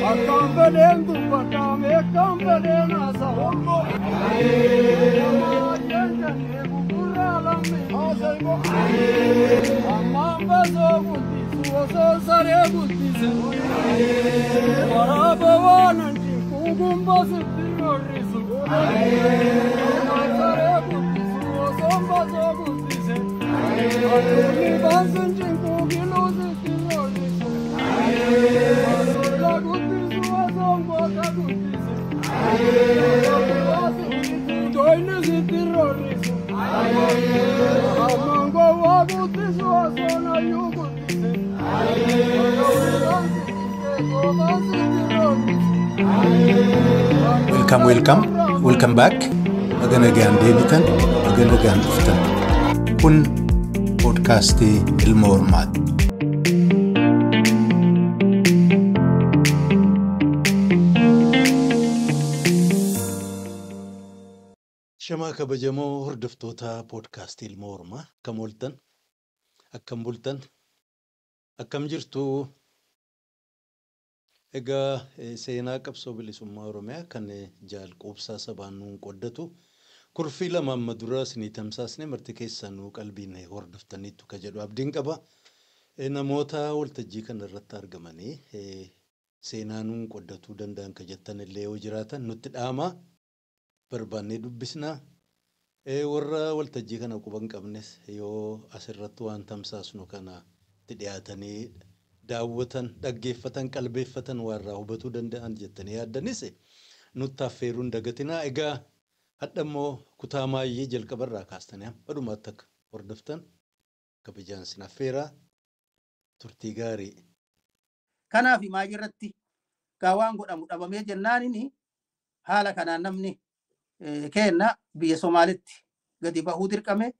Accompagnen dubbadame accompagnen asahombo Yangane bukuralame asaybo Amamba zoguti suoso sare guti Parabawananti kugumba sitirorisu Sare guti suoso bazo guti Atuni bansanji kugilu sitirorisu Welcome back. Maganagaan deebitan, maganagaan dhuftan. Kun podcastii Ilma Hormaati. Shamaa kabajamoo hordoftoota podcastii Ilma Hormaa akkam ooltan, akkam bultan, akkam jirtu. Egaa seenaa qabsoo bilisummaa Oromiyaa kan jaal quubsaa sabaan nuun qoddatu kurfii lama amma dura isinii tamsaasne marti keessan nuu qalbiin hordoftaniittu ka jedhu abdiin qaba. Namoota waltajjii kana irratti argamanii seenaa nuun qoddatuu danda'an ka jettan illee yoo jiraatan nutti dhaamaa barbaannee dubbisnaa. Warra waltajjii kana quban qabnes yoo asirratti waan tamsaasnu kana dhiyaatanii daawwatan, dhaggeeffatan, qalbeeffatan warraa hubatuu danda'an jettanii yaaddanis nutti affeeruun dagatinaa. Egaa hadha immoo kutaa maayyee jalqabarraa kaastanii dhumaatti akka hordoftan kabajaan sin affeeraa. Turtii gaarii. Kanaaf maayii irratti gaawaan godhamu dhabamee jennaanini haala kanaan namni kenna biyya Somaalitti gadi bahuu dirqame.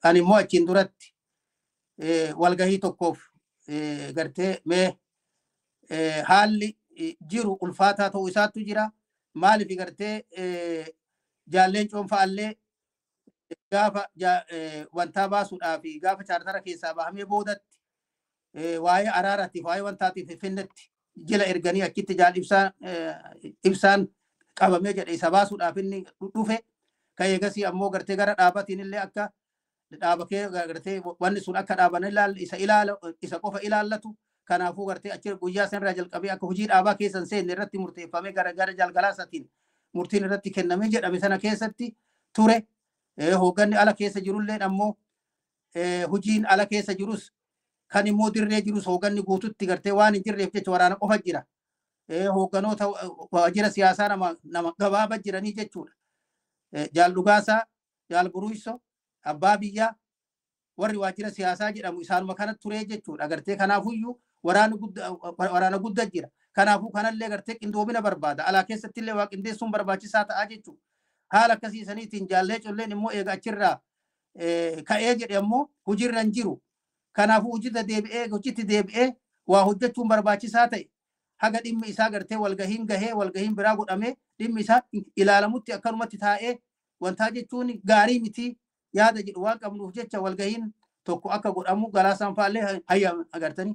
Ani immoo achiin duratti walgahii tokkoof gartee mee haalli jiru ulfaataa ta'uu isaattu jira. Maaliif gartee jaalleen coonfaallee gaafa wantaa baasuudhaa fi gaafa chaartara keessaa bahamee boodatti waa'ee araaraatiif waa'ee wantaatiif finnetti jila erganii achitti jaal ibsaan qabamee jedhe isa baasuudhaaf inni dhufe ka eegasii ammoo gartee gara dhaabatiin illee akka dhaabakee gartee wanni sun akka dhaaban isa qofa ilaallatu. Kanaafuu gartee achi guyyaa sanarraa jalqabee akka hojii dhaabaa keessan seenne irratti murteeffamee gara jalgalaasatiin murtiin irratti kennamee jedhame sana keessatti ture. Hoogganni ala keessa jirullee ammoo hojiin ala keessa jirus kan immoo dirree jirus hoogganni guututti gartee waan hin jirreef jecha waraana qofa jira. Hoogganoota waajjira siyaasaa nama gabaaba jiranii jechuudha. Jaal Dhugaasaa, Jaal Buruuysoo, Abbaa Biyyaa warri waajjira siyaasaa jedhamu isaanuma kanatti ture jechuudha. Gartee kanaafuyyuu waraana guddaa jira. Kanaafuu kanallee gartee qindoomina barbaada. Alaa keessatti illee waa qindeessuun barbaachisaa ta'a jechuudha. Haala akkasiisaniitiin jaallee colleen immoo eega achirraa ka'ee jedhe ammoo hojiirra hin jiru. Kanaafuu hojiitti deebi'ee waa hojjechuun barbaachisaa ta'e. Haga dhimmi isaa gartee walgahiin gahee walgahiin biraa godhamee dhimmi isaa ilaalamutti akkanumatti taa'ee wantaa jechuun gaarii miti yaada jedhu waan qabnuuf jecha walgahiin tokko akka godhamu Galaasaan faallee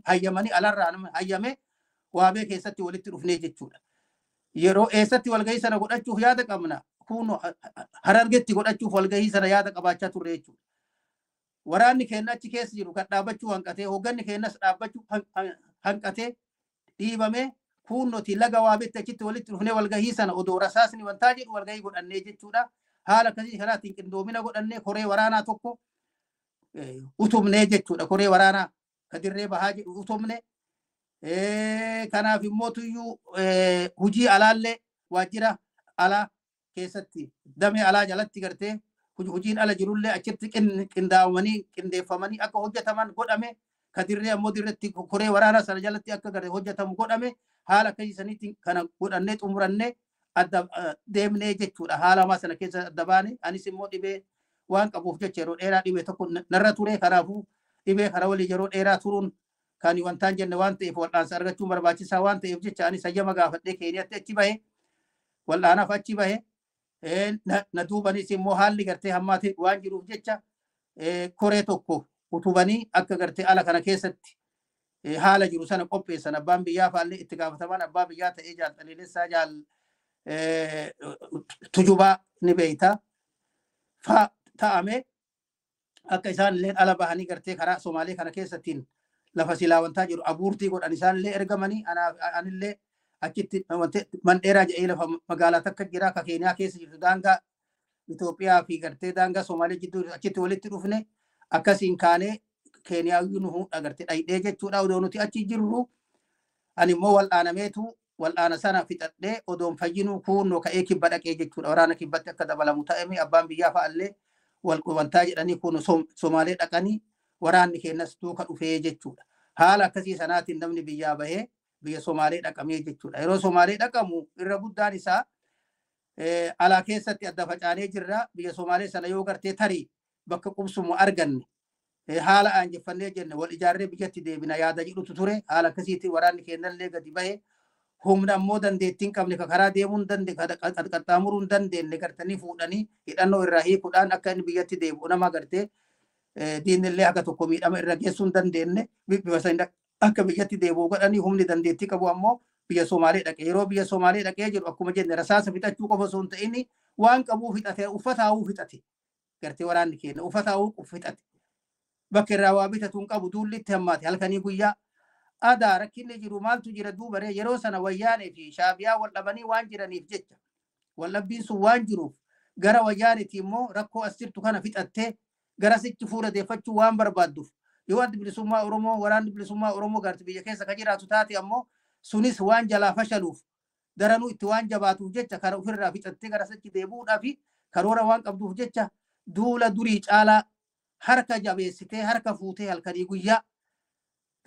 hayyamanii alarraa hayyamee waabee keessatti walitti dhufnee jechuudha. Yeroo eessatti walgahii sana godhachuuf yaada qabna kun Harargetti godhachuuf walgahii sana yaada qabaachaa turre jechuudha. Waraanni keenya achi keessa jiru kan dhaabbachuu hanqatee hoogganni keenyas dhaabbachuu hanqatee dhiibamee kunnoti laga waabetti achitti walitti dhufnee walgahii sana odoo rasaasni wantaa jedhu walgahii godhannee jechuudha. Haala akkasii kanaatiin qindoomina godhannee koree waraanaa tokko utumnee jechuudha. Koree waraanaa ka dirree bahaa jedhu utumne. Kanaaf immoo tuyyuu hojii alaallee waajjira alaa keessatti damee alaa jalatti gartee hojiin ala jirullee achitti qindaa'amanii qindeeffamanii akka hojjetaman godhame. Ka dirree ammoo dirreetti koree waraanaa sana jalatti akka gartee hojjetamu godhame. Haala akkasiisaniitiin kana godhannee xumurannee adda deemnee jechuudha. Haala ammaa sana keessa adda baane anis immoo dhibee waan qabuuf jecha yeroo dheeraa dhibee tokko narra ture. Kanaafuu dhibee kana waliin yeroo dheeraa turuun kan wantaan jenne waan ta'eef wal'aansa argachuun barbaachisaa waan ta'eef jecha anis hayyama gaafadhee Keeniyaatti achi bahe wal'aanaaf achi bahe na duubanis immoo haalli gartee hammaatee waan jiruuf jecha koree tokko utubanii akka gartee ala kana keessatti haala jiru sana qopheessan abbaan biyyaa faallee itti gaafatamaan abbaa biyyaa ta'ee jaal Xaliileessaa jaal Tujubaa ni beeyta fa ta'ame akka isaan illee ala bahanii gartee karaa Somaalee kana keessattiin lafa silaawantaa jiru abuurtii godhan isaan illee ergamanii anillee achitti mandheeraa jedhee lafa magaalaa takka jira ka Keeniyaa keessa jirtu daangaa Itoophiyaa fi gartee daangaa Somaalee jidduu achitti walitti dhufne akkasiin kaanee Keeniyaa nu agartee dhaydhee jechuudha odoo nuti achi jirru ani immoo wal'aana sana fixadhee odoon fayyinuu kunnoo ka'ee kibba dhaqee jechuudha waraana kibbatti akka dabalamu ta'eme abbaan biyyaa fa'allee wal qubantaa jedhanii kun Somaalee dhaqanii waraanni keenyas duuka dhufee jechuudha haala akkasii sanaatiin namni biyyaa bahee biyya Somaalee dhaqamee jechuudha yeroo Somaalee dhaqamu irra guddaan isaa alaa keessatti adda facaanee jirra biyya Somaalee sana yoo gartee tarii bakka qubsumu arganne haala aanjeffannee jenne wal ijaarree biyyatti deebina yaada jedhutu ture haala akkasiitiin waraanni keenyallee gadi bahee humna ammoo dandeettiin qabne ka karaa deemuun qaxxaamuruun dandeenye gartanii fuudhanii hidhannoo irraa hiikuudhaan akka inni biyyatti deebi'u nama gartee diinillee akka tokko miidhama irra geessuun dandeenye akka biyyatti deebi'u godhanii humni dandeettii qabu ammoo biyya Somaalee dhaqee yeroo biyya Somaalee dhaqee jiru akkuma jenne rasaasa fixachuu qofa osoo hin ta'in waan qabuu fixate uffataawuu fixate gartee waraanni keenya uffataawuu fixate bakka irraa waa bitatuun qabu duullitti hammaate halkanii guyyaa aadaa rakkinni jiru maaltu jira duubaree yeroo sana wayyaanee fi shaabiyaa wal dhabanii waan jiraniif jecha wal dhabbiin sun waan jiruuf gara wayyaaneeti immoo rakkoo as jirtu kana fixattee gara sichi fuula deeffachuu waan barbaadduuf yoo adda bilisummaa Oromoo waraanni bilisummaa Oromoo garti biyya keessa ka jiraatu taate ammoo sunis waan jalaa fashaluuf daranuu itti waan jabaatuuf jecha kara ofirraa fixattee gara sichi deebi'uudhaa fi karoora waan qabduuf jecha duula durii caalaa harka jabeessitee harka fuutee halkanii guyyaa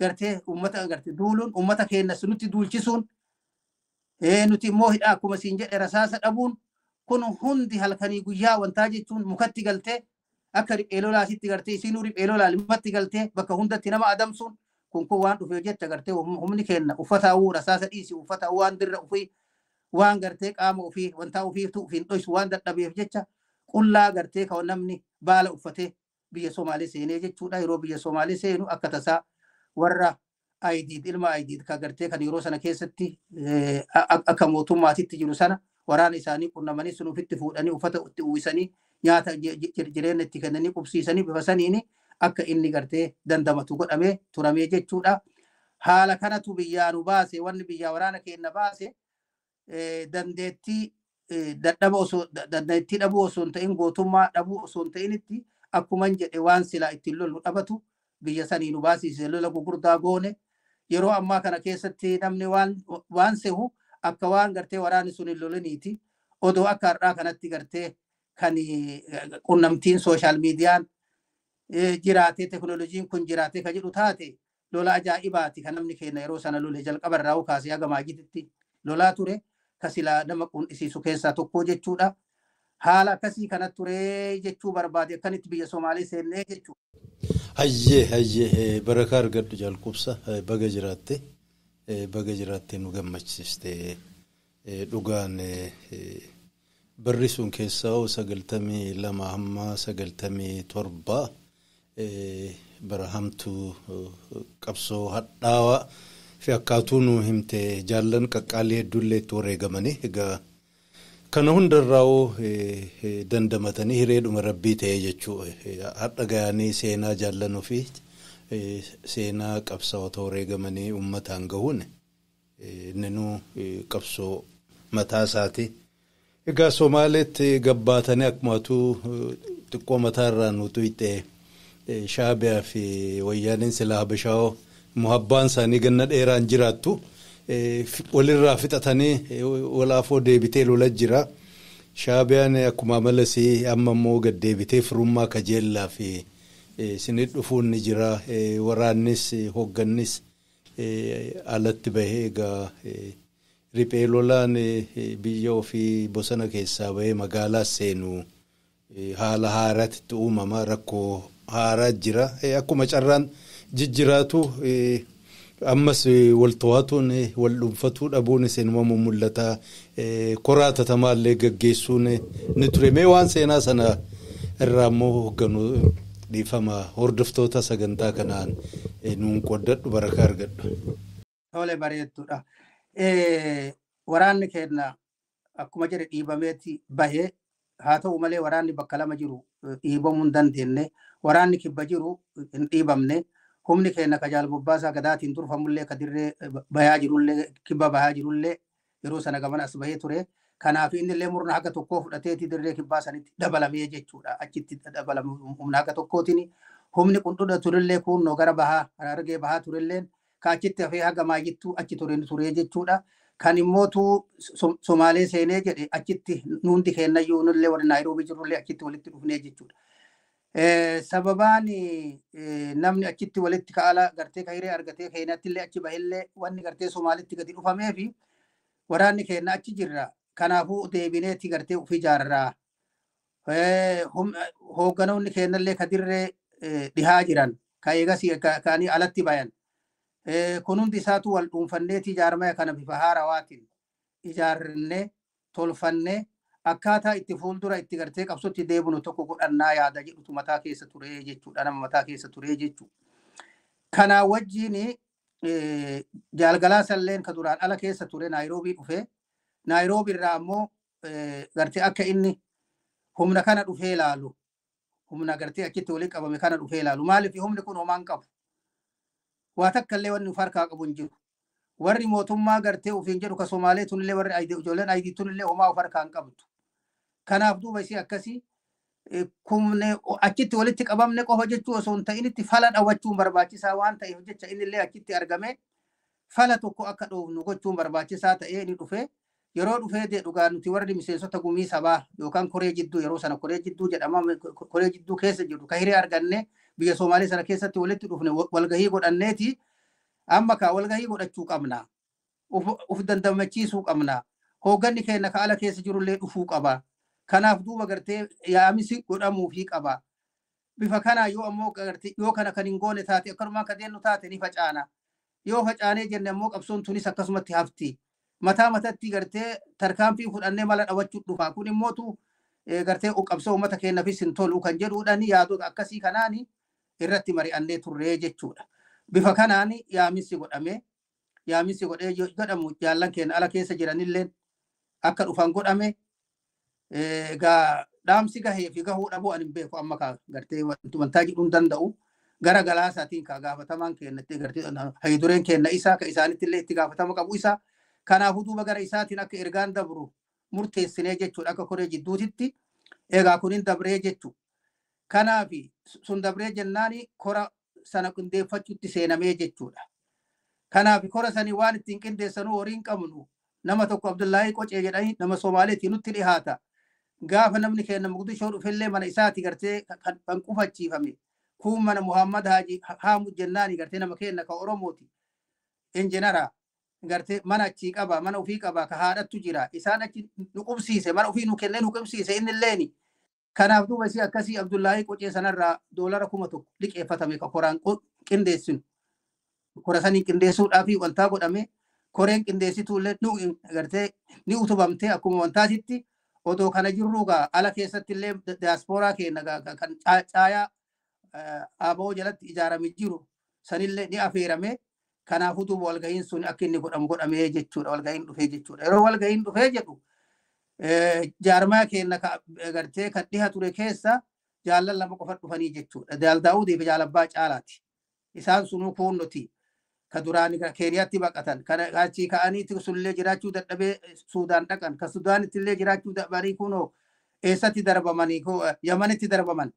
gartee ummata gartee duuluun ummata keenya nutti duulchisuun nuti immoo hidhaa akkuma siin jedhe rasaasa dhabuun kun hundi halkanii guyyaa wantaa jechuun mukatti galtee akka riphee lolaasitti gartee isinuu riphee lolaa limatti galtee bakka hundatti nama adamsuun kun waan dhufee jecha gartee humni keenya uffataawuu rasaasa dhiisi uffataawuu waan dirra ofii waan gartee qaama ofii wantaa ofiitu ofiin dhoysu waan dadhabeef jecha qullaa gartee ka namni baala uffatee biyya Somaalee seenee jechuudha yeroo biyya Somaalee seenu akka tasaa warra aydiid ilma aydiid ka gartee kan yeroo sana keessatti akka mootummaatitti jiru sana waraana isaanii qunnamanii sun ofitti fuudhanii uffata itti uwwisanii nyaata jireenya itti kennanii qubsiisanii bifa saniini akka inni gartee dandamatu godhamee turamee jechuudha haala kanatu biyyaa nu baase wanni biyyaa waraana keenya baase dandeettii dhabuu osoo hin ta'in gootummaa dhabuu osoo hin ta'initti akkuman jedhe waan silaa ittiin lollu dhabatu biyya sanii nu baasise lola gurguddaa goone yeroo ammaa kana keessatti namni waan sehu akka waan gartee waraanni sun hin lolaniiti odoo akka har'aa kanatti gartee kan qunnamtiin sooshaal miidiyaan jiraatee teknooloojiin kun jiraatee ka jedhu taate lola ajaa'ibaati kan namni keenya yeroo sana lole jalqaba irraa kaasee haga maajititti lolaa ture ka silaa nama qunnisiisu keessaa tokko jechuudha haala akkasii kanatti ture jechuu barbaade akkanitti biyya Somaalee seennee jechuudha. Hayyee barakaa argadhu jaalqubsa baga jiraatte nu gammachiiste dhugaan barri sun keessaa 92 hamma 97 bara hamtuu qabsoo hadhaawaa fi akkaatuu nu himte jaallan qaqqaalii hedduullee itti wareegamanii egaa kana hundarraa dandamatanii hireedhuma rabbii ta'ee jechuudha hadha ga'anii seenaa jaallanuu fi seenaa qabsaa'ota wareegamanii uummataan gahuun innuu qabsoo mataa isaati egaa Somaaleetti gabbaatanii akkumatu xiqqoo mataarraa nu tuyxee shaabiyaa fi wayyaaniin silaa habashaa'oo muhabbaan isaanii ganna dheeraan jiraattu walirraa fixatanii walaafoo deebitee lola jira shaabiyaan akkuma malasii amma immoo gad deebitee firummaa kajeellaa fi sinii dhufuun ni jira waraannis hoggannis alatti bahee egaa riphee lolaan biyya ofii bosona keessaa bahee magaalaa seenu haala haaraatti uumama rakkoo haaraa jira akkuma carraan jijjiraatu ammas wal to'atuun wal dhuunfatuu dhabuun seenuma mul'ata koraatatamaallee gaggeessuun ni ture mee waan seenaa sana irraa immoo hogganu dhiifama hordoftoota sagantaa kanaan nuun qoddadhu barakaa argadhu. Tole bareedduudha. Waraanni keenya akkuma jedhe dhiibameeti bahee haa ta'u malee waraanni bakka lama jiru dhiibamuu hin dandeenye. Waraanni kibba jiru hin dhiibamne. Humni keenya kajaal bobbaasaa gadaatiin turfamullee kadirree bayaa jirullee kibba bayaa jirullee yeroo sana gamana as bahee ture. Kanaaf inni illee murna haga tokkoo fudhateeti dirree kibbaa sanitti dabalamee jechuudha. Achitti dabalame humna haga tokkootiin humni qundudha turellee kunnoo gara bahaa argee bahaa turelleen kaachitti hafee haga maayittuu achi ture jechuudha. Kan immootu Somaalee seenee jedhe achitti nuundi kennayyuu nullee warri Naayiroobii jirullee achitti walitti dhufnee jechuudha. Sababaan namni achitti walitti ka'ala gartee kahiree argatee keenyatti illee achi bahillee wanni gartee Somaalitti gadi dhufamee fi waraanni keenya achi jirra. Kanaafuu deebineetti gartee uf ijaarraa. Hoogganoonni keenyallee kadirree dhihaa jiran ka eegasii ka'anii alatti bayan. Kun hundi isaatu wal dhuunfanneeti ijaarama kana bifa haarawaatiin ijaarrannee tolfannee akkaataa itti fuuldura itti gartee qabsotti deebinu tokko godhannaa yaada jedhutu mataa keessa ture jechuudha. Nama mataa keessa ture jechuudha. Kanaa wajjin jaalgalaa salleen ka duraan ala keessa ture Naayiroobii dhufee Naayiroobii irraa ammoo gartee akka inni humna kana dhufee ilaalu humna gartee achitti waliin qabame kana dhufee ilaalu maaliif humni kun homaan qabu waa takka illee wanni farkaa qabu hin jiru warri mootummaa gartee ufiin jedhu ka Somaalee tunillee warri ijoolleen aydii tunillee homaa of harkaa hin qabdu. Kanaaf duuba isii akkasii kumne achitti walitti qabamne qofa jechuu osoo hin ta'initti fala dhawwachuun barbaachisaa waan ta'eef jecha innillee achitti argame fala tokko akka dhoofnu gochuun barbaachisaa ta'ee ni dhufee yeroo dhufee dhugaa nuti warri miseensota gumii sabaa yookaan koree jidduu yeroo sana koree jidduu jedhama koree jidduu keessa jiru ka hiree arganne biyya Somaalee sana keessatti walitti dhufne walgahii godhanneeti amma ka walgahii godhachuu qabna uf dandamachiisuu qabna hoogganni keenya ka ala keessa jirullee dhufuu qaba. Kanaaf duuba gartee yaamisi godhamuu fi qaba. Bifa kana yoo ammoo gartee yoo kana kan hin goone taate akkanuma ka deemnu taate ni facaana. Yoo facaanee jenne ammoo qabsoon tunis akkasumatti hafti. Mataa matatti gartee tarkaanfii fudhannee mala dhawachuu dhufa. Kun immootu gartee qabsoo uummata keenyaafis hin tolu kan jedhuudhaan yaadota akkasii kanaani irratti mari'annee turree jechuudha. Bifa kanaan yaamisi godhee godhamu jaallan keenya ala keessa jiranillee akka dhufan godhame. Egaa dhaamsi gahee fi gahuu dhabuu ani hin beeku amma ka gartee wantaa jedhuu hin danda'u gara galaasaatiin ka gaafatamaan keenyatti gartee haydureen keenya isaa ka isaanitti illee itti gaafatama qabu isaa kanaafuu duuba gara isaatiin akka ergaan dabru murteessinee jechuudha akka koree jidduutitti egaa kunin dabree jechuudha. Kanaafi sun dabree jennaani kora sana qindeeffachuutti seenamee jechuudha. Kanaafi kora sanii waan ittiin qindeessanuu horiin qabnu nama tokko Abdullaahi Qocee jedhanii nama Somaaleetii nutti dhihaata. Gaafa namni keenya Mogadishoo dhufellee mana isaati gartee kan qufachiifame kun mana Muhammad Haaji Haamud jennaani gartee nama keenya ka Oromooti injinara gartee mana achii qaba mana ofii qaba ka haadhattu jira isaan achi nu qubsiise mana ofii nu kennee nu qubsiise innilleeni. Kanaaf duuba isii akkasii Abdullaahi Qocee sanarraa $1,000 liqeeffatame ka koraan qindeessinu kora sanii qindeessuudhaaf wantaa godhame koreen qindeessituullee nu gartee ni utubamtee akkuma wantaasitti odoo kana jirruugaa ala keessatti illee diyaaspooraa keenya kan caayaa aboo jalatti ijaaramee jiru sanillee ni afeerame. Kanaafuu duuba walgahiin sun akka inni godhamee jechuudha walgahiin dhufee jechuudha. Yeroo walgahiin dhufee jedhu jaarmaa keenya gartee kan dhiha ture keessa jaallan lama qofa dhufanii jechuudha. Jaal Daawudii fi Jaal Abbaa Caalaati. Isaan sunuu kuunnoti ka duraan Keeniyaatti baqatan kan achii ka'aniiti sullee jiraachuu dadhabee Suudaan dhaqan ka Suudaanitti illee jiraachuu dadhabanii kunoo eessatti darbamanii Yamanitti darbaman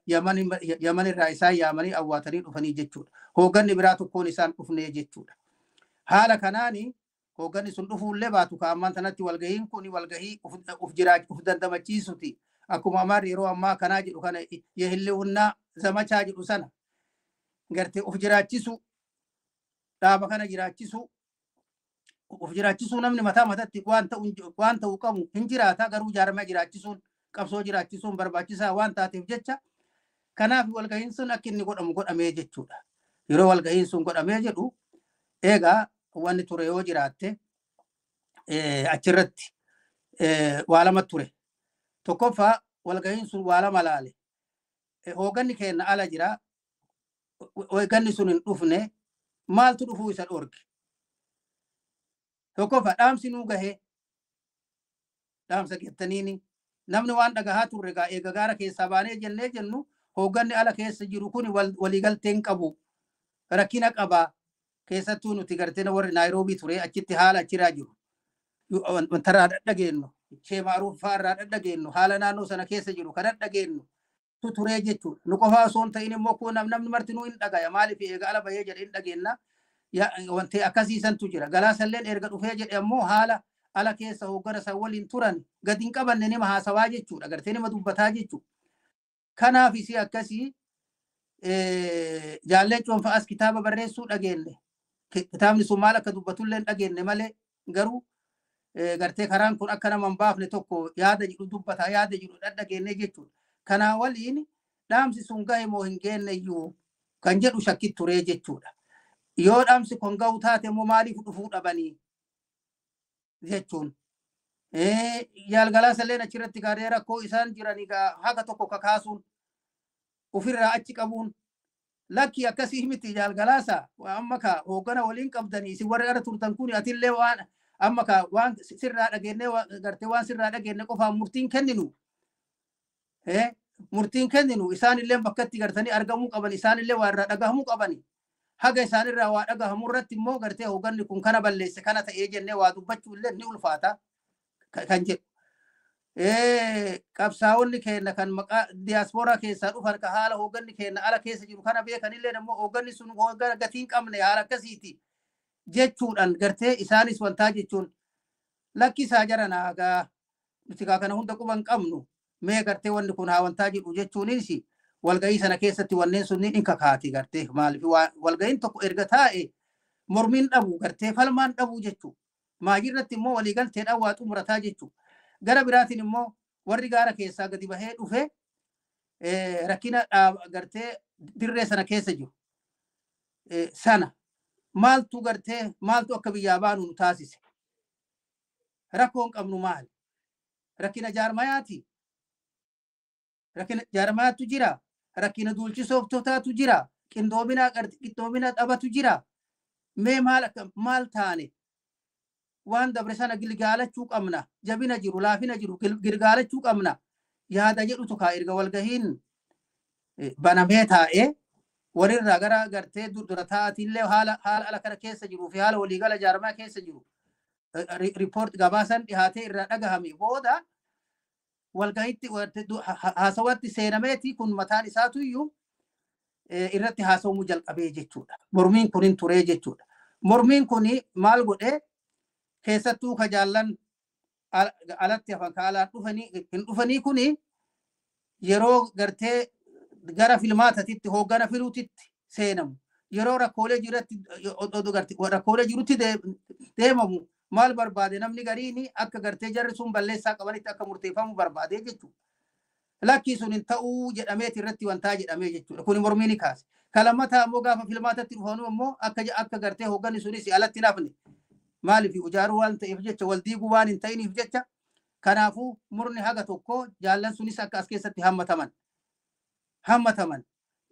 Yaman irraa isaan yaamanii awwaatanii dhufanii jechuudha. Hoogganni biraa tokkoon isaan dhufnee jechuudha. Haala kanaani hoogganni sun dhufuullee baatu ka ammaan tanatti walgahiin kun walgahii uf dandamachiisuti. Akkuma Amaarri yeroo ammaa kanaa jedhu kana yehilliwunnaa zamachaa jedhu sana gartee uf jiraachisu dhaaba kana uf jiraachisuu namni mataa matatti waan ta'u qabu hin jiraata garuu jaarmaa jiraachisuun qabsoo jiraachisuun barbaachisaa waan taateef jecha kanaaf walgahiin sun akka inni godhamee jechuudha. Yeroo walgahiin sun godhamee jedhu egaa wanni ture yoo jiraatte achirratti waa lama ture. Tokkoffaa walgahiin sun waa lama laale. hooganni keenya ala jira hooganni sun hin dhufne maaltu dhufuu isa dhorge tokkoffaa dhaamsi nuu gahee dhaamsa geettaniini namni waan dhagahaa turre gaa eega gaara keessaa baanee jennee jennu hooganni ala keessa jiru kun waliigalteen qabu rakkina qabaa keessattuu nuti gartee warri Naayiroobii ture achitti haala achiraa jiru wantarraa dhageenyu sheemaaruuf fa'arraa dhageenyu haala naannoo sana keessa jiru kan dhageenyu turee jechuudha nu qofaa osoo hin ta'in immoo kun namni martinuu hin dhagaya maaliif eega ala bahee jedhee hin dhageenna wanti akkasiisantu jira galaasalleen erga dhufee jedhe ammoo haala ala keessa hoggana san waliin turan gadi hin qabanne nima haasawaa jechuudha gartee nima dubbataa jechuudha kanaaf isi akkasii jaallee cuunfa'as kitaaba barreessuu dhageenne kitaabni sun maal akka dubbatullee dhageenne malee garuu gartee karaan kun akka nama hin baafne tokko yaada jedhu dubbataa yaada jedhu dhageenne jechuudha kanaa waliin dhaamsi sun gahe moo hin geenne iyyuu kan jedhu shakkii turee jechuudha yoo dhaamsi kun gahu taate immoo maaliif dhufuu dhabanii jechuun yaalgalaasalleen achirratti gaaree rakkoo isaan jiranii haga tokko kakaasuun ofirraa achi qabuun lakki akkasii miti yaalgalaasa amma ka hooggana waliin qabdanii isin warri ara turtan kun atillee waan amma ka waan sirraa dhageenne gartee waan sirraa dhageenne qofaan murtiin kenninu murtiin kenninu isaanillee bakkatti gartanii argamuu qaban isaanillee waa irraa dhagahamuu qabani haga isaanirraa waa dhagahamuu irratti immoo gartee hoogganni kun kana balleesse kana ta'ee jennee waa dubbachuu illee ni ulfaata kan jedhu qabsaa'onni keenya kan maqaa diyaaspooraa keessaa dhufan ka haala hoogganni keenya ala keessa jiru kana beekanillee immoo hoogganni sun hooggana gatiin qabne haala akkasiiti jechuudhaan gartee isaanis wantaa jechuun lakkisaa jarana hagaa nuti kana hunda quban qabnu mee gartee wanni kun haa wantaa jedhu jechuunis walgahii sana keessatti wanneen sun ni kakaati gartee maaliif walgahiin tokko erga taa'e mormiin dhabu gartee falmaan dhabu jechuu maajirratti immoo waliigalteedhaan waa xumurataa jechuu gara biraatiin immoo warri gaara keessaa gadi bahee dhufe rakkina gartee dirree sana keessa jiru sana maaltu gartee maaltu akka biyyaa baanu nu taasise rakkoon qabnu maali rakkina jaarmayaati rakkina jaarmayaatu jira rakkina duulchisooftootaatu jira qindoomina dhabatu jira mee maal taane waan dabre sana gilgaalachuu qabna jabina jiru laafina jiru gilgaalachuu qabna yaada jedhutu kaa erga walgahiin banamee taa'ee walirraa gara gartee dura taa'atillee haala ala kana keessa jiruu fi haala waliigala jaarmaa keessa jiru riipoort gabaasan dhihaatee irraa dhagahame booda walgahiitti haasawatti seenameeti kun mataan isaatu iyyuu irratti haasawamuu jalqabee jechuudha mormiin kun hin turee jechuudha mormiin kun maal godhee keessattuu ka jaallan alatti hafan ka alaan hin dhufanii kun yeroo gartee gara filmaatatitti hooggana filuutitti seenamu yeroo rakkoolee jirutti deemamu maal barbaade namni gariini akka gartee jarri sun balleessaa qabanitti akka murteeffamu barbaade jechuudha. Lakkii sun hin ta'uu jedhameeti irratti wantaa jedhamee jechuudha. Kun mormiin kaase. Kalammataa immoo gaafa filmaatatti dhufanu immoo akka gartee hoogganni sunis alatti nafne maaliif ujaaruu waan ta'eef jecha wal diiguu waan hin ta'iniif jecha kanaafuu murni haga tokko jaallan sunis akka as keessatti hammataman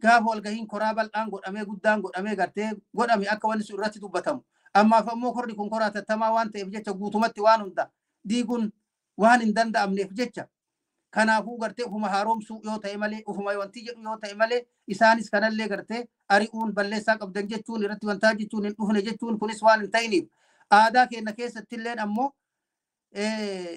gaafa walgahiin koraa bal'aan godhamee guddaan godhamee gartee godhame akka wanni sun irratti dubbatamu. Ammaaf ammoo korri kun koraa tattamaa waan ta'eef jecha guutumatti waan hunda diiguun waan hin danda'amneef jecha kanaafuu gartee ufuma haaromsuu yoo ta'e malee ufuma wanti jedhu yoo ta'e malee isaanis kanallee gartee ari'uun balleessaa qabdan jechuun irratti wantaa jechuun hin dhufne jechuun kunis waan hin ta'iniif aadaa keenya keessatti illee ammoo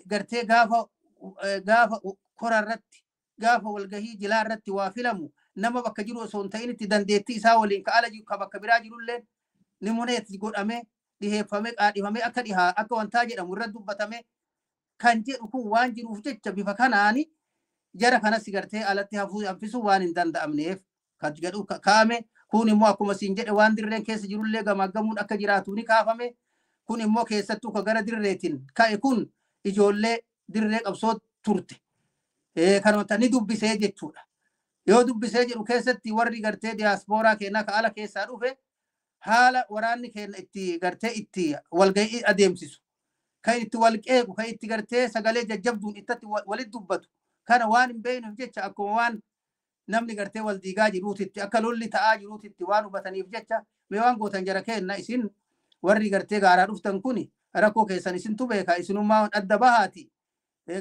gartee gaafa korarratti gaafa walgahii jilaa irratti waa filamu nama bakka jiru osoo hin ta'initti dandeettii isaa waliin ka ala jiru ka bakka biraa jirullee ni muneetti godhamee dhiheeffamee qaadhifamee akka wantaa jedhamu irratti dubbatame kan jedhu kun waan jiruuf jecha bifa kanaani jara kanas gartee alatti hambisuu waan hin danda'amneef kan jedhu kaa'ame kun immoo akkuma siin jedhe waan dirreen keessa jirullee gamaaggamuun akka jiraatu ni kaafame kun immoo keessattuu ka gara dirreetiin ka'e kun ijoollee dirree qabsoo turte kan wanta ni dubbisee jechuudha yoo dubbisee jedhu keessatti warri gartee diyaaspooraa keenyaa ka ala keessaa dhufe haala waraanni keenya itti gartee itti walgahii adeemsisu kan itti walqeequ kan itti gartee sagalee jajjabduun ittatti walitti dubbatu kana waan hin beeknuuf jecha akkuma waan namni gartee wal diigaa jiruutitti akka lolli ta'aa jiruutitti waan hubataniif jecha mee waan gootan jara kenna isin warri gartee gaaraa dhuftan kuni rakkoo keessan isintu beeka isinummaa adda bahaati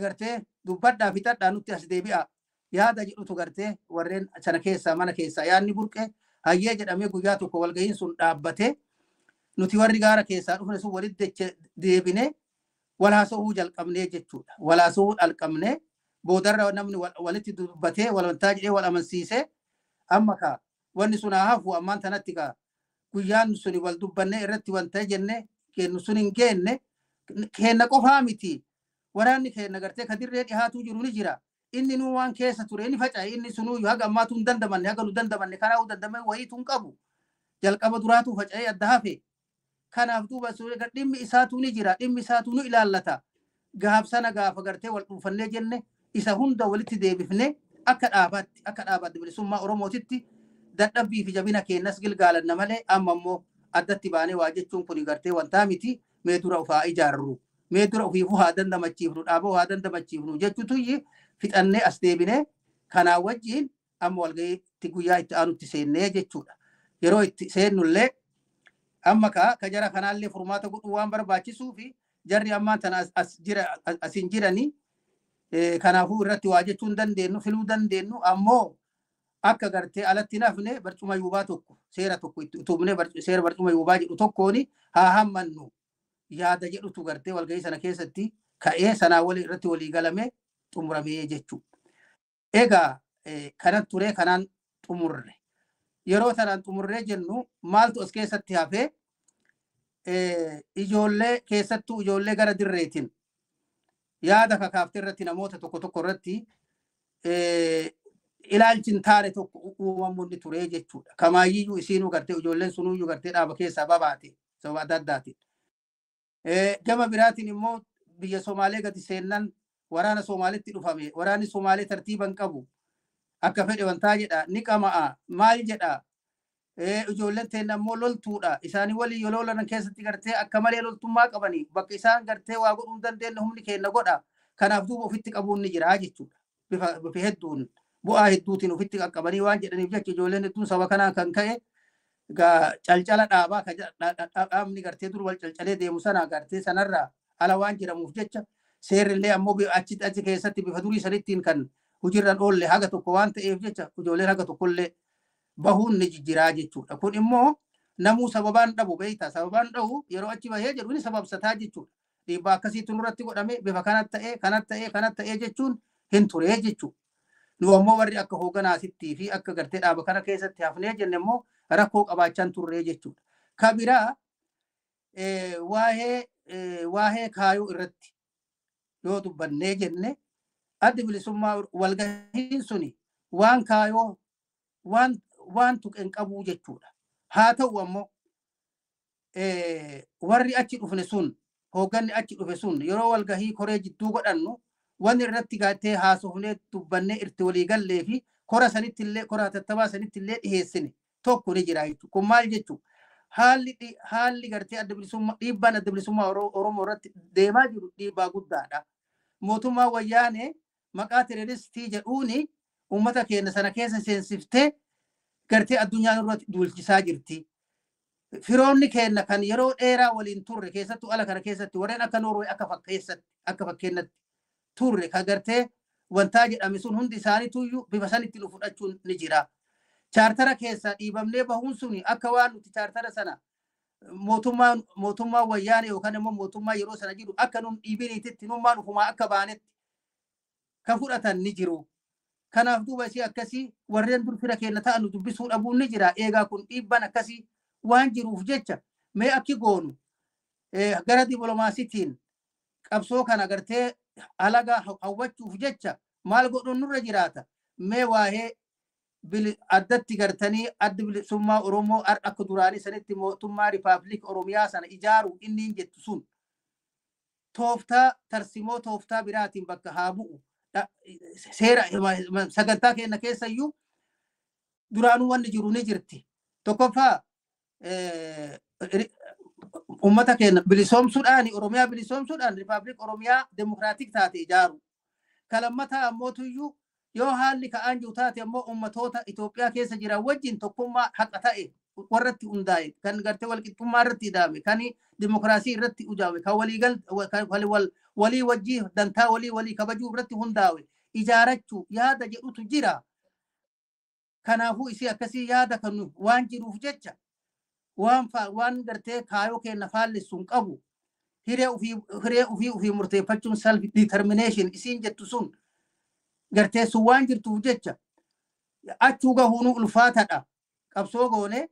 gartee dubbadhaa fixadhaa nutti as deebi'a yaada jedhutu gartee warreen sana keessaa mana keessaa yaadni burqee hayyee jedhamee guyyaa tokko walgahiin sun dhaabbate nuti warri gaara keessaa dhufne sun walitti deebine wal haasa'uu jalqabnee jechuudha. Wal haasa'uu jalqabnee boodarra namni walitti dubbatee walantaa jedhee wal amansiisee amma kaa wanni sun haa hafu ammaan tanatti kaa guyyaan suni wal dubbannee irratti wanta jenne kennu sun hin geenne kenna qofaa miti. Waraanni kenna gartee kadirree dhihaatuu jiru ni jira. Inni nuu waan keessa ture ni faca'e inni sunuu haga ammaatu hin dandamanne haga nu dandamanne kanaa dandamee wayiitu hin qabu. Jalqaba duraatu faca'ee adda hafe. Kanaaf duuba dhimmi isaatu ni jira dhimmi isaatu nu ilaallata. Gaaf sana gaafa gartee wal dhuunfannee jenne isa hunda walitti deebifne akka dhaabaatti bilisummaa Oromootitti dadhabbii fi jabina keenyas gilgaalanna malee amma immoo addatti baanee waa jechuun kun gartee wantaa miti mee dura ufaa ijaarru mee dura ufiifuu haa dandamachiifnu dhaaboo haa dandamachiifnu jechuutu fixannee as deebinee kanaa wajjiin amma walga'iitti guyyaa itti aanutti seennee jechuudha. Yeroo itti seennullee amma ka jara kanaallee furmaata godhuu waan barbaachisuu fi jarri ammaan tana asin jiranii kanaafuu irratti waa jechuun dandeenyu filuu dandeenyu ammoo akka gartee alatti nafne barcuma yuubaa tokko seera tokko itti utubne seera barcuma yuubaa jedhu tokkooni haa hammannu yaada jedhutu gartee walgahii sana keessatti ka'ee sanaa walii irratti walii galame xumuramee jechuudha. Egaa kanan ture kanaan xumurre yeroo tanaan xumurree jennu maaltu as keessatti hafee ijoollee keessattuu ijoollee gara dirreetiin yaada kakaaftee irratti namoota tokko irratti ilaalchin taane tokko uumamuun ni ture jechuudha. Kamaayyuu isiinuu gartee ijoolleen sunuyyuu gartee dhaaba keessaa babaate sababa adda addaatiin. Gama biraatiin immoo biyya Somaalee gadi seennan waraana Somaalitti dhufame waraanni Somaalee tartiiban qabu akka fedhe wantaa jedha ni qama'a maal jedha ijoolleen teenya immoo loltuudha isaanii walii yoo lolan keessatti gartee akka malee loltummaa qabanii bakka isaan gartee waa godhuu hin dandeenye humni keenya godha kanaaf duuba ofitti qabuun ni jira jechuudha. Bifa hedduun bu'aa hedduutiin ofitti qaqqabanii waan jedhaniif jecha ijoolleen hedduun saba kanaan kan ka'e calcala dhaabaa dhaabni gartee dur wal calcalee deemu sana gartee sanarraa ala waan jedhamuuf jecha seerrillee ammoo achi keessatti bifa durii sanittiin kan hojiirran oolle haga tokko waan ta'eef jecha ijoolleen haga tokkollee bahuun ni jijjiiraa jechuudha. Kun immoo namuu sababaan dhabu beektaa sababaan dhabu yeroo achi bahee jedhu ni sababsataa jechuudha. Dhiibbaa akkasiitu nurratti godhame bifa kanat ta'ee jechuun hin turee jechuudha. Nu ammoo warri akka hoogganaasittii fi akka gartee dhaaba kana keessatti hafnee jenne immoo rakkoo qabaachaan turree jechuudha. Kabiraa waa'ee kaayuu irratti yoo dubbannee jenne addi bilisummaa walgahiin suni waan kaayoo waan tuqen qabuu jechuudha. Haa ta'u ammoo warri achi dhufne sun hoogganni achi dhufe sun yeroo walgahii koree jidduu godhannu wanni irratti gaatee haasofnee dubbannee irti walii gallee fi kora sanittillee kora tattabaa sanittillee dhiheessine tokko ni jira jechuudha. Kun maal jechuudha? Haalli gartee adda bilisummaa dhiibbaan adda bilisummaa Oromoo irratti deemaa jiru dhiibbaa guddaadha. Mootummaa wayyaanee maqaa teroristii jedhuuni uummata keenya sana keessa seensiftee gartee addunyaan irratti duulchisaa jirti. Firoonni keenya kan yeroo dheeraa waliin turre keessattuu ala kana keessatti warreen akka Noorwee akka fakkeenyatti turre kan gartee wantaa jedhame sun hundi isaaniituyyuu bifa sanitti nu fudhachuun ni jira. Chaartara keessaa dhiibamnee bahuun suni akka waan nuti chaartara sana mootummaa wayyaanee yookaan immoo mootummaa yeroo sana jiru akka nun dhiibiniititti nummaan ufumaa akka baanetti kan fudhatan ni jiru. Kanaaf duuba isii akkasii warreen dur fira keenya ta'an nu dubbisuu dhabuun ni jira. Eegaa kun dhiibban akkasii waan jiruuf jecha mee akki goonu gara dippiloomaasiitiin qabsoo kana gartee alagaa hawwachuuf jecha maal godhuun nurra jiraata. Mee waa'ee addatti gartanii addi bilisummaa Oromoo akka duraanii sanitti mootummaa Rippaabilik Oromiyaa sana ijaaru inni jettu sun tooftaa tarsimoo tooftaa biraatiin bakka haa bu'u. Seera sagantaa keenya keessayyuu duraanuu wanni jiru ni jirti. Tokkoffaa uummata keenya bilisoomsuudhaan Oromiyaa bilisoomsuudhaan Rippaabilik Oromiyaa Demokiraatik taate ijaaru. Kalammataa ammootuyyuu yoo haalli ka'aan jiru taate ammoo ummatoota Itoophiyaa keessa jiran wajjin tokkummaa haqa ta'e warratti hundaa'e kan gartee walqixxummaa irratti idaame kan dimokiraasii irratti idaame kan walii wajjii dantaa walii kabajuu irratti hundaa'e ijaarachuu yaada jedhutu jira. Kanaafuu isii akkasii yaada kan waan jiruuf jecha waan gartee kaayoo kenna faallissuun qabu hiree ofii murteeffachuun self determination isiin jettu sun gartee sun waan jirtuuf jecha achuu gahuunu ulfaatadha. Qabsoo goone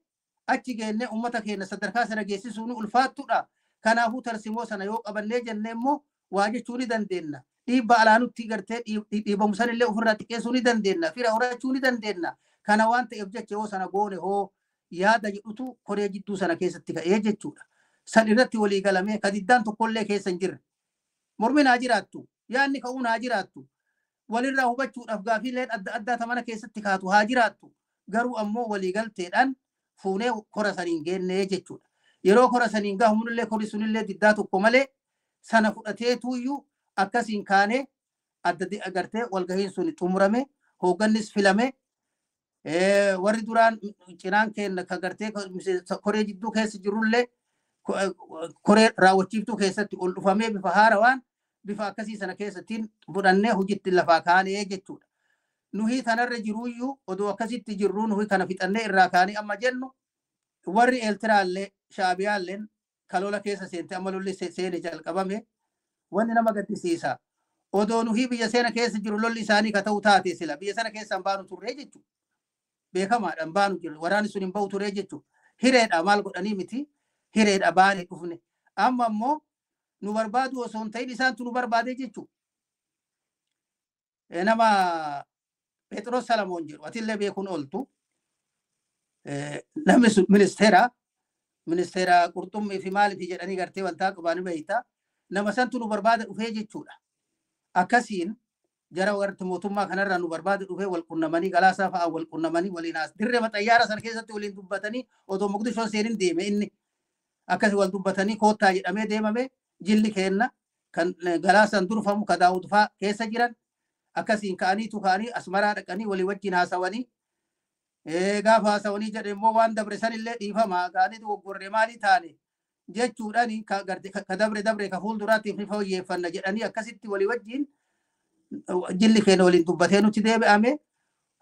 achi geenne ummata keenya sadarkaa sana geessisuun ulfaattudha. Kanaafuu tarsimoo sana yoo qabannee jennee immoo waa jechuu ni dandeenya. Dhiibba alaanutti gartee dhiibamu sanillee ofirraa xiqqeessuu ni dandeenya. Fira horachuu ni dandeenya. Kana waan ta'eef jecha yoo sana goone hoo yaada jedhutu koree jidduu sana keessatti ka'ee jechuudha. San irratti walii galamee kadiddaan tokkollee keessa hin jirre. Mormiin haa jiraattu. Yaadni ka'uun haa jiraattu. Walirraa hubachuudhaaf gaafiileen adda addaa tamana keessatti kaatu haa jiraattu. Garuu ammoo waliigalteedhaan fuunee kora saniin geennee jechuudha. Yeroo kora saniin gahu hunillee kori sunillee diddaa tokko malee sana fudhateetuyyuu akkasiin kaanee adda agartee walgahiin sun xumurame hooggannis filame warri duraan cinaan kenna ka gartee koree jidduu keessa jirullee koree raawwachiiftuu keessatti ol dhufamee bifa haarawaan bifa akkasii sana keessattiin fudhannee hojiitti lafaa kaanee jechuudha. Nuhi tanarra jiruyyuu odoo akkasitti jirru nuhi kana fixannee irraa kaanii amma jennu warri Eeltiraallee Shaabiyaalleen kalola keessa seente amma lolli seene jalqabame wanni nama gaddisiisa. Odoo nuhi biyya seena keessa jiru lolli isaanii ka ta'u taate sila biyya sana keessan baanu turree jechuudha. Beekamaadhaan baanu jiru waraanni sun hin bahu turree jechuudha. Hireedha maal godhanii miti hireedha baanee dhufne amma ammoo nu barbaadu osoo hin ta'in isaantu nu barbaadee jechuudha. Nama Petros Salamoon jedhu atillee beekuun ooltu namni sun ministeera qurxummii fi maaliif jedhanii gartee wantaa qabaanii beeyta nama santu nu barbaada dhufee jechuudha. Akkasiin jara warti mootummaa kanarraa nu barbaada dhufee wal qunnamanii galaasaa fa'aa wal qunnamanii waliin dirree maxayyaara sana keessatti waliin dubbatanii odoo Mogadishoo seenin deeme inni akkasi wal dubbatanii koottaa jedhamee deemame jilli kenna kan galaasaan durfamu ka Daawud fa'aa keessa jiran akkasiin ka'aniitu ka'anii Asmaraa dhaqanii walii wajjin haasawanii gaafa haasawanii jedhe immoo waan dabre sanillee dhiifama ka'anii dogoggorree maalii taane jechuudhaan ka dabre ka fuulduraatiif ni fooyyeeffanna jedhanii akkasitti walii wajjin jilli keenya waliin dubbatee nuti deebi'ame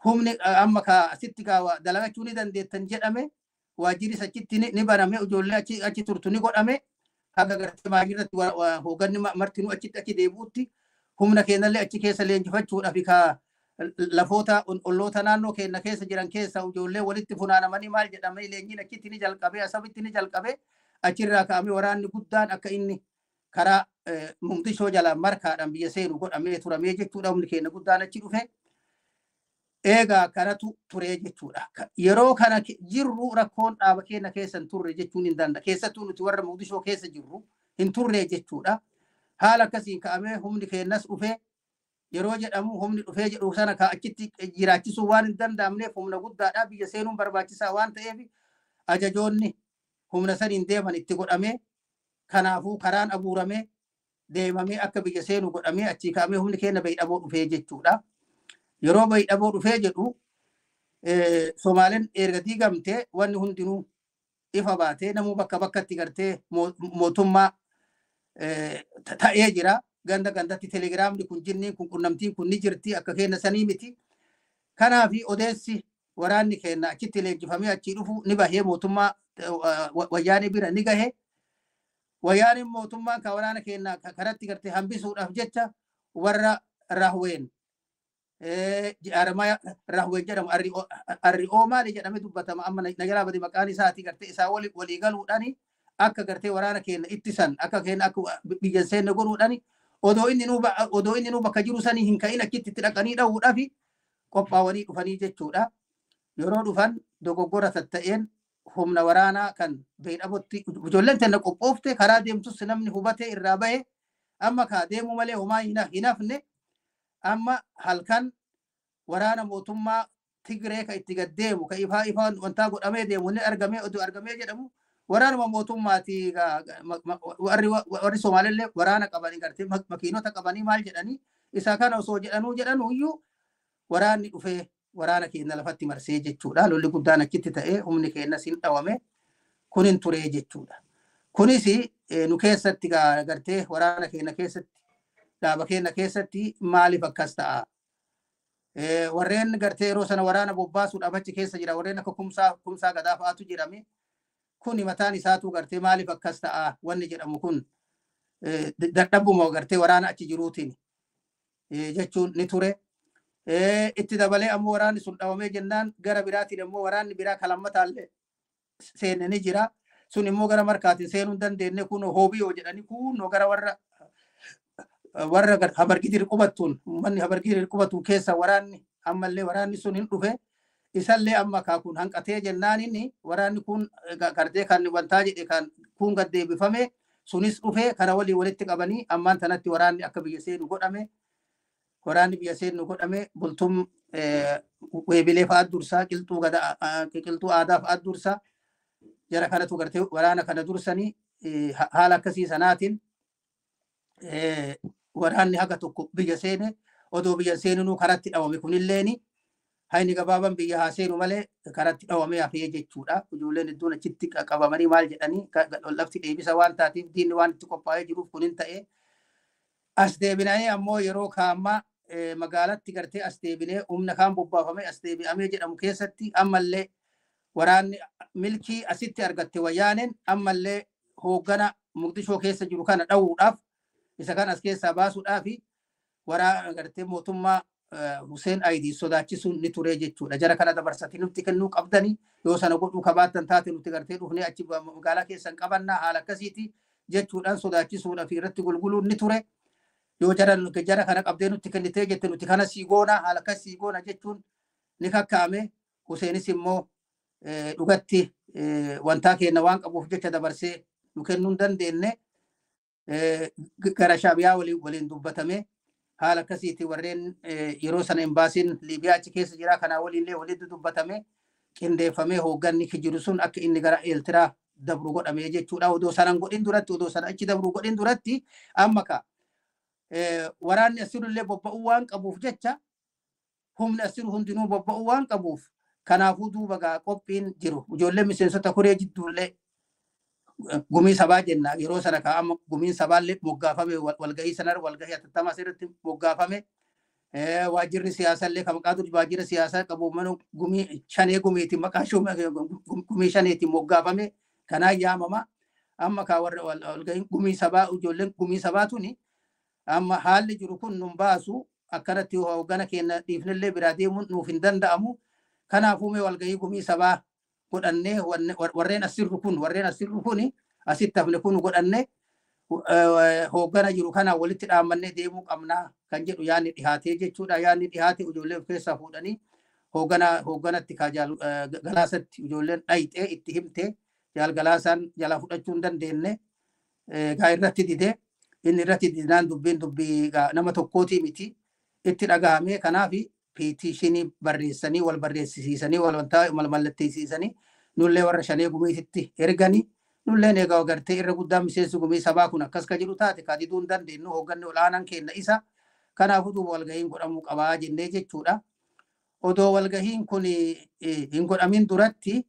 humni amma ka asitti kaa dalagachuu ni dandeettan jedhame waajjirri achitti ni baname ijoollee achi turtu ni godhame haga gartee maajirratti hoogganni martinuu achi deebi'utti humna keenyallee achi keessa leenjifachuudhaaf ka lafoota olloota naannoo keenya keessa jiran keessa ijoollee walitti funaanamanii maal jedhamee leenjiin achitti ni jalqabee asabitti ni jalqabee achirraa ka'amee waraanni guddaan akka inni karaa Mogadishoo jalaan markaadhaan biyya seenu godhamee turamee jechuudha. Humni keenya guddaan achi dhufe eegaa kanatu turee jechuudha. Yeroo kana jirru rakkoon dhaaba keenya keessa hin turre jechuun hin danda'a. Keessattuu nuti warra Mogadishoo keessa jirru hin turre jechuudha. Haala akkasiin ka'amee humni keenyas dhufe yeroo jedhamu humni dhufee jedhu sana achitti jiraachisuu waan hin danda'amneef humna guddaadhaa biyya seenuun barbaachisaa waan ta'eef ajajoonni humna saniin deeman itti godhamee kanaafuu karaan abuuramee deemamee akka biyya seenu godhamee achii ka'amee humni keenya bayidhaboo dhufee jechuudha. Yeroo bayidhaboo dhufee jedhu Somaaleen erga diigamtee wanni hundinuu ifa baatee namuu bakka bakkatti gartee mootummaa ta'ee jira. Gandatti telegiraamni kun jinniin kun qunnamtiin kun ni jirti akka keenya sanii miti. Kanaafi odeessi waraanni keenya achitti leenjifamee achii dhufu ni bahee mootummaa wayyaanee bira ni gahe. Wayyaaneen mootummaan ka waraana keenya karatti gartee hambisuudhaaf jecha warra Rahween Rahween jedhamu Arri'oo maali jedhamee dubbatama amma nagalaa badi maqaan isaati gartee isaa walii galuudhaani akka gartee waraana keenya ittisan akka keenya akka biyyan seenne godhuudhaani odoo inni nu bakka jiru sanii hin ka'in achitti itti dhaqanii dha'uudhaaf qophaawanii dhufanii jechuudha. Yeroo dhufan dogoggora tatta'een humna waraanaa kan bayidhabotti ijoolleen tana qophoofte karaa deemtus namni hubatee irraa bahe amma kaa deemu malee homaa hin hafne amma halkan waraana mootummaa Tigree ka itti gad deemu ka ifaa wantaa godhamee deemu ni argamee jedhamu waraanuma mootummaati warri Somaalillee waraana qabanii gartee makiinota qabanii maal jedhanii isa kana osoo jedhanuyyuu waraanni dhufee waraana keenya lafatti marsee jechuudha. Lolli guddaan achitti ta'ee humni keenya sin dhawame kunin turee jechuudha. Kunis nu keessatti gartee waraana keenya keessatti dhaaba keenya keessatti maaliif akkas ta'a? Warreen gartee yeroo sana waraana bobbaasuudhaaf achi keessa jira warreen akka kumsaa gadaa fa'aatu jedhame kuni mataan isaatu gartee maaliif akkas ta'a wanni jedhamu kun dadhabuma gartee waraana achi jiruutiin jechuun ni ture. Itti dabalee ammoo waraanni sun dhawamee jennaan gara biraatiin ammoo waraanni biraa kalammataallee seenne ni jira. Sun immoo gara markaatiin seenuu hin dandeenye kun hoobiyoo jedhanii kunoo gara warra habargidir qubattuun manni habargidir qubattuun keessa waraanni ammallee waraanni sun hin dhufe isallee amma kun hanqatee jennaan inni waraanni kun gartee kan wantaa jedhe kan kun gad deebifame sunis dhufe kana walii walitti qabanii ammaan tanatti waraanni akka biyya seenu godhame. Waraanni biyya seenu godhame bultum weebilee fa'aa dursaa qilxuu aadaa fa'aa dursaa jara kanatu gartee waraana kana dursanii haala akkasii sanaatiin waraanni haga tokko biyya seene odoo biyya seenuu karatti dhawame kunilleeni hayni gabaaban biyya haa seenu malee karatti dhawame hafee jechuudha. Ijoolleen iddoon achitti qabamanii maal jedhanii lafti deebisa waan taateef diinni waan itti qophaa'ee jiruuf kunin ta'e as deebinee ammoo yeroo kaammaa magaalatti gartee as deebinee humna kaan bobbaafame as deebi'amee jedhamu keessatti ammallee waraanni milkii asitti argatte wayyaaneen ammallee hooggana Moqdishoo keessa jiru kana dhawuudhaaf isa kan as keessaa baasuudhaaf waraana gartee mootummaa Hussein Aidii sodaachisuun ni ture jechuudha. Jara kana dabarsatti nutti kennuu qabdanii yoo sana godhuu qabaattan taate nuti gartee dhufnee achi magaalaa keessan qabannaa haala akkasiiti jechuudhaan sodaachisuudhaaf irratti gulguluun ni ture. Yoo jara kana qabdee nutti kennitee jette nuti kana siigoona haala akkas siigoona jechuun ni kakkaa'ame. Huseenis immoo dhugatti wantaa kenna waan qabuuf jecha dabarsee nu kennuu hin dandeenye gara Shaabiyaa waliin dubbatame haala akkasiiti warreen yeroo sana imbaasiin Liibiyaa achi keessa jira kanaa waliinlee walitti dubbatame qindeeffamee hoogganni jiru sun akka inni gara Eeltiraa dabru godhame jechuudha. Odoo sanan godhin duratti odoo sana achi dabru godhin duratti amma waraanni asirullee bobba'uu waan qabuuf jecha humni asiru hundinuu bobba'uu waan qabuuf kanaafuu duuba qophiin jiru. Ijoolleen miseensota koree jidduullee gumii sabaa jenna yeroo sana amma gumiin sabaallee moggaafame walgahii sanar walgahii atattamaa asirratti moggaafame waajjirri siyaasallee kan maqaa dur waajjirri siyaasaa qabu mana gumii shanee gumiitiin maqaa gumii shaneetiin moggaafame kanaan yaamama. Amma warra walgahii gumii sabaa ijoolleen gumii sabaa tuni amma haalli jiru kun nun baasu akkanatti hooggana keenya dhiifnillee biraa deemuun nuuf hin danda'amu. Kanaafuu mee walgahii gumii sabaa godhannee warreen asirru kun asitti hafne kun godhannee hooggana jiru kana walitti dhaammannee deemuu qabnaa kan jedhu yaanni dhihaatee jechuudha. Yaanni dhihaate ijoollee of keessaa fuudhanii hoogganatti galaasatti ijoolleen dhayxee itti himte jaal galaasaan jalaa fudhachuu hin dandeenye gaa irratti dide inni irratti didnaan dubbii nama tokkootii miti itti dhagahamee kanaaf piitishinii barreessanii wal barreessisiisanii wal mallatteessisanii nullee warra shanee gumiititti erganii nulleen egaa gartee irra guddaan miseensi gumii sabaa kun akkas ka jedhu taate kaadiduu hin dandeenyu hoogganni olaanaan kenna isa kanaafuu duuba walgahiin godhamuu qabaa jennee jechuudha. Odoo walgahiin kun hin godhamin duratti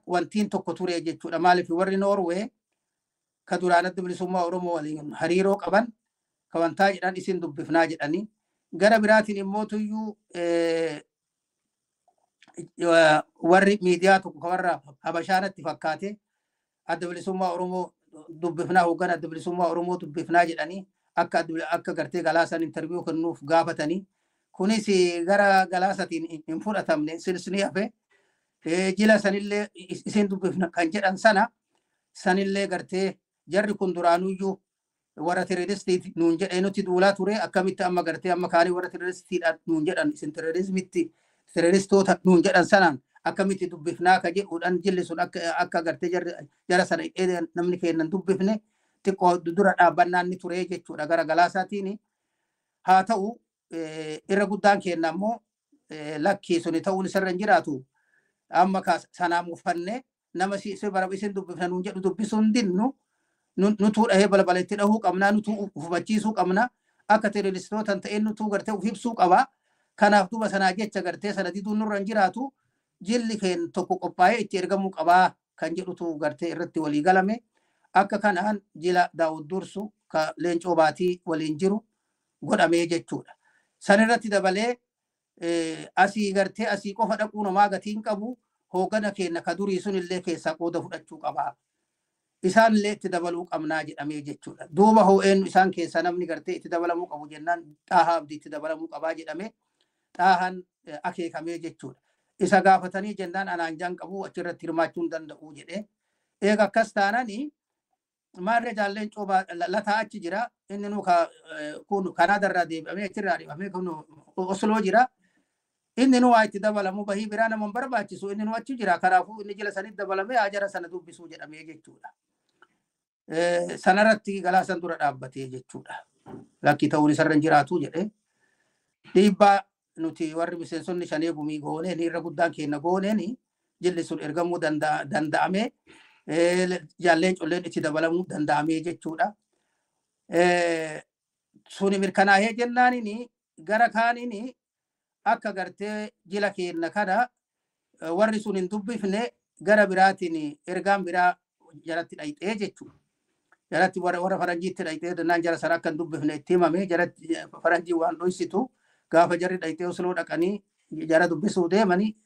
wantiin tokko ture jechuudha. Maaliif warri Noorwee ka duraanatti bilisummaa Oromoo waliin hariiroo qaban ka wantaa jedhan isin dubbifnaa jedhanii gara biraatiin immoo tuyyuu warri miidiyaa tokko warra Habashaanatti fakkaate adda bilisummaa Oromoo dubbifnaa hooggan adda bilisummaa Oromoo dubbifnaa jedhanii akka gartee galaasan interviyuu kennuuf gaafatanii kunis gara galaasatiin hin fudhatamne silsni hafe jila sanillee isin dubbifna kan jedhan sanillee gartee jarri kun duraanuyyuu warra terroristiiti nuun jedhee nuti duulaa ture akkamitti amma gartee amma kaanii warra terroristiidha nuun jedhan isin terrorismitti terroristoota nuun jedhan sanaan akkamitti dubbifnaa ka jedhuudhaan jilli sun akka gartee jara sana namni kennan dubbifne xiqqoo dura dhaabbannaan ni ture jechuudha gara galaasaatiin. Haa ta'u irra guddaan kenna ammoo lakkii suni ta'uun isarra hin jiraatu amma sanaa muufannee nama isin dubbifna nuun jedhu dubbisuun dinnu nutuu dhahee balbala itti dhahuu qabnaa nutuu hubachiisuu qabna akka teeroristootaan ta'een nutuu gartee uf ibsuu qaba. Kanaaf duuba sanaa jecha gartee sana diduun nurra hin jiraatu jilli keenya tokko qophaa'ee itti ergamuu qabaa kan jedhutu gartee irratti walii galame. Akka kanaan jila Daawud Dursu ka Leencoo Baatii waliin jiru godhamee jechuudha. San irratti dabalee asii gartee asii qofa dhaquu namaa gatiin qabu hoogana keenya ka durii sun illee keessaa qooda fudhachuu qabaa. Isaan illee itti dabaluu qabnaa jedhamee jechuudha. Duuba hoo'een isaan keessaa namni gartee itti dabalamuu qabu jennaan Xaahaa Abdii itti dabalamuu qabaa jedhamee Xaahaan akeekamee jechuudha. Isa gaafatanii jennaan anaan jaan qabu achirratti hirmaachuu hin danda'u jedhee. Eega akkas taananii maarree jaalleen coobaa lataa achi jira. Inni nu kun Kanaadarraa deebi'amee achirraa deebamee kun Osloo jira. Inni nu waa itti dabalamu bahii biraa nama barbaachisu inni nu achi jira. Kanaafuu inni jila sanitti dabalamee ajara sana dubbisuu jedhamee jechuudha. Sanarratti Galaasan dura dhaabbatee jechuudha. Lakki ta'uun isarra hin jiraatu jedhee. Dhiibbaa nuti warri miseensonni shanee gumii gooneen irra guddaan keenya gooneen jilli sun ergamuu danda'amee jaalleen colleen itti dabalamuu danda'amee jechuudha. Suni mirkanaa'ee jennaaniin gara kaaniin akka gartee jila keenya kana warri sun hin dubbifne gara biraatiin ergaan biraa jalatti dhayxee jechuudha. Jalatti warra faranjiitti dhayxee dannaan jara sana akka hin dubbifne itti himame jalatti faranjii waan dhoysitu gaafa jarri dhayxee Osloo dhaqanii jara dubbisuu deemanii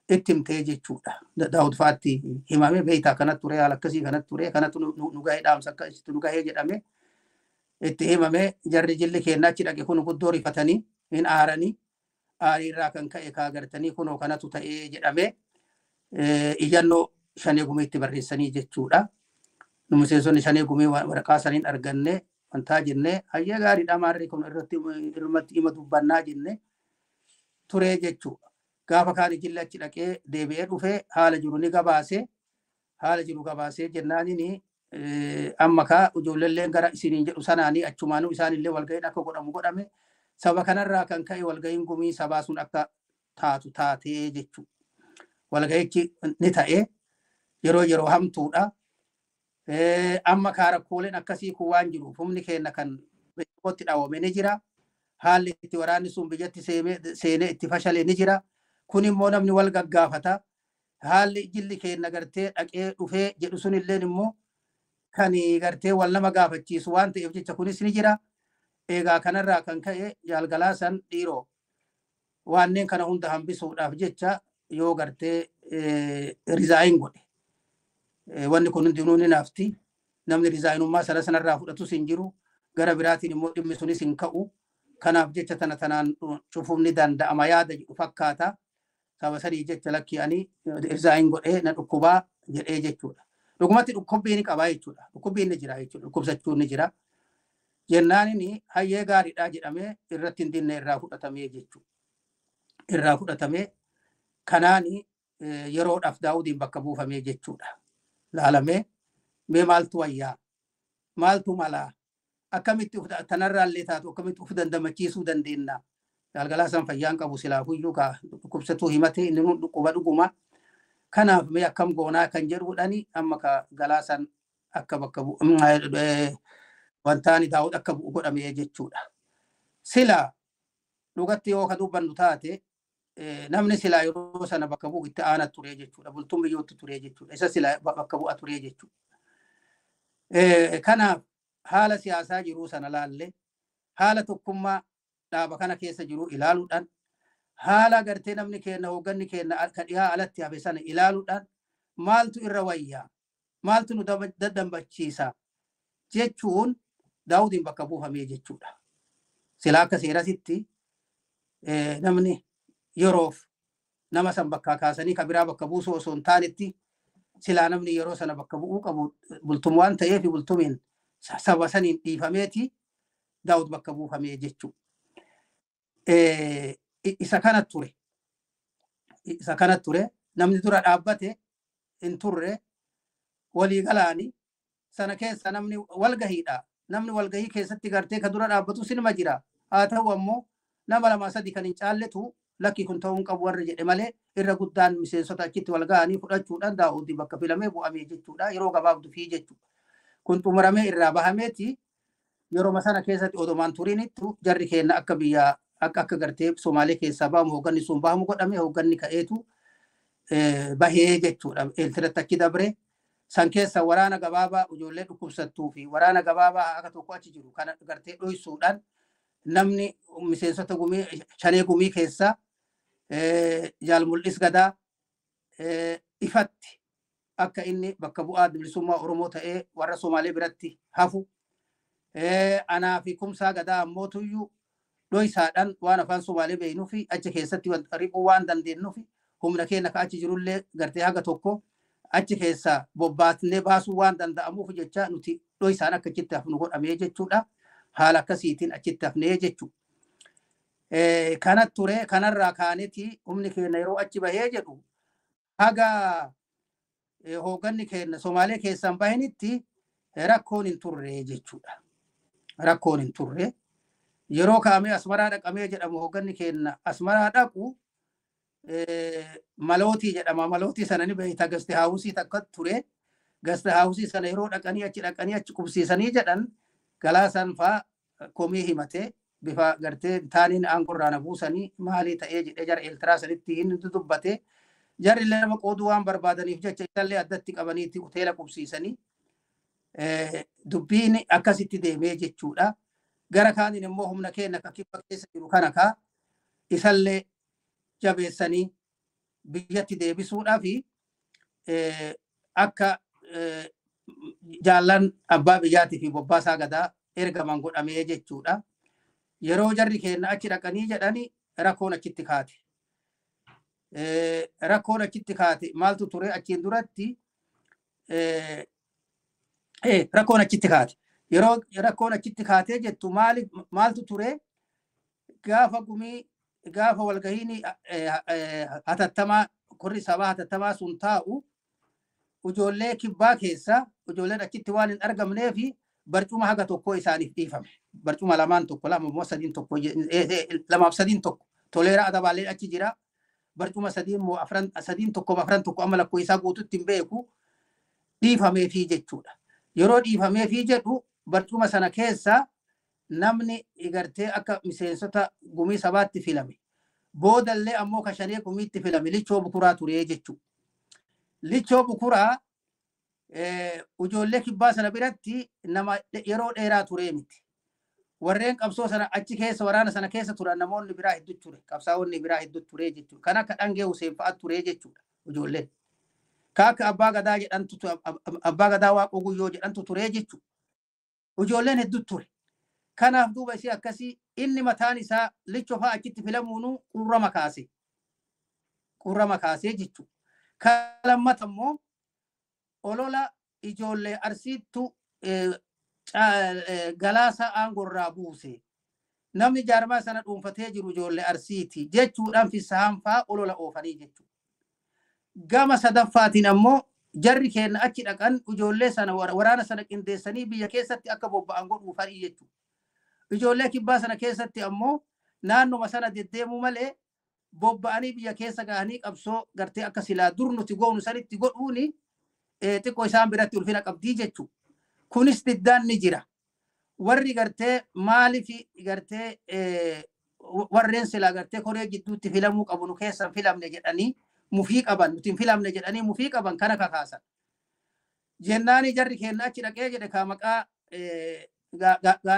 itti himtee jechuudha. Daawud Faatti himame beeytaa kanatti ture haala akkasii kanatti ture kanatti nu gahee dhaamsa akkasitti nu gahee jedhame itti himame jarri jilli keenya achi dhaqe kun guddoo rifatanii hin aaranii aariirraa kan ka'e kaagartanii kunoo kanatu ta'ee jedhame ijannoo shanee gumiitti barreessanii jechuudha. Nu miseensonni shanee gumii waraqaa saniin arganne wantaa jenne hayyee gaariidha maarree kun irratti hima dubbannaa jenne turee jechuudha. Gaafa kaan jilli achi dhaqee deebi'ee dhufee haala jiru ni gabaasee haala jiru gabaasee jennaaniin amma kaa ijoolleen gara isiniin jedhu sanaanii achumaanuu isaanillee walga'iin akka godhamu godhame saba kanarraa kan ka'e walga'iin gumii sabaa sun akka taatu taatee jechuudha. Walga'ichi ni ta'ee yeroo hamtuudha. Amma kaa rakkooleen akkasii kun waan jiruuf humni keenya kan beekotti dhaawame ni jira. Haalli itti waraanni sun biyyatti seenee itti fashalee ni jira. Kun immoo namni wal gaggaafata. Haalli jilli keenya gartee dhaqee dhufee jedhu sun illeen immoo kan gartee wal nama gaafachiisu waan ta'eef jecha kunis ni jira. Egaa kanarraa kan ka'e Galaasan dhiiroo waanneen kana hunda hambisuudhaaf jecha yoo gartee rizaayin godhe. Wanni kun hundinuu ni naafti. Namni rizaayinummaa sanarraa fudhatus hin jiru. Gara biraatiin immoo dhimmi sunis hin ka'u. Kanaaf jecha tanaan cufuun ni danda'ama yaada jedhu fakkaata. Saba sadii jecha lakkii ani rizaayin godhee na dhukkubaa jedhee jechuudha. Dhugumatti dhukkubbii ni qabaa jechuudha. Dhukkubbiin ni jira jechuudha. Dhukkubsachuun ni jira. Jennaaniin hayyee gaariidhaa jedhamee irratti hin dinne irraa fudhatamee jechuudha. Irraa fudhatamee kanaan yeroodhaaf Daawudiin bakka buufamee jechuudha. Laalamee mee maaltu wayyaa maaltu malaa akkamitti tanarraallee taatu akkamitti uf dandamachiisuu dandeenya. Galaasan fayyaan qabu silaafuyyuu kaa dhukkubsatuu himate inni nun dhukkuba dhuguma. Kanaaf mee akkam goonaa kan jedhuudhaani amma ka Galaasan akka bakka wantaani Daawud akka bu'u godhamee jechuudha. Silaa dhugatti yoo ka dubbannu taate namni silaa yeroo sana bakka bu'u itti aana ture jechuudha. Bultuun biyyootti ture jechuudha. Isa silaa bakka bu'a ture jechuudha. Kanaaf haala siyaasaa jiruu sana laalle haala tokkummaa dhaaba kana keessa jiru ilaaluudhaan haala gartee namni keenya hoogganni keenya ka dhiyaa alatti hafe sana ilaaluudhaan maaltu irra wayyaa maaltu nu daddambachiisa jechuun Daawudiin bakka buufamee jechuudha. Silaa akka seerasitti namni yeroof nama san bakka kaasanii ka biraa bakka buusuu osoo hin taanetti silaa namni yeroo sana bakka bu'uu qabu bultum waan ta'eef bultumiin saba saniin dhiifameeti Daawud bakka buufamee jechuudha. Isa kana ture namni dura dhaabbate hin turre walii galaani sana keessa namni walgahiidha. Namni walgahii keessatti gartee ka dura dhaabbatu sinima jira. Haa ta'u ammoo nama lama sadi kan hin caalletu lakki kun ta'uun qabu warra jedhe malee irra guddaan miseensota achitti wal ga'anii fudhachuudhaan Daawud bakka filamee bu'amee jechuudha. Yeroo gabaabduu fi jechuudha. Kun xumuramee irraa bahameeti yeroo masana keessatti odomaan turiinittu jarri keenya akka biyya akka gartee Somaalee keessaa baamu hoogganni sun baamu godhame hoogganni ka'eetu bahee jechuudha. Eeltirratti achi dabre san keessa waraana gabaabaa ijoollee dhukkubsattuu fi waraana gabaabaa akka tokko achi jiru kana gartee dhoysuudhaan namni miseensota gumii shanee gumii keessaa Jaal Mul'is Gadaa ifatti akka inni bakka bu'aa bilisummaa Oromoo ta'ee warra Somaalee biratti hafu anaa fi Kumsaa Gadaa ammoo tuyyuu dhoysaadhaan waan afaan Somaalee beeknuu fi achi keessatti riphuu waan dandeenyuu fi humna keenya ka achi jirullee gartee haga tokko achi keessa bobbaatnee baasuu waan danda'amuuf jecha nuti dhoysaan akka achitti hafnu godhamee jechuudha. Haala akkasiitiin achitti hafnee jechuudha. Kanat ture kanarraa kaaneti humni keenya yeroo achi bahee jedhu haga hoogganni keenya Somaalee keessan bahinitti rakkoon hin turre jechuudha. Rakkoon hin turre. Yeroo kaamee Asmaraa dhaqamee jedhamu hoogganni keenya Asmaraa dhaqu malootii jedhama. Malootii sana ni beekta gaste haawusii takka ture. Gaste haawusii sana yeroo dhaqanii achi qubsiisanii jedhan galaasan faa komii himatee bifa gartee taaniin aangorraana buusanii maalii ta'ee jedhee jara Eeltiraa sanitti hin dubbate. Jarri illee nama qooduu waan barbaadaniif jecha isallee addatti qabaniitti hoteela qubsiisanii dubbiin akkasitti deemee jechuudha. Gara kaaniin immoo humna keenya akka kibba keessa jiru kana kaa isallee jabeessanii biyyatti deebisuudhaa fi akka jaallan abbaa biyyaatii fi Bobbaasaa Gadaa ergaman godhamee jechuudha. Yeroo jarri keenya achi dhaqanii jedhani rakkoon achitti kaate. Rakkoon achitti kaate maaltu ture achiin duratti rakkoon achitti kaate. Yeroo rakkoon achitti kaatee jettu maaltu ture gaafa gumii gaafa walgahiin hatattamaa korri sabaa hatattamaa sun taa'u ijoollee kibbaa keessa ijoolleen achitti waan hin argamnee fi barcuma haga tokko isaaniif dhiifame. Barcuma lamaan tokko lama sadiin tokko lamaaf sadiin tokko Toleeraa Adabaallee achi jira. Barcuma sadiin tokko afran tokko amma lakkoo isaa guututti hin beeku dhiifamee fi jechuudha. Yeroo dhiifamee fi jedhu barcuma sana keessa namni gartee akka miseensota gumii sabaatti filame. Boodallee ammoo kashanee gumiitti filame Lichoo Bukuraa ture jechuudha. Lichoo Bukuraa ijoollee kibbaa sana biratti nama yeroo dheeraa ture miti. Warreen qabsoo sana achi keessa waraana sana keessa turan namoonni biraa hedduu ture. Qabsaa'onni biraa hedduu ture jechuudha. Kan akka Dhangee Huseen fa'aa ture jechuudha ijoolleen. Kan akka Abbaa Gadaa jedhantu Abbaa Gadaa Waaqoo Guyyoo jedhantu ture jechuudha. Ijoolleen hedduu ture. Kanaaf duuba isii akkasii inni mataan isaa Lichoo fa'aa achitti filamuun qurrama kaase. Qurrama kaasee jechuudha. Kan lammata immoo olola ijoollee Arsiittu Galaasa aangorraa buuse. Namni jaarmaa sana dhuunfatee jiru ijoollee Arsiiti jechuudhaan Fissahaan fa'aa olola oofanii jechuudha. Gama sadaffaatiin ammoo jarri keenya achi dhaqan ijoollee sana waraana sana qindeessanii biyya keessatti akka bobba'an godhuufanii jechuudha. Ijoollee kibbaa sana keessatti ammoo naannoma sana deddeemuu malee bobba'anii biyya keessa gahanii qabsoo gartee akka silaa dur nuti goonu sanitti godhuuni xiqqoo isaan biratti ulfina qabdii jechuudha. Kunis diddaan ni jira. Warri gartee maaliif gartee warreen silaa gartee koree jidduutti filamuu qabu nu keessan filamne jedhanii mufii qaban nuti hin filamne jedhanii mufii qaban kana kakaasan. Jennaani jarri keenya achi dhaqee jedhe kaa maqaa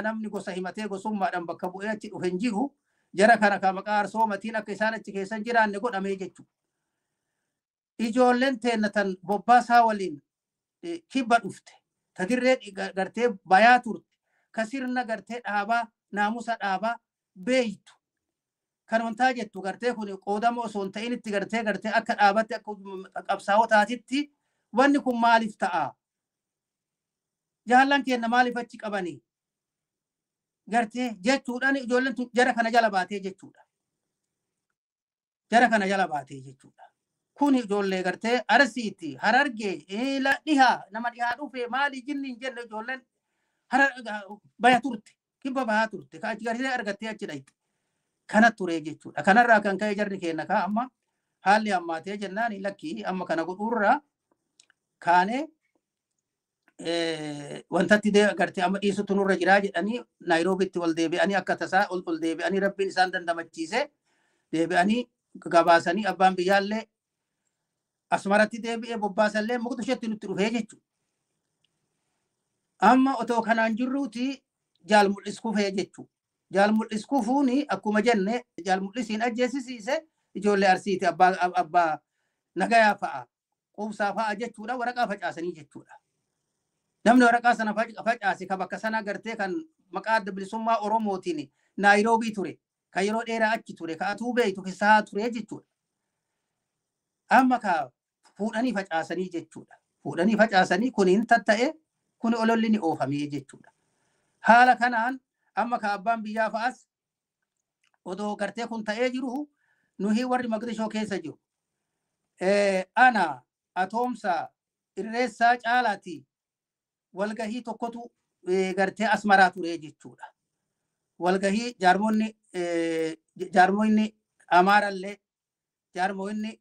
namni gosa himatee gosummaadhaan bakka bu'ee achi dhufe hin jiru. Jara kana kaa maqaa arsoomatiin akka isaan achi keessan jiraanne godhamee jechuudha. Ijoolleen teennatan Bobbaasaa waliin kibba dhufte. Tadirree gartee bayaa turte. Ka sirna gartee dhaabaa naamusa dhaabaa beeytu. Kan wantaa jettu gartee kun qoodama osoo hin ta'initti gartee akka dhaabatti akka qabsaa'otaatitti wanni kun maaliif ta'a? Jaallan keenya maaliif achi qabanii? Gartee jechuudhaan ijoolleen jara kana jala baatee jechuudha. Jara kana jala baatee jechuudha. Kun ijoollee gartee Arsiiti, Harargee, dhihaa nama dhihaa dhufe maali jinni hin jenne ijoolleen baya turte, kibba bahaa turte, ka achi gartee argattee achi dhayte. Kana ture jechuudha. Kanarraa kan ka'e jarri keenya kaa amma haalli hammaatee jennaan lakkii amma kana godhuurraa kaanee wantatti gartee amma dhiisutu nurra jiraa jedhanii Naayiroobiitti wal deebi'anii akka tasaa ol deebi'anii rabbiin isaan dandamachiise deebi'anii gabaasanii abbaan biyyaallee Asmaratti deebi'ee bobbaasallee Moqdishotti nutti dhufee jechuudha. Amma otoo kanaan jirruuti Jaal Mul'is kufee jechuudha. Jaal Mul'is kufuuni akkuma jenne Jaal Mul'isiin ajjeesisiise ijoollee Arsiiti abbaa nagayaa fa'a quubsaa fa'a jechuudha waraqaa facaasanii jechuudha. Namni waraqaa sana facaase ka bakka sana gartee kan maqaa adda bilisummaa Oromootiin Naayiroobii ture kan yeroo dheeraa achi ture ka atuu beeytu keessaa ture jechuudha. Amma ka fuudhanii facaasanii jechuudha. Fuudhanii facaasanii kuniin tatta'e kuni ololli ni oofamee jechuudha. Haala kanaan amma ka abbaan biyyaa fa'as odoo gartee kun ta'ee jiru nuhi warri Moqdishoo keessa jiru. Ana Atoomsaa Irreessaa Caalaati walgahii tokkotu gartee Asmaraa ture jechuudha. Walgahii jaarmoonni Amaarallee jaarmoonni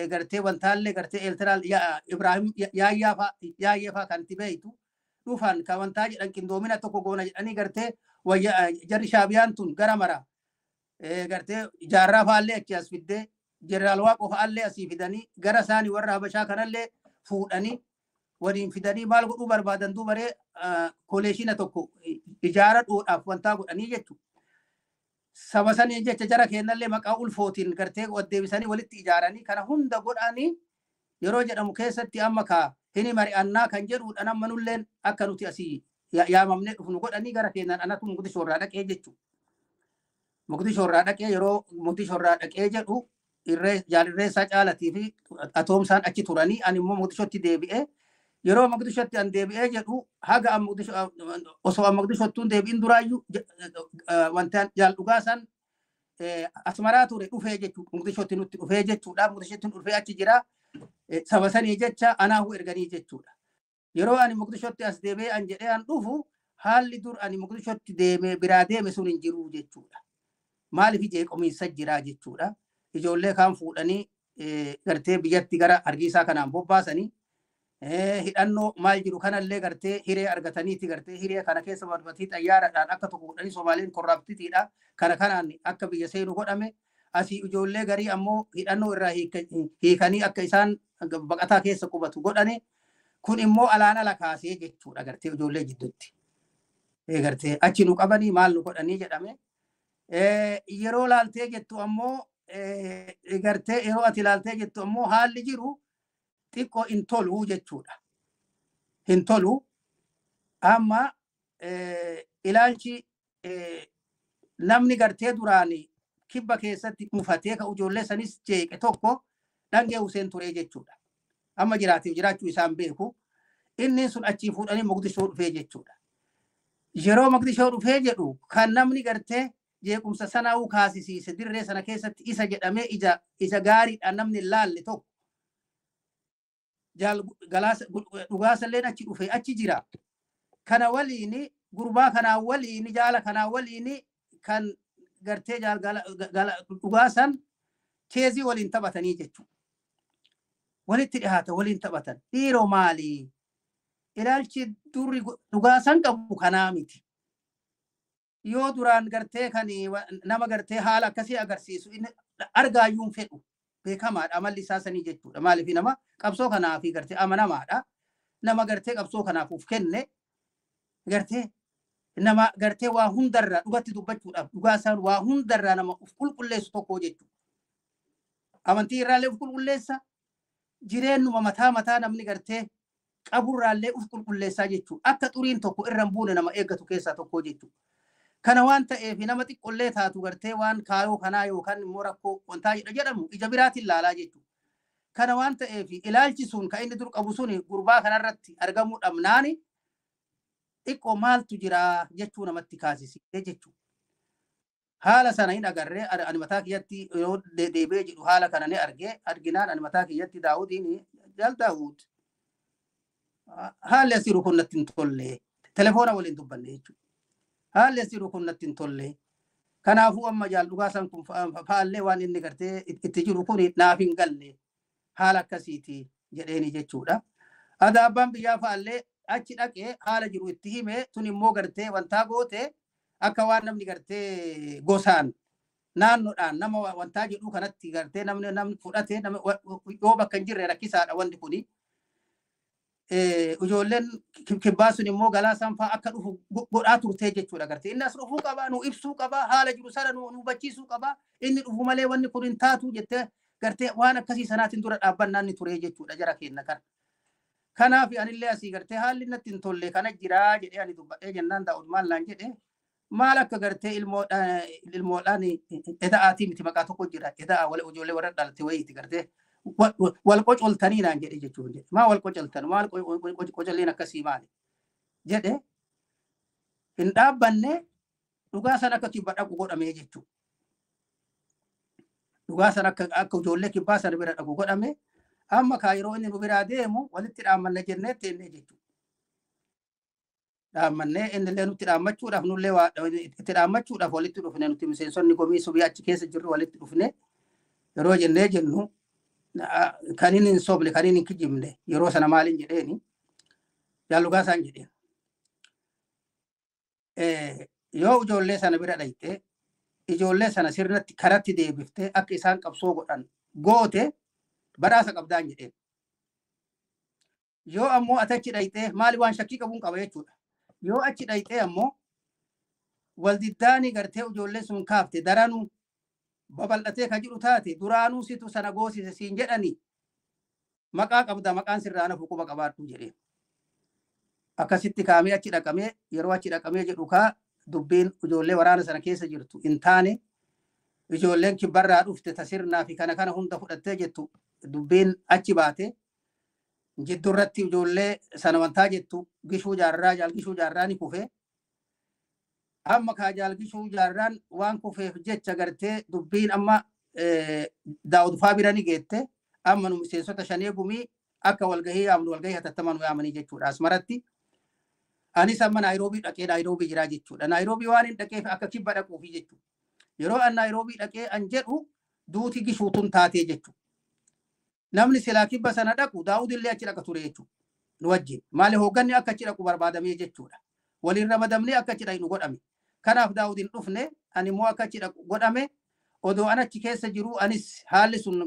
gartee wantaallee gartee Eeltiraal Ibraahim Yaayyafaa kan itti beeytu dhufan kan wantaa jedhan qindoomina tokko goona jedhanii gartee jarri shaabiyaan tun gara mara gartee jaarraa fa'aallee achi as fiddee jeneraal Waaqoo fa'aallee asii fidanii gara isaanii warra Habashaa kanallee fuudhanii waliin fidanii maal godhuu barbaadan duubaree koleeshina tokko ijaara dhoodhaaf wantaa godhanii jechuudha. Saba sanii jecha jara kennallee maqaa ulfootiin gartee deebisanii walitti ijaaranii kana hunda godhanii yeroo jedhamu keessatti amma ka hini mari'annaa kan jedhuudha nama nulleen akka nuti asii yaamamnee dhufnu godhanii gara keenan anatu Moqdishoo irraa dhaqee jechuudha. Moqdishoo irraa dhaqee yeroo Moqdishoo irraa dhaqee jedhu Jaal Irreessaa Caalatii fi Atoomsaan achi turanii ani immoo Moqdishootti deebi'ee yeroo Moqdishootti an deebi'ee jedhu haga osoo an Moqdishootti deebi'in duraayyuu wantaan Jaal Dhugaasan Asmaraa ture dhufee jechuudha. Moqdishootti nutti dhufee jechuudha. Moqdishootti dhufee achi jira. Saba sanii jecha anaahu erganii jechuudha. Yeroo ani Moqdishootti as deebi'ee an jedhee an dhufu haalli dur ani Moqdishootti deemee biraa deeme sun hin jiru jechuudha. Maaliif jeeqomiinsa jiraa jechuudha. Ijoollee kaan fuudhanii gartee biyyatti gara Hargeysaa kanaan bobbaasanii hidhannoo maal jiru kanallee gartee hiree argataniiti gartee hiree kana keessa barbatii xayyaaraadhaan akka tokko godhanii Somaaliin korraaptitiidha. Kana kanaan akka biyya seenu godhame asii ijoollee garii ammoo hidhannoo irraa hiikanii akka isaan baqataa keessa qubatu godhane kun immoo alaan ala kaasee jechuudha gartee ijoollee jidduutti. Gartee achi nu qabanii maal nu godhanii jedhame. Yeroo laaltee jettu ammoo gartee yeroo ati laaltee jettu ammoo haalli jiru xiqqoo hin tolu jechuudha. Hin tolu amma ilaalchi namni gartee duraanii kibba keessatti mufatee ka ijoollee sanis jeeqe tokko Dhangee Huseen ture jechuudha. Amma jiraachuu isaan beeku. Inni sun achii fuudhanii Moqdishoo dhufee jechuudha. Yeroo Moqdishoo dhufee jedhu kan namni gartee jeequmsa sanaa kaasisiise dirree sana keessatti isa jedhamee ija gaariidhaan namni laalle tokko Jaal Dhugaasalleen achi dhufee achi jira. Kana waliin gurbaa kanaa waliin jaala kanaa waliin kan gartee Jaal Dhugaasan keezii waliin taphatanii jechuudha. Walitti dhihaata waliin taphatan. Dhiiroo maali? Ilaalchi durri Dhugaasan qabu kanaa miti. Yoo duraan gartee kan nama gartee haala akkasii agarsiisu inni argaayyuun fedhu beekamaadha amalli isaa sanii jechuudha. Maaliif nama qabsoo kanaaf gartee amanamaadha. Nama gartee qabsoo kanaaf uf kenne gartee nama gartee waa hundarraa dhugatti dubbachuudhaaf Dhugaasaan waa hundarraa nama uf qulqulleessu tokko jechuudha. Amantii irraallee uf qulqulleessa jireenyuma mataa namni gartee qaburraallee uf qulqulleessaa jechuudha. Akka xuriin tokko irra hin buune nama eeggatu keessaa tokko jechuudha. Kana waan ta'eef nama xiqqollee taatu gartee waan kaayoo kanaa yookaan immoo rakkoo wantaa jedhamu ija biraatiin laalaa jechuudha. Kana waan ta'eef ilaalchi sun kan inni dur qabu sun gurbaa kanarratti argamuu dhabnaani xiqqoo maaltu jira jechuu namatti kaasisee jechuudha. Haala sana hin agarree ani mataa kiyyatti yoo deebi'ee jedhu haala kana ni arginaan ani mataa kiyyatti Daawudiin Jaal Daawud haalli asii rukunnatti hin tolle telefoona waliin dubbanne jechuudha. Haalli asii rukunnatti hin tolle. Kanaafuu amma Jaal Dhugaasan kun faallee waan inni gartee itti jiru kun naaf hin galle haala akkasiiti jedheeni jechuudha. Ada abbaan biyyaa faallee achi dhaqee haala jiru itti hime tun immoo gartee wantaa goote akka waan namni gartee gosaan naannoodhaan nama wantaa jedhu kanatti gartee namni fudhate yoo bakka hin jirre rakkisaadha wanti kuni. Ijoolleen kibbaa sun immoo Galaasaan fa'aa akka dhufu godhaa turtee jechuudha gartee. Inni as dhufuu qabaa, nu ibsuu qabaa, haala jiru sana nu hubachiisuu qabaa, inni dhufu malee wanni kun hin taatu jettee gartee waan akkasii sanaatiin dura dhaabbannaan ni ture jechuudha jara keenya kana. Kanaaf anillee asii gartee haalli natti hin tolle kana jiraa jedhee ani dubbadhee jennaan Daawud maal naan jedhee maal akka gartee ilmoodhaan eda'aatii miti maqaa tokko jira eda'a ijoollee warra dhalate wayiiti gartee wal qocoltanii naan jedhe jechuun jedhe maa wal qocoltan maal qocolleen akkasii maali jedhe hin dhaabbanne dhugaa san akka kibba dhaqu godhamee jechuudha. Dhugaa san akka ijoollee kibbaa sana bira dhaqu godhame amma kaa yeroo inni nu biraa deemu walitti dhaammanne jennee teennee jechuudha. Dhaammannee inni illee nutti dhaammachuudhaaf nullee waa itti dhaammachuudhaaf walitti dhufne nuti miseensonni komii subii achi keessa jirru walitti dhufne yeroo jennee jennu kan inni hin sobne kan inni hin kijibne yeroo sana maaliin jedheeni jaallugaa isaan jedheen. Yoo ijoollee sana bira dhayxee ijoollee sana sirnatti karatti deebiftee akka isaan qabsoo godhan goote badhaasa qabdaan jedheen. Yoo ammoo achi dhayxee maali waan shakkii qabuun qaba jechuudha. Yoo achi dhayxee ammoo waldiddaanii gartee ijoollee sun kaafte daranuu babal'atee kan jiru taate duraanuu situ sana goosise siin jedhanii maqaa qabda maqaan sirraa nafu quba qabaadhu jedheen. Akkasitti kaamee achi dhaqamee yeroo achi dhaqamee jedhu kaa dubbiin ijoollee waraana sana keessa jirtu hin taane ijoolleen kibbarraa dhufte tasirnaa fi kana hunda fudhattee jettu dubbiin achi baate jiddurratti ijoollee sana wantaa jettu gishuu jaarraa jaalgishuu jaarraa ni kufe amma kaa jaalgishuu jaarraan waan kufeef jecha gartee dubbiin amma Daawud faa bira ni geette amma nu miseensota shanee gumii akka walgahii yaamnu walgahii hatattaman yaamanii jechuudha asmaratti. Anis amma Naayiroobii dhaqee Naayiroobii jiraa jechuudha. Naayiroobii waan hin dhaqeef akka kibba dhaquufi jechuudha. Yeroo an Naayiroobii dhaqee an jedhu duuti gishuutun taatee jechuudha. Namni silaa kibba sana dhaqu Daawud illee achi dhaqa ture jechuudha. Nu wajjin maali hoogganni akka achi dhaqu barbaadamee jechuudha. Waliin ramadamnee akka achi dhaqu godhame. Kanaaf Daawud hin dhufne ani immoo akka achi dhaqu godhame odoo an achi keessa jiru anis haalli sun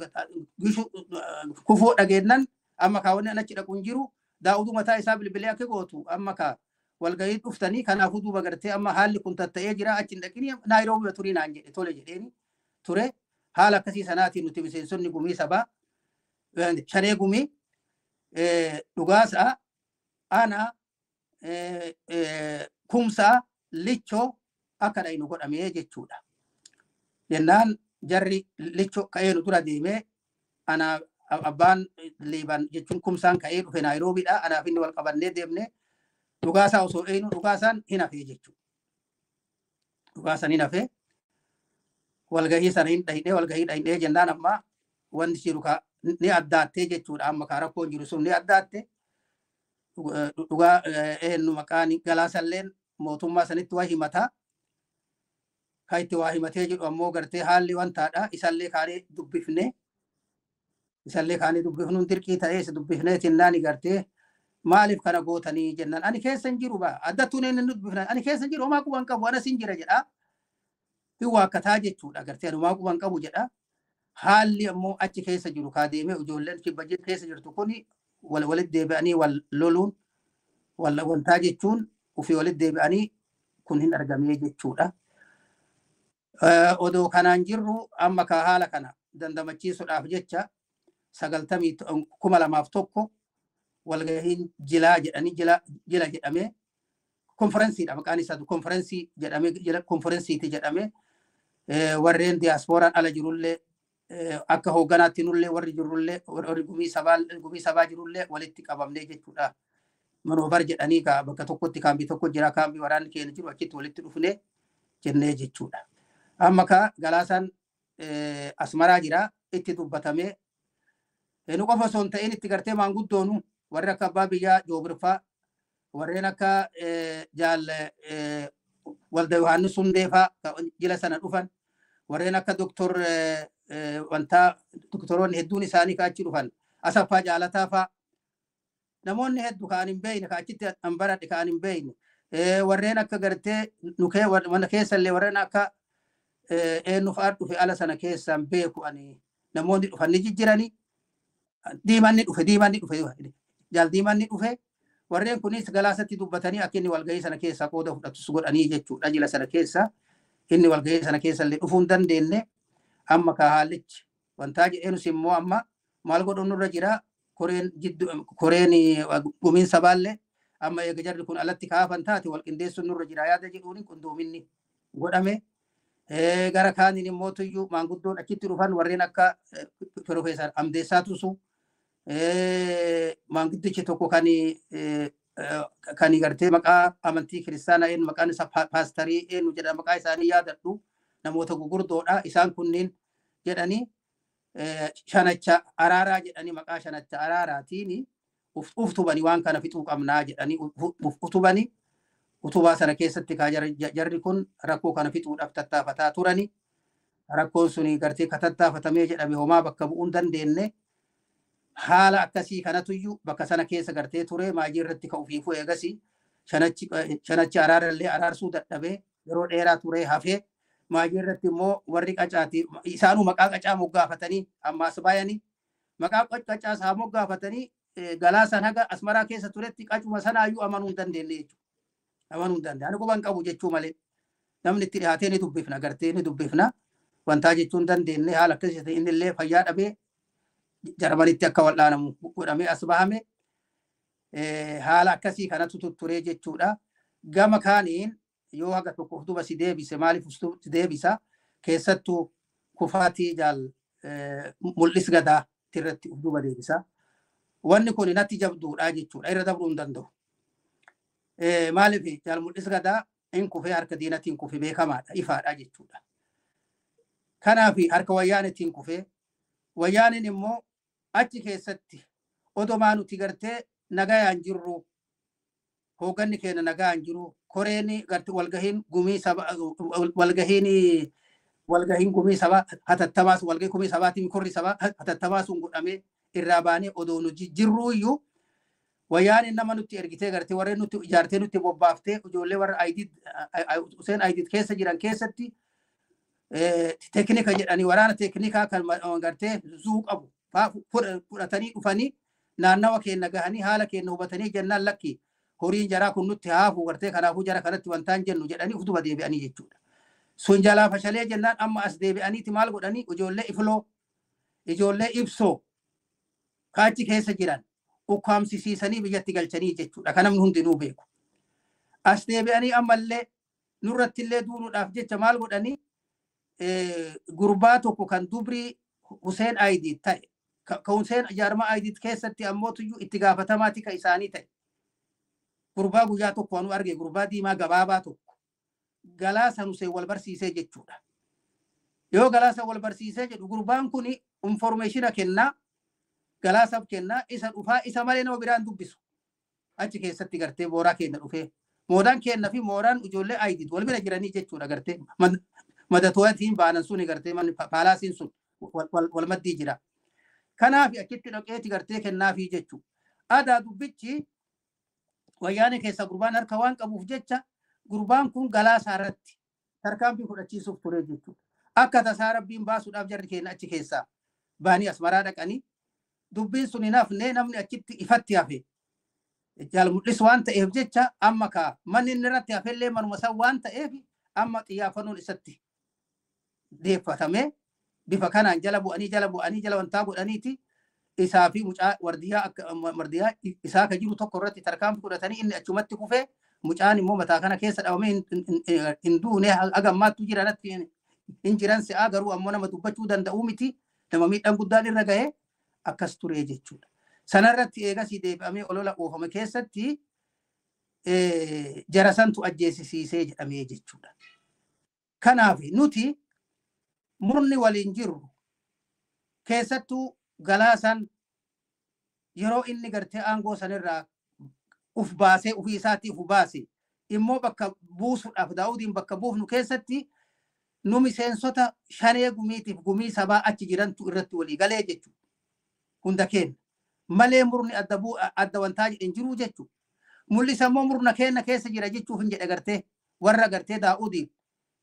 kufoo dhageennan amma kaawwanni an achi dhaqu hin jiru Daawudu mataa isaa bilbilee akka gootu amma kaa walgahii dhuftanii kanaafuu duuba gartee amma haalli kun tatta'ee jira achi hin dhaqini Naayiroobii turii naan jedhe tole jedheeni ture haala akkasii sanaatiin nuti miseensonni gumii sabaa shanee gumii dhugaasaa ana kumsaa lichoo akka dhaynu godhamee jechuudha. Jennaan jarri lichoo ka'ee nu dura deemee ana abbaan liiban jechuun kumsaan ka'ee dhufe Naayiroobiidha anaaf inni wal qabannee deemne dhugaasaa osoo eenyu dhugaasaan hin hafee jechuudha. Dhugaasaan hin hafee walgahii sana hin dhaynee walgahii dhaynee jennaan amma wanti jiru ni addaattee jechuudha amma kaa rakkoon jiru sun ni addaatte dhugaa eenyu maqaan galaasalleen mootummaa sanitti waa himataa kan itti waa himatee jedhu ammoo gartee haalli wantaadha isallee kaanee dubbifne isallee kaanee dubbifnuun dirqii ta'ee isa dubbifnee tinnaani gartee maaliif kana gootanii jennaan ani keessa hin jiru baa addattuun inni dubbifna ani keessa hin jiru homaa quban qabu anas hin jira jedha hin waakkataa jechuudha gartee homaa quban qabu jedha haalli ammoo achi keessa jiru kaa deemee ijoolleen kibba keessa jirtu kuni walitti deebi'anii wal loluun wantaa jechuun ofii walitti deebi'anii kun hin argamee jechuudha. Odoo kanaan jirru amma kaa haala kana dandamachiisuudhaaf jecha 2001 walgahiin jilaa jedhanii jila jedhamee konferensiidha maqaan isaa konferensii jedhamee konferensiiti jedhamee warreen diyaaspooraan ala jirullee akka hoogganaatti nullee warri jirullee warri gumii sabaa jirullee walitti qabamnee jechuudha. Manoobar jedhanii bakka tokkotti kaambii tokko jira kaambii waraanni keenya jiru achitti walitti dhufnee jennee jechuudha. Amma kaa galaasaan asmaraa jira itti dubbatamee nu qofa osoo hin ta'in itti gartee maanguddoonu warri akka abbaa biyyaa joobirfaa warreen akka walda Yohaannis Hundeefaa jila sana dhufan warreen akka doktor wantaa doktoroonni hedduun isaanii kaachi dhufan Asaffaa Jaalataa faa namoonni hedduu kaan hin beekne kaachitti an baradhe kaan hin beekne warreen akka gartee nukee mana keessallee warreen akka eenyu fa'aa dhufe ala sana keessaan beeku ani namoonni dhufanii jijjiiranii diimanni dhufe jaal diimanni dhufe warreen kunis galaasatti dubbatanii akka inni walgahii sana keessaa qooda fudhatus godhanii jechuudha jila sana keessa inni walgahii sana keessallee dhufuu hin dandeenye amma ka haallichi wantaa jedheenus immoo amma maal godhuun nurra jira koreen gumiin sabaallee amma eega jarri kun alatti kaafan taate wal qindeessuun nurra jira yaada jedhuun qindoominni godhame gara kaaniin immoo tuyyuu maanguddoon achitti dhufan warreen akka Profeesar Amdeessaa Tusuu maanguddichi tokko kan gartee maqaa amantii kiristaanaa een maqaan isaa paastarii eenyu jedha maqaa isaanii yaadadhu namoota gugurdoodha isaan kunniin jedhanii shanacha araaraa jedhanii maqaa shanacha araaraatiin uftubanii waan kana fixuu qabnaa jedhanii uftubanii utubaa sana keessatti jarri kun rakkoo kana fixuudhaaf tattaafataa turani rakkoon suni gartee katattaafatamee jedhame homaa bakka bu'uu hin dandeenye haala akkasii kanatuyyuu bakka sana keessa gartee ture maajii irratti ka'uufiifuu eegasi shanachi araarallee araarsuu dadhabee yeroo dheeraa ture hafee maajii irratti immoo warri qacaati isaanuu maqaa qacaa moggaafatanii ammaas baay'anii maqaa qacaa isaa moggaafatanii galaasan haga asmaraa keessa turetti qacuma sanaayyuu amanuu hin dandeenye jechuudha. Amanuu hin dandeenye. Ani quban qabu jechuu malee namni itti dhiyaatee ni dubbifna gartee ni dubbifna wantaa jechuu hin dandeenye haala akkasii ta'e inni illee fayyaa dhabee jarmanitti akka wal'aanamu godhamee as bahame haala akkasii kanatu turee jechuudha. Gama kaaniin yoo haga tokko duba si deebise maaliif si deebisa keessattuu kufaatii jaal mul'is gadaa irratti duba deebisa. Wanni kun natti jabduudha jechuudha irra dabruu hin danda'u. Maaliif jaal mul'is gadaa in kufee harka diinatiin kufe beekamaadha ifaadha jechuudha. Kanaaf harka wayyaanitiin kufee wayyaaniin immoo achi keessatti odomaa nuti gartee nagayaan jirru hooganni keenya nagayaan jiru koreeni gartee walgahiin gumii saba walgahiin gumii saba hatattamaas walgahii gumii sabaatiin korri saba hatattamaas godhamee irraa baanee odoo nu jirruuyyuu wayyaaniin nama nutti ergitee gartee warreen nutti ijaartee nutti bobbaaftee ijoollee warra Useen Ayidiit keessa jiran keessatti teknika jedhanii waraana teknikaa kan gartee zuu qabu fudhatanii dhufanii naannawa keenya gahanii haala keenya hubatanii jennaan lakki horiin jaraa kun nutti haafu gartee kanaafuu jara kanatti wantaan jennu jedhanii ufduba deebi'anii jechuudha. Sun jalaa fashalee jennaan amma as deebi'aniiti maal godhanii ijoollee ifloo ijoollee ibsoo kaachi keessa jiran ukkaamsisiisanii biyyatti galchanii jechuudha. Kan namni hundinuu beeku. As deebi'anii ammallee nurratti illee duunuudhaaf jecha maal godhanii gurbaa tokko kan dubrii Useen Ayidiit ta'e kan Useen jaarmaa Ayidiit keessatti ammoo tuyyuu itti gaafatamaati kan isaanii ta'e. Gurbaa guyyaa tokko anu arge gurbaa diimaa gabaabaa tokko Galaasan Useen wal barsiisee jechuudha. Yoo Galaasan wal barsiisee jedhu gurbaan kun informeeshina kennaa Galaasaaf kennaa isa dhufaa isa malee nama biraan dubbisu. Achi keessatti gartee mooraa keenya dhufee moodaan keenya fi mooraan ijoollee Ayidiit wal bira jiranii jechuudha gartee madatootiin baanan suni gartee paalaasiin sun wal maddii jira. Kanaaf achitti dhaqeeti gartee kennaafi jechuudha. Aadaa dubbichi wayyaanee keessa gurbaan harka waan qabuuf jecha gurbaan kun Galaasaa irratti tarkaanfii fudhachiisuuf ture jechuudha. Akka tasaa rabbiin baasuudhaaf jarri keenya achi keessaa baanii asmaraa dhaqanii dubbiin sun hin hafne namni achitti ifatti hafe. Jaal mul'is waan ta'eef jecha amma kaa manni inni irratti hafellee manuma san waan ta'eef amma xiyyaaffannoon isatti deeffatame bifa kanaan jala bu'anii jala wantaa godhaniiti isaa fi mucaa wardiyyaa isaa ka jiru tokko irratti tarkaanfii fudhatanii inni achumatti kufee mucaan immoo mataa kana keessa dhabamee hin duune agammaattu jiranatti hin jiran se'aa garuu ammoo nama dubbachuu danda'uu miti nama miidhaan guddaan irra gahee akkas ture jechuudha. Sanarratti eegasii deebi'amee olola oofame keessatti jarasantu ajjeesisiisee jedhamee jechuudha. Kanaaf nuti murni waliin jirru keessattuu Galaasan yeroo inni gartee aangoo sanirraa uf baasee ufii isaatti uf baase immoo bakka buusuudhaaf Daawudiin bakka buufnu keessatti nu miseensota shanee gumiitiif gumii sabaa achi jirantu irratti walii galee jechuudha. Hunda keenya malee murni adda wantaa jedhin jiruu jechuudha. Mul'isa immoo murna kenna keessa jira jechuuf hin jedhe gartee warra gartee Daa'uudii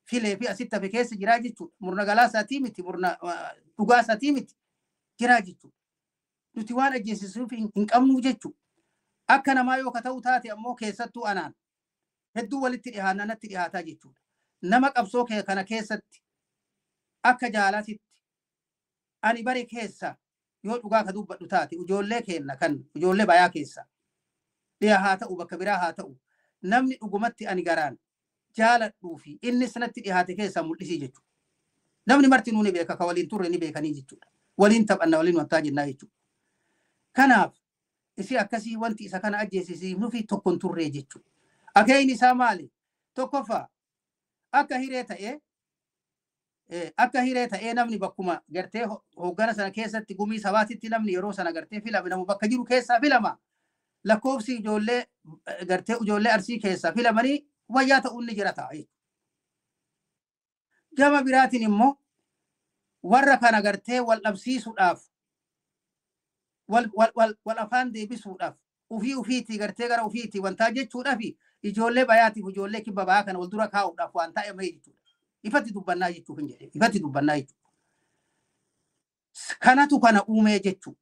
filee fi asitti hafe keessa jiraa jechuudha. Murna galaa isaatii miti, murna dhugaa isaatii miti jiraa jechuudha. Nuti waan ajjeesisuuf hin qabnu jechuudha. Akka namaa yoo ta'u taate ammoo keessattuu anaan hedduu walitti dhiyaannaa natti dhiyaataa jechuudha. Nama qabsoo kana keessatti akka jaalatitti ani bare keessa yoo dhugaa ka dubbadhu taate ijoollee kenna kan ijoollee bayaa keessa dhiyaa haa ta'u bakka biraa haa ta'u namni dhugumatti ani garaan jaaladhuu fi inni sanatti dhiyaate keessa mul'isii jechuudha. Namni marti nuuni beeka ka waliin turre ni beekanii jechuudha. Waliin taphanna waliin wantaa jennaa jechuudha. Kanaaf isi akkasii wanti isa kana ajjeesisiifnu fi tokkon turree jechuudha. Akeen isaa maali? Tokkoffaa akka hiree ta'ee namni bakkuma gartee hooggana sana keessatti gumii sabaatitti namni yeroo sana gartee filame namu bakka jiru keessaa filama. Lakkoofsi ijoollee gartee ijoollee Arsii keessaa filamanii wayyaa ta'uun ni jira ta'a. Gama biraatiin immoo warra kana gartee wal dhabsiisuudhaaf wal afaan deebisuudhaaf ufiitii gartee gara ufiitii wantaa jechuudhaaf ijoollee bayaatiif ijoollee kibba bayaa kana wal dura kaa'uudhaaf waan taa'e jechuudha. Ifatti dubbannaa jechuuf hin jedhe. Ifatti dubbannaa jechuudha. Kanatu kana uumee jechuudha.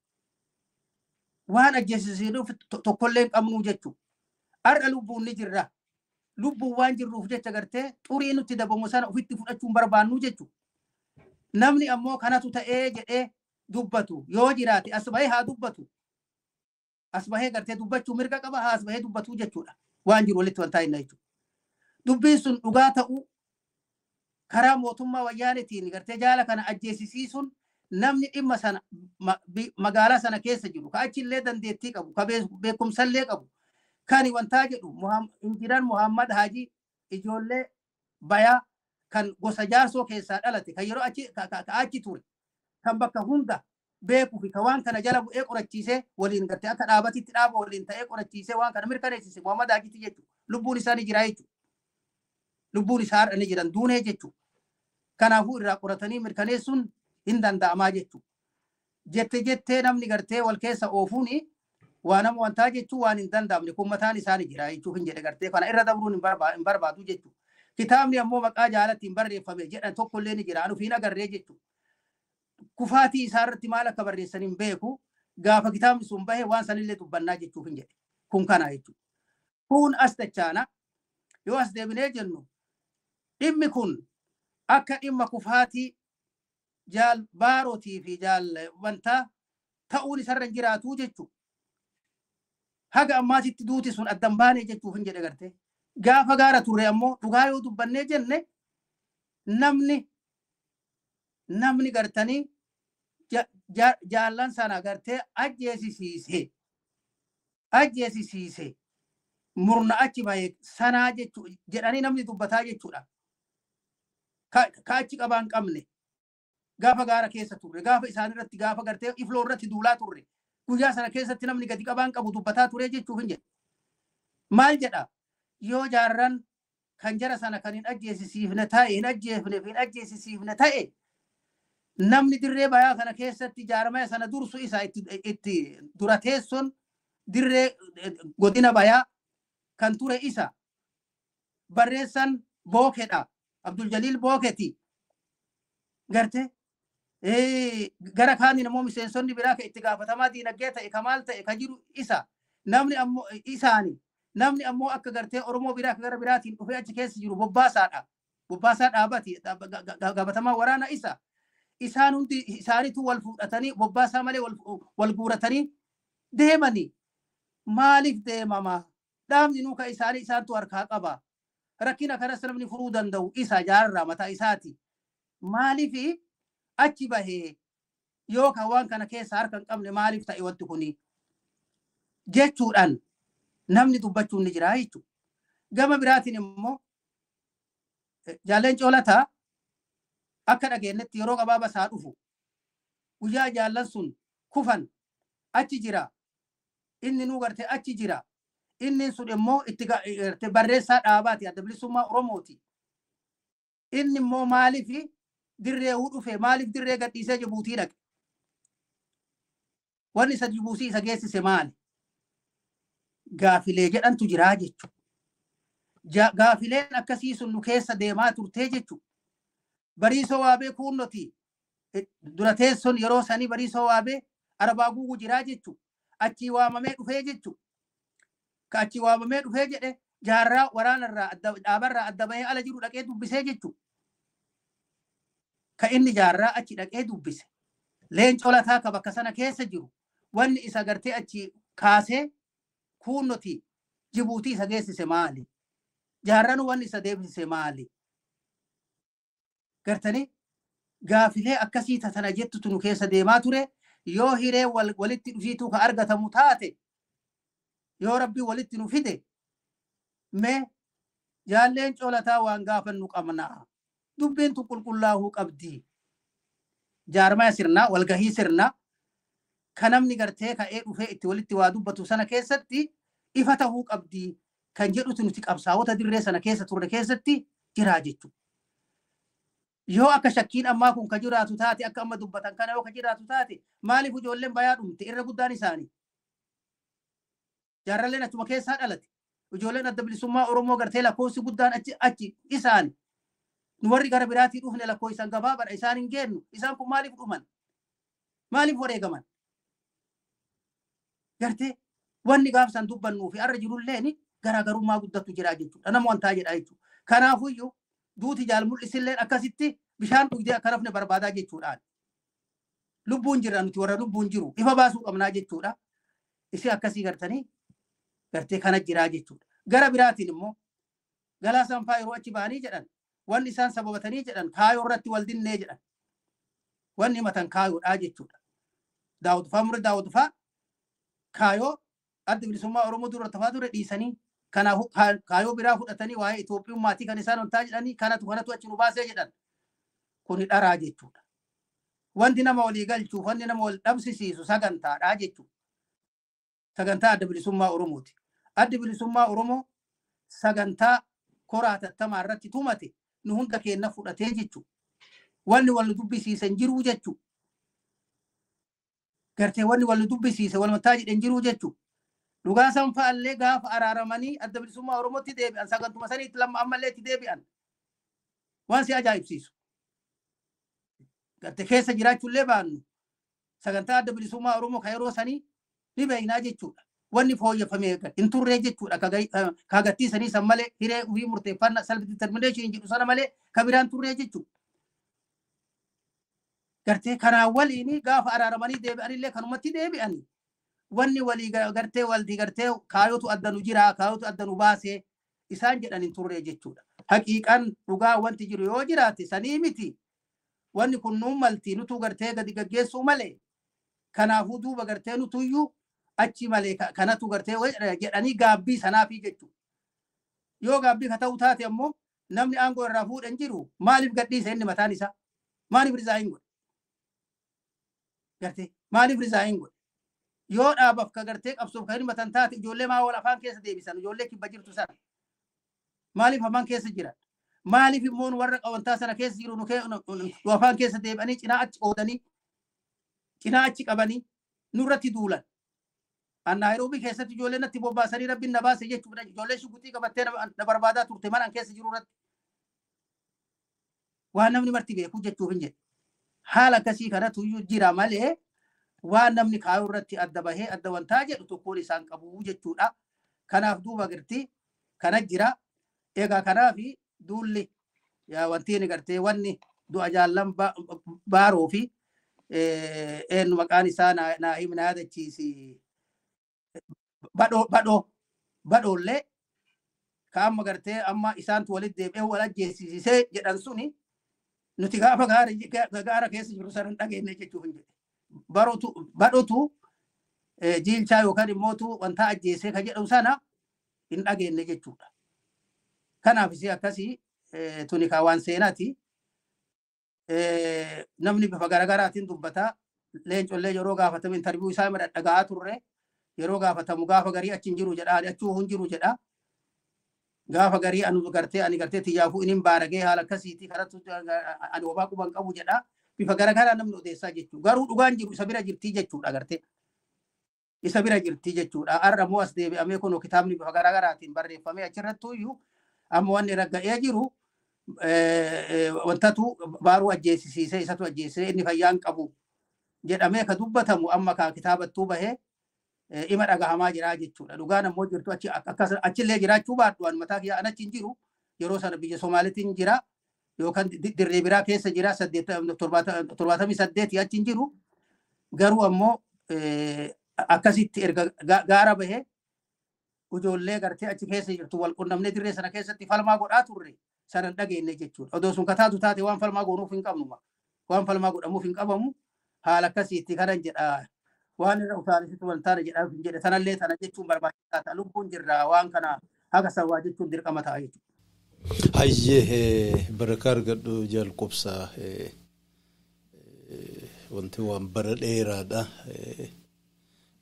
Waan ajjeesisiidhuuf tokkollee hin qabnu jechuudha. Har'a lubbuun ni jirra. Lubbuun waan jirruuf jecha gartee xurii nutti dabamu sana ofitti fudhachuun barbaannu jechuudha. Namni ammoo kanatu ta'ee jedhee dubbatu yoo jiraate as bahee haa dubbatu. As bahee gartee dubbachuu mirga qaba haa as bahee dubbatu jechuudha. Waan jiru walitti wantaa hin jechuudha. Dubbiin sun dhugaa ta'uu karaa mootummaa wayyaanetiin gartee jaala kana ajjeesisiisuun namni dhimma sana magaalaa sana keessa jiru ka achillee dandeettii qabu ka beekumsallee qabu kan wantaa jedhu injiraan Muhammad Haajii ijoollee bayaa kan gosa jaarsoo keessaa dhalate kan yeroo achi ture kan bakka hunda beekuu fi kan waan kana jala bu'ee qorachiisee waliin gartee akka dhaabatitti dhaaba waliin ta'ee qorachiisee waan kana mirkaneessise Muhammad Haajiitti jechuudha. Lubbuun isaa ni jira jechuudha. Lubbuun isaa har'a ni jiran duunee jechuudha. Kanaafuu irraa qoratanii mirkaneessuun hin danda'amaa jechuudha. Jettee namni gartee wal keessa oofuuni waa nama wantaa jechuun waan hin danda'amne kun mataan isaanii jira jechuuf hin jedhe gartee kana irra dabruun hin barbaadu jechuudha. Kitaabni ammoo maqaa jaalattiin barreeffame jedhan tokkollee ni jira anuuf hin agarree jechuudha. Kufaatii isaa irratti maal akka barreessan hin beeku gaafa kitaabni sun bahe waan sanillee dubbannaa jechuuf hin jedhe. Kun kana jechuudha. Kun as dachaana yoo as deebinee jennu dhimmi kun akka dhimma kufaatii jaal baarootii fi jaal wantaa ta'uun isarra hin jiraatu jechuudha. Haga ammaatitti duuti sun addan baanee jechuuf hin jedhe gartee. Gaafa gaara turre ammoo dhugaa yoo dubbannee jenne namni gartanii jaallan sana gartee ajjeesisiise murna achi bahee sanaa jedhanii namni dubbataa jechuudha. Ka achi qabaan qabne gaafa gaara keessa turre gaafa isaan irratti gaafa gartee ifloo irratti duulaa turre guyyaa sana keessatti namni gadi qabaan qabu dubbataa ture jechuuf hin jedhe. Maal jedha yoo jaarran kan jara sana kan hin ajjeesisiifne ta'e hin ajjeefneef hin ajjeesisiifne ta'e namni dirree bayaa kana keessatti jaarmaya sana dursu isaa itti dura teessoon dirree godina bayaa kan ture isa barreessan Bookedha. Abdul Jalil Booketi garte gara kaaniin ammoo miseensonni biraa ka itti gaafatamaa diinagdee ta'e ka maal ta'e ka jiru isa namni ammoo isaani namni ammoo akka gartee Oromoo biraa gara biraatiin dhufee achi keessa jiru bobbaasaadha. Bobbaasaa dhaabati gaafatamaa waraana isa isaan hundi isaanitu wal fuudhatanii bobbaasaa malee wal guuratanii deemanii maaliif deemama dhaabni nuuka isaantu harkaa qaba. Rakkina kanas namni furuu danda'u isa jaarraa mataa isaati. Maaliif achi bahee yookaan waan kana keessa harka hin qabne maaliif ta'e wanti kuni jechuudhaan namni dubbachuun ni jira jechuudha. Gama biraatiin immoo jaalleen coolataa akka dhageenyetti yeroo gabaabaa isaa dhufu guyyaa jaallan sun kufan achi jira inni nuu gartee achi jira. Inni sun immoo itti barreessaa dhaabaati adda bilisummaa Oromooti. Inni immoo maaliif dirree dhufe maaliif dirree gadhiisee Jibuutii dhaqe? wanni isa Jibuutii isa geessise maali? Gaafilee jedhantu jiraa jechuudha. Gaafileen akkasii sun nu keessa deemaa turtee jechuudha. Bariisoo waabee kuunnoti dura teessoon yeroo sanii bariisoo waabee arbaa guuguu jiraa jechuudha. Achii waamamee dhufee jechuudha. Ka achii waamamee dhufee jedhe jaarraa waraanarraa dhaabarraa adda bahee ala jiru dhaqee dubbisee jechuudha. Ka inni jaarraa achi dhaqee dubbise. Leencoo lataa ka bakka sana keessa jiru wanni isa gartee achi kaasee kuunnoti Jibuutii isa geessise maali? Jaarraan wanni isa deebisise maali? Gartanii gaafilee akkasii tana jettutu nu keessa deemaa ture. Yoo hiree walitti dhufiitu ka argatamu taate yoo rabbii walitti nu fide mee jaalleen coolataa waan gaafannu qabnaa. Dubbiin tu qulqullaa'uu qabdi. Jaarmaa sirnaa walgahii sirnaa kan namni gartee ka'ee dhufee itti walitti waa dubbatu sana keessatti ifa ta'uu qabdi kan jedhutu nuti qabsaa'ota dirree sana keessa turre keessatti jiraa jechuudha. Yoo akka shakkiin ammaa kun ka jiraatu taate akka amma dubbatan kana yoo ka jiraatu taate maaliif ijoolleen bayaa dhumte irra guddaan isaanii? Jaarraleen achuma keessaa dhalate. Ijoolleen adda bilisummaa Oromoo gartee lakkoofsi guddaan achi isaani. Nu warri gara biraatii dhufne lakkoofsan gabaabaadha isaan hin geennu. Isaan kun maaliif dhuman? Maaliif wareegaman? Gartee wanni gaafsan dubbannuu fi arra jirulleen garaagarummaa guddatu jira jechuudha. Nama wantaa jedha jechuudha. Kanaafuyyuu duuti jaal mul'isilleen akkasitti bishaan dhugdee akka nafne barbaadaa jechuudhaan. Lubbuun jirra nuti warra lubbuun jiru ifa baasuu qabnaa jechuudha. Isi akkasii gartanii gartee kana jiraa jechuudha. Gara biraatiin immoo Galaasaan faa yeroo achi ba'anii jedhan wanni isaan sababatanii jedhan kaayoo irratti wal dinnee jedhan. Wanni himatan kaayoodhaa jechuudha. Daawud faa kaayoo adda bilisummaa Oromoo dura tafaa ture dhiisanii kanaafuu kaayoo biraa fudhatanii waa'ee Itoophiyummaatii kan isaan wantaa jedhanii kanatu achi nu baasee jedhan. Kuni dharaa jechuudha. Wanti nama walii galchuuf wanti nama wal dhabsisiisu sagantaadhaa jechuudha. Sagantaa adda bilisummaa Oromooti. Adda bilisummaa Oromoo sagantaa koraa tattamaa irratti tumate nu hunda keenya fudhatee jechuudha. Wanni wal dubbisiisan jiruu jechuudha. Gartee wanni wal dubbisiise wal mataa jedhan jiruu jechuudha. Dhugaa sanfaallee gaafa araaramanii adda bilisummaa Oromootti deebi'an sagantuma saniitti lamma ammallee itti deebi'an. Waan si ajaa'ibsiisu. Gartee keessa jiraachuullee baannu sagantaa adda bilisummaa Oromoo kan yeroo sanii ni beeknaa jechuudha. Wanni fooyyeffamee hin turree jechuudha. Kaagattii sanii san malee hiree ofii murteeffannaa self determination jedhu sana malee kan biraan turree jechuudha. Gartee kanaan waliin gaafa araaramanii deebi'anillee kanumatti deebi'anii. Wanni walii gartee walti gartee kaayootu adda nu jira kaayootu adda nu baasee isaan jedhan hin turree jechuudha. Haqiiqaan dhugaa wanti jiru yoo jiraate sanii miti. Wanni kun nuun malti nutu gartee gadi gaggeessuu malee kanaafuu duuba gartee nutuyyuu achi malee kanatu gartee jedhanii gaabbii sanaafi jechuudha. Yoo gaabbii ka ta'u taate ammoo namni aangoo irraa fuudhan jiru maaliif gadhiise inni mataan isaa? Maaliif rizaayin godhe? Gartee maaliif rizaayin godhe? Yoo dhaabaaf ka gartee qabsuuf kan himatan taate ijoollee maa wal afaan keessa deebisan ijoollee kibba jirtu sana. Maaliif afaan keessa jiran? Maaliif immoo warra qabantaa sana keessa jiru nu afaan keessa deebi'anii cinaa achi oodanii cinaa achi qabanii nurratti duulan. Nairobi keessatti ijoollee natti bobbaasanii rabbiin na baase jechuudha. Ijoollee shuguxii qabattee na barbaadaa turte manaan keessa jiru irratti. Waan namni marti beeku jechuuf hin jedhe. Haala akkasii kanatu jira malee waan namni kaayoo irratti adda bahee adda wantaa jedhu tokkoon isaan qabu jechuudha. Kanaaf duuba gartii kana jira. Egaa kanaafi duulli wanti inni gartee wanni du'a jaallan baaroo fi eenyu maqaan isaa naa himna yaadachiisi badhoollee ka amma gartee amma isaantu walitti deebi'ee wal ajjeesisee jedhan suni nuti gaafa gaara keessa jiru sana hin dhageenye jechuuf hin jedhe. Badhotu jiilchaa yookaan immootu wanta ajjeesee ka jedhamu sana hin dhageenye jechuudha. Kanaaf isi akkasii tuni waan seenaati. Namni bifa garaagaraatiin dubbataa leencollee yeroo gaafatamu intarviyuu isaa dhaga'aa turre yeroo gaafatamu gaafa garii achi hin jiru jedha achuu hin jiru jedha. Gaafa garii anu gartee xiyyaafuu inni baaragee haala akkasiiti kanatti ani obaa quban qabu jedha. Bifa garagaraa namni odeessaa jechuudha. Garuu dhugaan jiru isa bira jirtii jechuudha gartee. isa bira jirti jechuudha. Har'a immoo as deebi'amee kun kitaabni bifa garaagaraatiin barreeffamee achirrattuu iyyuu amma wanni ragga'ee jiru wantatu baaruu ajjeesisiisee isatu ajjeesee inni fayyaan qabu jedhamee ka dubbatamu amma ka kitaabattuu bahee ima dhagahamaa jira jechuudha. Dhugaan ammoo jirtu achillee jiraachuu baadhu an mataa kiyyaa achi hin jiru yeroo sana biyya Somaaliitiin jira yookaan dirree biraa keessa jira 78 achi hin jiru garuu ammoo akkasitti erga gaara bahee ijoollee gartee achi keessa jirtu wal qunnamnee dirree sana keessatti falmaa godhaa turre sanan dhageenye jechuudha. Odoo sun kataatu taate waan falmaa godhuuf hin qabnu waan falmaa godhamuuf hin qabamu haala akkasiitti kanan jedha. Waan irra utaalisitu waltaana jedhaaf hin jedhe sanallee sana jechuun barbaachisaa ta'a. Lubbuun jirra waan kana haga sawwaa jechuun dirqama ta'a jechuudha. Hayyee barakaa argadhu jalqobsaa wanti waan bara dheeraadha.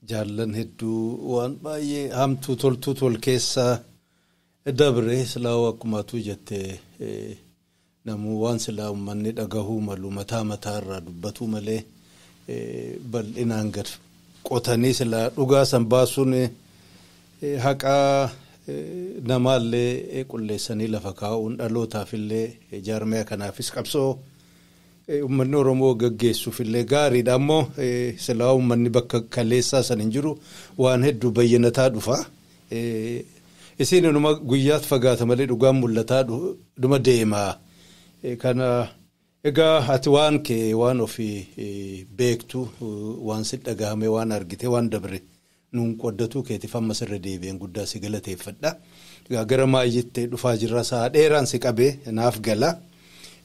Jaallan hedduu waan baay'ee hamtuu toltuu tol keessaa dabre silaa akkumaatu jette namuu waan silaa uummanni dhagahuu malu mataa irraa dubbatu malee bal'inaan gad qotanii silaa dhugaa san baasuun haqaa namaallee qulleessanii lafa kaa'uun dhalootaafillee jaarmaya kanaafis qabsoo uummanni Oromoo gaggeessuufillee gaariidha. Ammoo silaa uummanni bakka kaleessaa san hin jiru waan hedduu bayyanataa dhufa. Isin numa guyyaatti fagaata malee dhugaan mul'ataa dhuma deemaa. Kana egaa ati waan kee waan ofii beektu waan si dhagahame waan argite waan dabre nuun qoddatu keetiif amma sirra deebi'een guddaa si galateeffadha. Egaa gara maayyitti dhufaa jirra sa'a dheeraan si qabee naaf gala.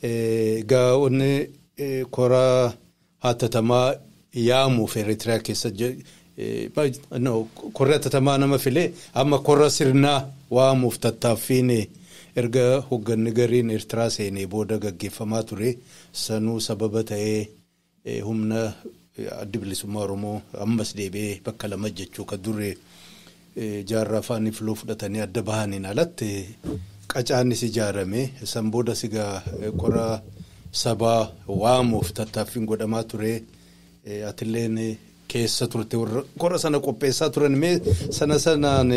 Egaa onni koraa hattatamaa yaamuuf Eritiriyaa keessa korri hattatamaa nama filee amma korra sirnaa waamuuf tattaaffiin erga hogganni gariin Ertiraa seenee booda gaggeeffamaa ture sanuu sababa ta'ee humna adda bilisummaa Oromoo ammas deebi'ee bakka lama jechuu ka duree jaarraa afaanii filuu fudhatanii adda bahaniin alatti qacaanis ijaarame san booda sigaa koraa sabaa waamuuf tattaaffiin godhamaa ture atilleen keessa turte kora sana qopheessaa turan mee sanaan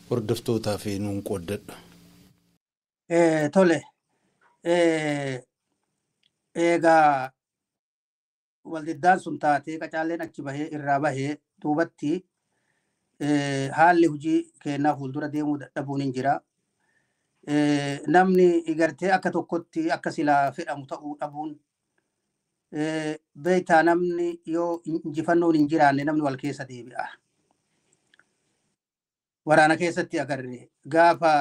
hordoftootaa fi nuun qooddadha. Tole egaa waldiddaan sun taatee qacaalleen achi bahee irraa bahee duubatti haalli hojii kennaa fuuldura deemuu dadhabuun hin jira. Namni gartee akka tokkotti akka silaa fedhamu ta'uu dhabuun beektaa namni yoo injifannoon hin jiraanne namni wal keessa deebi'a. Waraana keessatti agarre gaafa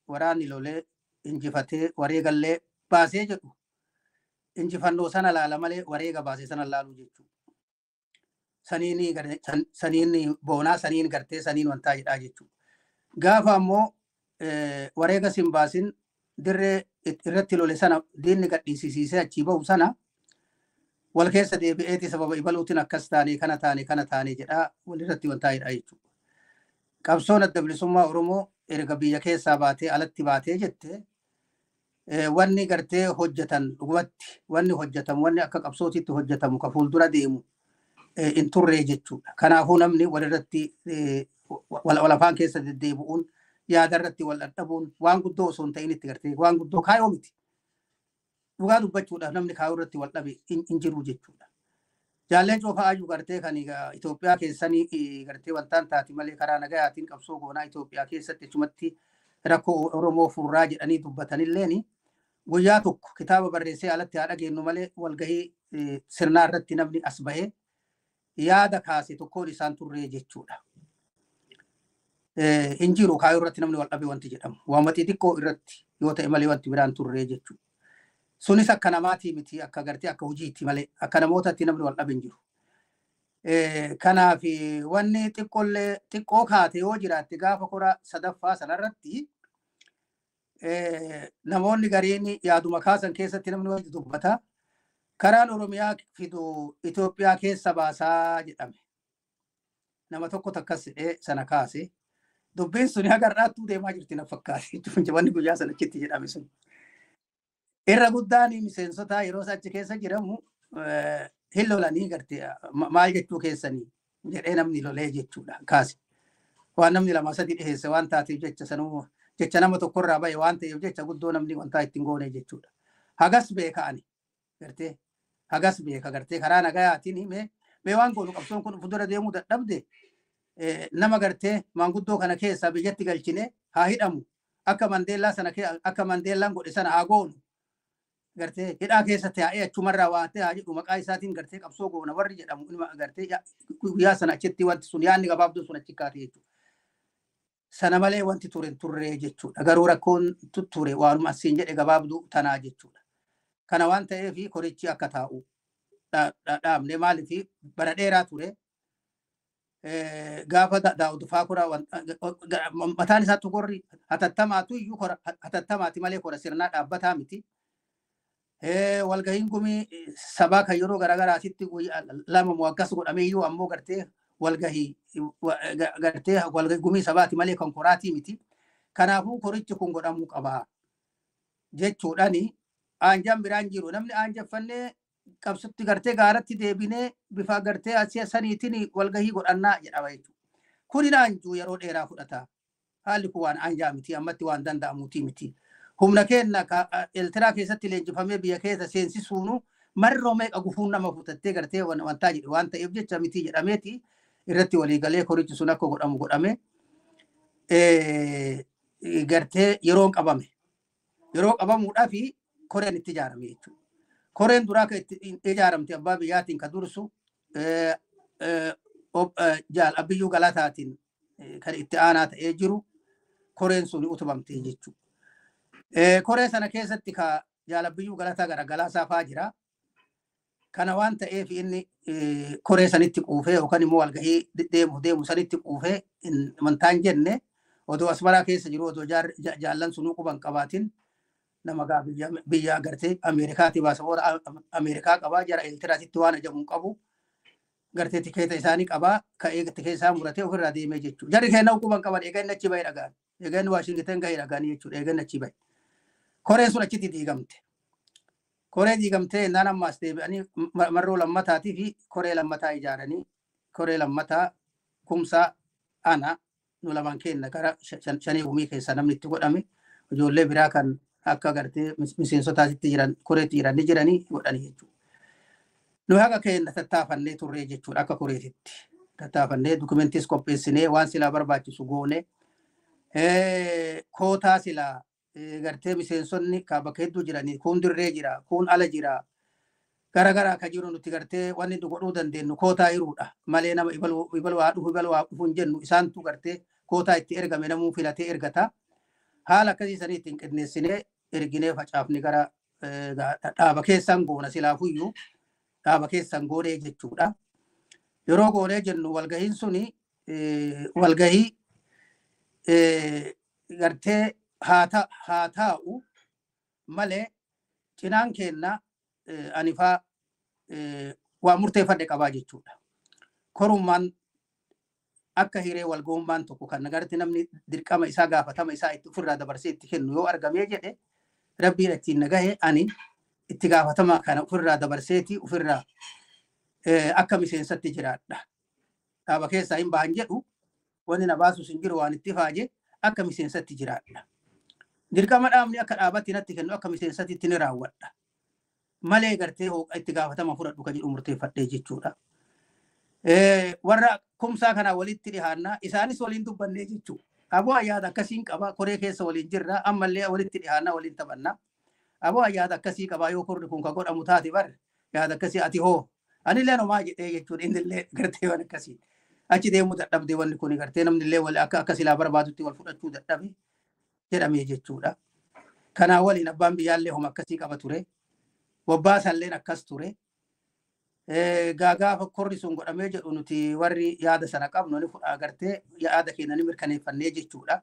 waraanni lolee injifatee wareegallee baasee jedhu injifannoo sana laala malee wareega baasee sana laaluu jechuudha. Saniin boonaa saniin gartee saniin wantaa jedhaa jechuudha. Gaafa ammoo wareega sin baasin dirree irratti lole sana diinni gadhiisisiisee achii bahu sana wal keessa deebi'eeti sababa ibaluutiin akkas taane kana taane jedhaa walirratti wantaa jedhaa jechuudha. Qabsoon adda bilisummaa Oromoo erga biyya keessaa baatee alatti baatee jette wanni gartee hojjetan dhugumatti wanni hojjetamu wanni akka qabsootitti hojjetamu ka fuuldura deemu in turree jechuudha. Kanaafuu namni walirratti wal afaan keessa deddeebi'uun yaadarratti wal dhadhabuun waan guddoo osoo hin ta'in itti gartee waan guddoo kaayoo miti. Dhugaa dubbachuudhaaf namni kaayoo irratti wal dhabe hin jiru jechuudha. Jaalleen Coofaa Ayyuu gartee kan Itoophiyaa keessanii gartee wantaan taati malee karaa nagayaatiin qabsoo goonaa Itoophiyaa keessatti achumatti rakkoo Oromoo furraa jedhanii dubbatanilleen guyyaa tokko kitaaba barreessee alatti haa dhageenyu malee walgahii sirnaa irratti namni as bahee yaada kaase tokkoon isaan turree jechuudha. Hin jiru kaayoo irratti namni wal dhabe wanti jedhamu. Waamatii xiqqoo irratti yoo ta'e malee wanti biraan turree jechuudha. Sunis akka namaatii miti akka gartee akka hojiitti malee akka namootatti namni wal dhabe hin jiru. Kanaaf wanni xiqqoo kaate yoo jiraatte gaafa kora sadaffaa sanarratti namoonni gariin yaaduma kaasan keessatti namni wanti dubbata. Karaan Oromiyaa fidu Itoophiyaa keessa baasaa jedhame. Nama tokko takkas sana kaase. Dubbiin suni agarraattuu deemaa jirti na fakkaate. Wanni guyyaa sanachitti jedhame sun. Irra guddaan miseensota yeroo achi keessa jiramu hin lolanii gartee maal jechuu keessanii jedhee namni lolee jechuudha kaase. Waan namni lama sadi dhiheesse waan taateef jecha sanuu jecha nama tokkorraa bahe waan ta'eef jecha guddoo namni wantaa ittiin goone jechuudha. Hagas beeka ani gartee hagas beeka gartee karaa nagayaatiin mee waan goonu qabsoon kun fuuldura deemuu dadhabde nama gartee maanguddoo kana keessa biyyatti galchine haa hidhamu akka Mandeellaa sana akka Mandeellaan godhe sana haa goonu gartee hidhaa keessatti haa achumarraa waatee haa jedhu maqaa isaatiin gartee qabsoo goona warri jedhamu ilma gartee guyyaa sana achitti wanti sun yaadni gabaabduun sun achi kaate jechuudha. Sana malee wanti turre jechuudha. Garuu rakkoon ture waanuma asiin jedhe gabaabduu tanaa jechuudha. Kana waan ta'eef korichi akka taa'u dhaabne maaliif bara dheeraa ture. Gaafa Daawud Faakuraa mataan isaa tuqorri hatattamaatu iyyuu hatattamaati malee kora sirnaa dhaabbataa miti. Walgahiin gumii sabaa kan yeroo garaagaraatitti lama muwaggas godhamee iyyuu ammoo gartee walgahii gartee walgahii gumii sabaati malee kan koraatii miti. Kanaafuu korichi kun godhamuu qaba jechuudhaani aanjaan biraan jiru namni aanjaffannee qabsutti gartee gaaratti deebinee bifa gartee asii saniitiin walgahii godhannaa jedhama jechuudha. Kuni aanjuu yeroo dheeraa fudhata. Haalli kun waan aanjaa miti ammatti waan danda'amuutii miti. Humna kenna Eertiraa keessatti leenjifamee biyya keessa seensisuunu marroo meeqa gufuun nama futattee gartee wantaa jedhe waan ta'eef jecha miti jedhameeti irratti waliigalee korichi sun akka godhamu godhame gartee yeroon qabame. Yeroo qabamuudhaaf koreen itti ijaarame jechuudha. Koreen duraa kan itti ijaaramte abbaa biyyaatiin kan dursu Jaal Abiyyuu Galataatiin kan itti aanaa ta'ee jiru koreen sun utubamte jechuudha. Koree sana keessatti ka Jaal Abiyyuu Galataa garagalaasaa fa'aa jira. Kana waan ta'eef inni koree sanitti quufee yookaan immoo walgahii deemu sanitti quufee mantaan jenne odoo Asmaraa keessa jiru odoo jaallan sunuu quban qabaatin nama biyya gartee Ameerikaati baasaboora Ameerikaa qabaa jara Eertiraatitti waan ajamuun qabu gartee tikeeta isaanii qabaa ka'ee tikeeta isaa muratee ofirraa deemee jechuudha. Jarri keenya quban qaban eegan achi bahee dhagaan eegan Waashingten gahee dhagaan jechuudha eegan achi bahee. Koreen sun achitti diigamte. Koree diigamtee naan ammaas deebi'anii marroo lammataatii fi koree lammataa ijaaranii koree lammataa kumsaa ana nu lamaan kenna gara shanii gumii keessa namni itti godhame ijoollee biraa kan akka gartee miseensotaatitti jiran koreetti jiranii jiranii godhanii jechuudha. Nu haga kenna tattaafannee turree jechuudha akka koreetitti tattaafannee dokumentis qopheessinee waan silaa barbaachisu goone kootaa silaa gartee miseensonni bakka hedduu jiranii kun dirree jira kun ala jira garagaraa ka jiru nuti gartee wanni godhuu dandeenyu kootaa hiruudha malee nama ibaluu haa dhufu hin jennu isaantu gartee kootaa itti ergame namuu filatee ergata. Haala akkasii sanii ittiin qindeessinee erginee facaafne gara dhaaba keessan goona silaafuyyuu dhaaba keessan goonee jechuudha. Yeroo goonee jennu walgahiin suni walgahii gartee haa taa'u malee cinaan kenna anifaa waan murteeffadhe qabaa jechuudha. Korummaan akka hiree walgahummaan tokko kan nagarti namni dirqama isaa gaafatama isaa itti ofirraa dabarsee itti kennu yoo argamee jedhe rabbiin ittiin nagahe ani itti gaafatama kana ofirraa dabarseeti ofirraa akka miseensatti jiraadha. Dhaaba keessaa hin ba'an jedhu wanni na baasus hin jiru waan itti faaje akka miseensatti jiraadha. Dirqama dhaabni akka dhaabatti natti kennu akka miseensatti itti ni raawwadha. Malee gartee itti gaafatama fudhadhu kan jedhu murteeffadhee jechuudha. Warra kumsaa kana walitti dhihaannaa isaanis waliin dubbannee jechuudha. Aboo ayyaada akkasiin qaba koree keessa waliin jirra ammallee walitti dhihaannaa waliin taphannaa. Aboo ayyaada akkasii qaba yoo korri kun ka godhamu taate bar yaada akkasii ati hoo anillee nomaa jedhee jechuudha innillee gartee waan akkasii achi deemuu dadhabdee wanni kun gartee namnillee wal akka silaa barbaadutti wal fudhachuu dadhabe jedhamee jechuudha. Kanaa waliin abbaan biyyaallee homa akkasii qaba ture. Wabbaasalleen akkas ture. Gaafa korri sun godhamee jedhu nuti warri yaada sana qabnu ni fudhaa gartee yaada keenya ni mirkaneeffannee jechuudha.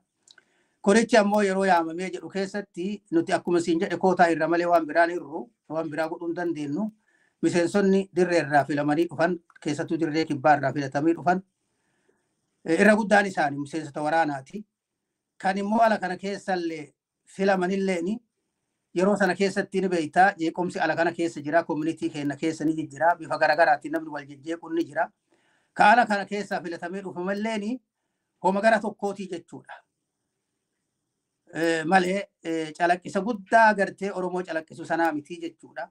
Korichi ammoo yeroo yaamamee jedhu keessatti nuti akkuma siin jedhe kootaa irra malee waan biraan irru waan biraa godhuu hin dandeenyu. Miseensonni dirree irraa filamanii dhufan keessattuu dirree kibbaa irraa filatamanii dhufan irra guddaan isaanii miseensota waraanaati. Kan immoo ala kana keessallee filamanilleeni yeroo sana keessatti ni beeytaa jeequmsi ala kana keessa jira community keenya keessa ni jira bifa garaagaraatiin namni wal jejjeequ ni jira ka ala kana keessa filatamee dhufamallee ni homa gara tokkootii jechuudha malee calaqqisa guddaa gartee Oromoo calaqqisu sanaa miti jechuudha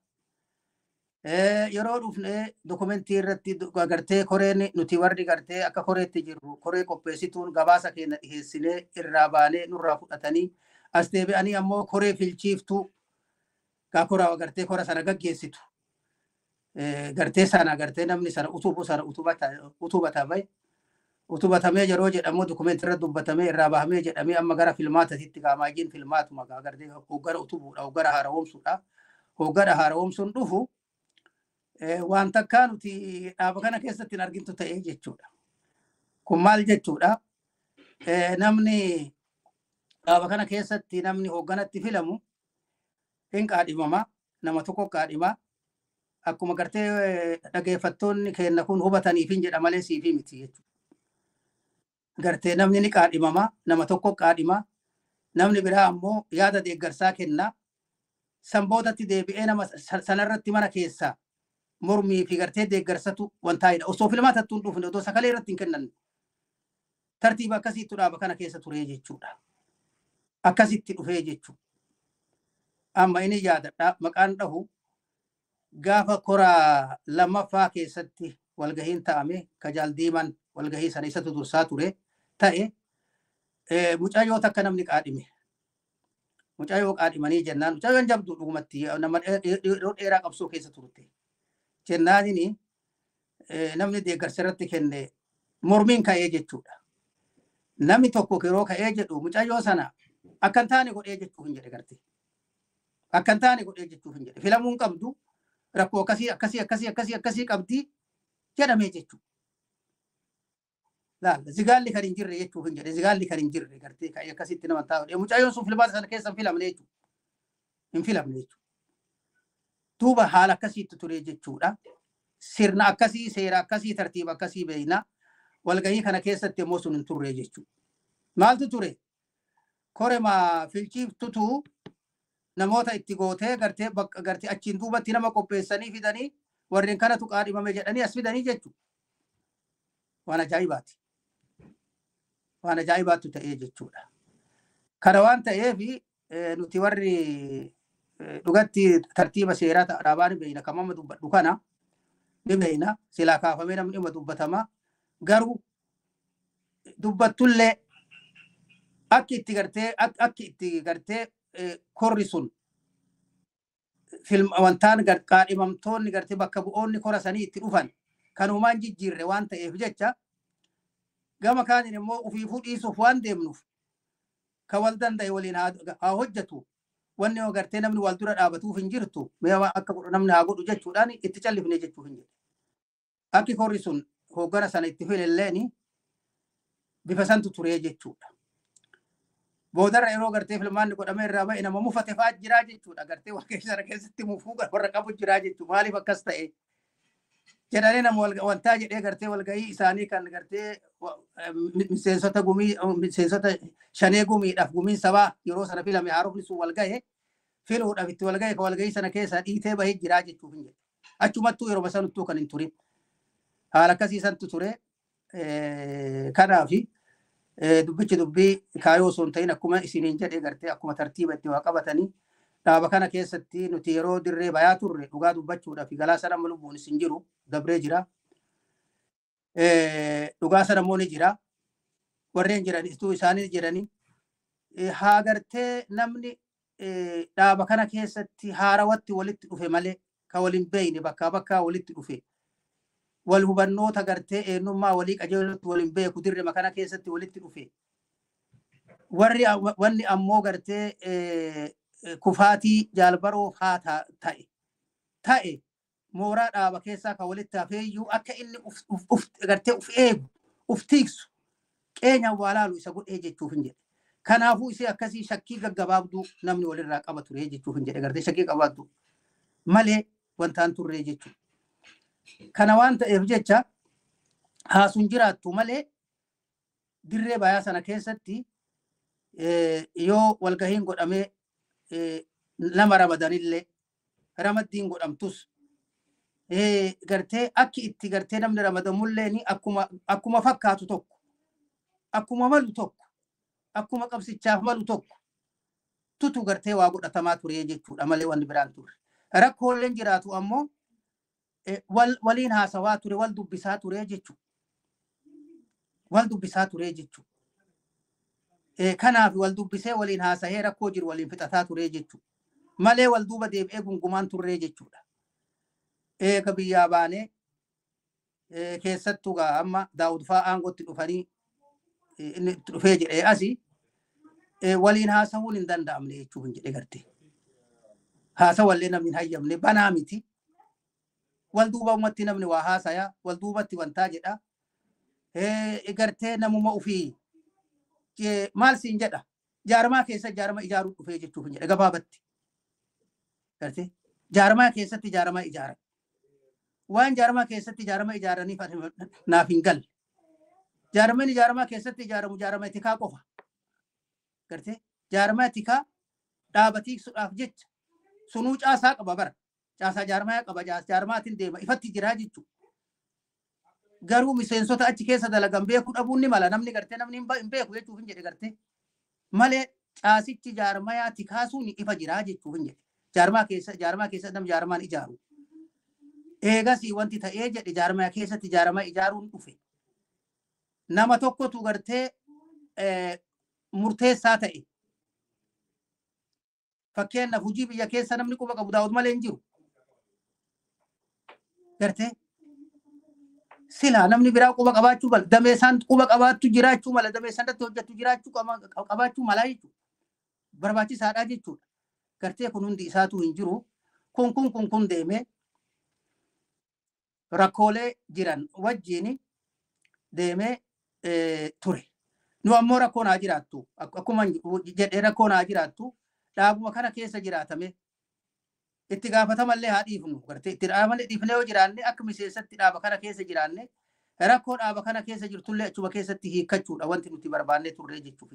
yeroo dhufne dokumentii irratti gartee koreen nuti warri gartee akka koreetti jirru koree qopheessituun gabaasa keenya dhiheessinee irraa baanee nurraa fudhatanii as deebi'anii ammoo koree filchiiftuu kaa koraa gartee kora sana gaggeessitu gartee sana gartee namni sana utubatamee yeroo jedhamu dokumentii irra dubbatamee irraa bahamee jedhamee amma gara filmaatatitti kaamaajiin filmaatuma gartee hoggara utubuudha hoggara haara'oomsuudha hoggara haara'oomsuun dhufu waan takkaa nuti dhaaba kana keessatti hin argintu ta'ee jechuudha. Kun maal jechuudha? Namni dhaaba kana keessatti namni hoogganatti filamu hin qaadhimama nama tokko qaadhima akkuma gartee dhageeffattoonni keenya kun hubataniif hin jedha malee siifi miti jechuudha. Gartee namni ni qaadhimama nama tokko qaadhima namni biraa ammoo yaada deeggarsaa kenna sanbootatti deebi'ee nama sanarratti mana keessaa mormii fi gartee deeggarsatu wantaa'edha. Osoo filmaatattuun dhufne osoo sagalee irratti hin kennanne tartiiba akkasiitu dhaaba kana keessa turee jechuudha. Akkasitti dhufee jechuudha. Amma inni yaadadha maqaan dhahu gaafa koraa lammaffaa keessatti walgahiin ta'ame kajaal diiman walgahii sana isatu dursaa ture ta'e mucayyoo takka namni qaadhime. Mucayyoo qaadhimanii jennaan mucayyoon jabdu dhugumatti nama dheeraa qabsoo keessa turte. Jennaanini namni deeggarsa irratti kenne mormiin ka'ee jechuudha. Namni tokko yeroo ka'ee jedhu mucayyoo sana akkan taane godhee jechuu hin jedhe garte. Akkan taane godhee jechuu hin jedhe. Filamuun qabdu rakkoo akkasii qabdi jedhamee jechuudha. Laalla zigaalli kan hin jirre jechuu hin jedhe. Zigaalli kan hin jirre gartee ka'ee akkasitti nama taa'u. Mucayyoon sun filmaata sana keessa hin filamne jechuudha. Hin filamne jechuudha. Duuba haala akkasiitti ture jechuudha. Sirna akkasii, seera akkasii, tartiiba akkasii beeyna. Walgahii kana keessatti immoo sun hin turre jechuudha. Maaltu ture? Korema filchiiftutu namoota itti gootee gartee achiin duubatti nama qopheessanii fidanii warreen kanatu qaadhimame jedhanii as fidanii jechuudha. Waan ajaa'ibaati. Waan ajaa'ibaatu ta'ee jechuudha. Kana waan ta'eef nuti warri dhugatti tartiiba seeraa dhaabaa ni beeyna kan amma dubbadhu kana ni beeyna silaa kaafamee namni dhimma dubbatama garuu dubbattullee akki itti gartee korri sun wantaan qaadhimamtoonni gartee bakka bu'oonni kora sanii itti dhufan kanumaan jijjiirre waan ta'eef jecha gama kaaniin immoo ufiifuu dhiisuuf waan deemnuuf ka wal danda'e waliin haa hojjetu. Wanni agartee namni wal dura dhaabatuuf hin jirtu meewa akka namni haa godhu jechuudhaan itti callifne jechuu hin jedhe. Akki korri sun hoggara sana itti filelleeni bifa santu turee jechuudha. Boodarra yeroo gartee filmaanni godhamee irraa ba'e nama mufate fa'aa jiraa jechuudha. Gartee walgahii sana keessatti mufuu warra qabu jiraa jechuudha. Maaliif akkas ta'e? Jedhanii nama wantaa jedhee gartee walgahii isaanii kan gartee miseensota gumii miseensota shanee gumiidhaaf gumiin sabaa yeroo sana filame haarofni sun walgahe filuudhaaf itti walgahe ka walgahii sana keessaa dhiitee bahee jiraa jechuuf hin jedhe. Achumattuu yeroo sanattuu kan hin turin. Haala akkasiisantu ture. Kanaafi dubbichi dubbii kaayoo osoo hin ta'in akkuma isiniin jedhee gartee akkuma tartiiba itti waa qabatanii dhaaba kana keessatti nuti yeroo dirree bayaa turre dhugaa dubbachuudhaaf galaa sana amma lubbuun isin jiru dabree jira. Dhugaa sana immoo ni jira. Warreen jiran istuu isaanii jedhanii haa gartee namni dhaaba kana keessatti haarawatti walitti dhufe malee ka waliin beeyne bakkaa bakkaa walitti dhufe wal hubannoota gartee eenyummaa walii qajeelutti waliin beeku dirree kana keessatti walitti dhufe wanni ammoo gartee kufaatii jaalbaroo haa ta'e mooraa dhaaba keessaa ka walitti hafeeyyuu akka inni gartee uf eegu uf tiiksu qeenyaan waa laalu isa godhee jechuuf hin jedhe. Kanaafuu isee akkasii shakkii gaggabaabduu namni walirraa qaba ture jechuuf hin jedhe gartee shakkii qabaattu malee wantaan turree jechuudha. Kana waan ta'eef jecha haasuun jiraattu malee dirree bayaa sana keessatti yoo walgahiin godhamee nama ramadanillee ramaddiin godhamtus gartee akki itti gartee namni ramadamullee akkuma fakkaatu tokko akkuma malu tokko akkuma qabsichaaf malu tokko tutu gartee waa godhatamaa ture jechuudha malee wanni biraan ture. Rakkooleen jiraatu ammoo waliin haasawaa ture wal dubbisaa ture jechuudha. Wal dubbisaa ture jechuudha. Kanaaf wal dubbisee waliin haasahee rakkoo jiru waliin fixataa ture jechuudha. Malee wal duuba deebi'ee gungumaan turre jechuudha. Eega biyyaa baanee keessattuu amma Daawud fa'aa aangootti dhufanii inni dhufee jedhee asii waliin haasawuun hin danda'amne jechuun jedhee gartee. Haasawallee namni hin hayyamne banaa miti. Wal duuba ummatti namni waa haasayaa wal duubatti wantaa jedha. Gartee namuma ofii maal siin jedha jaarmaa keessa jaarma ijaaruu dhufee jechuun jedhe gabaabatti. Gartee jaarmaa keessatti jaarmaa ijaaran. Waan jaarmaa keessatti jaarmaa ijaaraniif naaf hin galle. Jaarmaan jaarmaa keessatti ijaaramu jaarmaa itikaa qofa. Gartee jaarmaa itikaa dhaabatiisuudhaaf jecha sunuu caasaa qaba bara. Caasaa jaarmaa qaba jaarmaatiin deema ifatti jiraa jechuudha. Garuu miseensota achi keessa dalagan beekuu dhabuun ni mala namni gartee namni hin beeku jechuuf hin jedhe gartee malee caasichi jaarmaa tikaasuun ifa jiraa jechuuf hin jedhe. Jaarmaa keessa nam jaarmaan ijaaru. Eegasii wanti ta'ee jedhe jaarmaa keessatti jaarmaa ijaaruun dhufe. Nama tokkotu gartee murteessaa ta'e. Fakkeenyaaf hojii biyya keessa namni quba qabu Daawud malee hin jiru. Gartee silaa namni biraa quba qabaachuu mala damee isaan quba qabaachuu jiraachuu mala damee isaan irratti hojjetu jiraachuu qabaachuu mala jechuudha. Barbaachisaadha jechuudha. Gartee kun hundi isaatu hin jiru. Kun deemee rakkoolee jiran wajjin deemee ture. Nu ammoo rakkoon haa jiraattu. Akkuma jedhee rakkoon haa jiraattu. Dhaabuma kana keessa jiraatame. Itti gaafatamallee haa dhiifnu. Gartee itti dhaabamallee dhiifnee yoo jiraanne akka miseensatti dhaaba kana keessa jiraanne rakkoo dhaaba kana keessa jirtullee achuma keessatti hiikkachuudha wanti nuti barbaannee turre jechuuf.